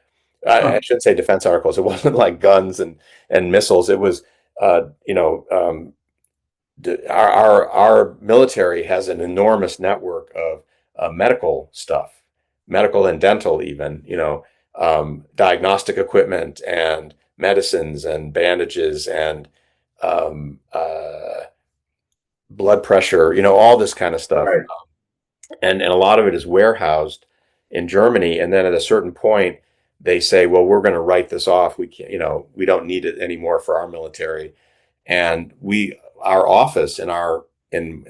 I Huh. shouldn't say defense articles. It wasn't like guns and missiles. It was, uh, you know, um, our military has an enormous network of medical stuff, medical and dental, even, diagnostic equipment and medicines and bandages and um, uh, blood pressure, all this kind of stuff. Right. And a lot of it is warehoused in Germany. And then at a certain point, they say, well, we're going to write this off. We can't, we don't need it anymore for our military. And our office in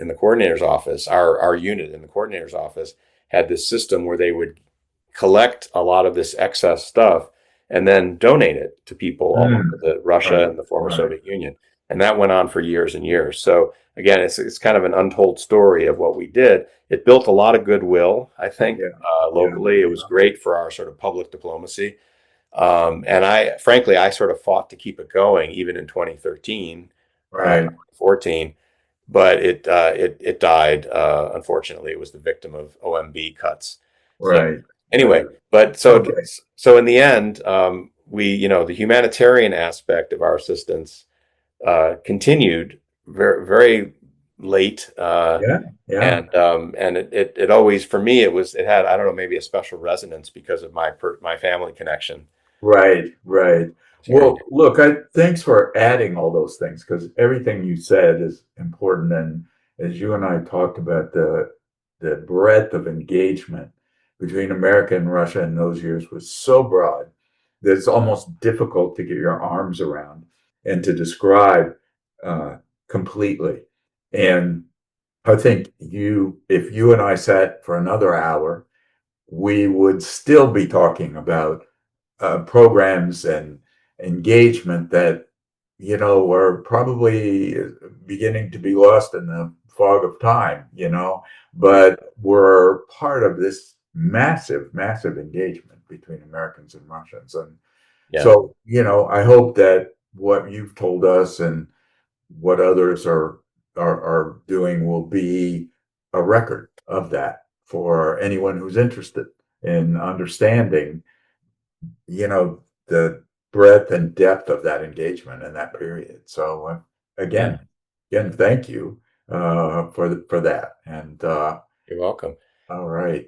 the coordinator's office, our unit in the coordinator's office had this system where they would collect a lot of this excess stuff and then donate it to people all over Mm. Russia Right. and the former Right. Soviet Union. And that went on for years and years. So again, it's kind of an untold story of what we did. It built a lot of goodwill, I think, Yeah. Yeah. locally. It was great for our sort of public diplomacy. And frankly, I sort of fought to keep it going even in 2013, Right. 2014, but it died. Unfortunately, it was the victim of OMB cuts. So Right. Right. anyway, but Okay. so in the end, the humanitarian aspect of our assistance continued very very late, Yeah. Yeah. and it always, for me, it had, I don't know, maybe a special resonance because of my family connection Right. Right. to your. Well, look, thanks for adding all those things because everything you said is important. And as you and I talked about the breadth of engagement between America and Russia in those years was so broad that it's almost difficult to get your arms around and to describe uh, completely. And I think if you and I sat for another hour, we would still be talking about programs and engagement that are probably beginning to be lost in the fog of time, but were part of this massive, massive engagement between Americans and Russians. And Yeah. so, I hope that what you've told us and what others are doing will be a record of that for anyone who's interested in understanding, the breadth and depth of that engagement in that period. So Yeah, again, thank you for that. And you're welcome. all right.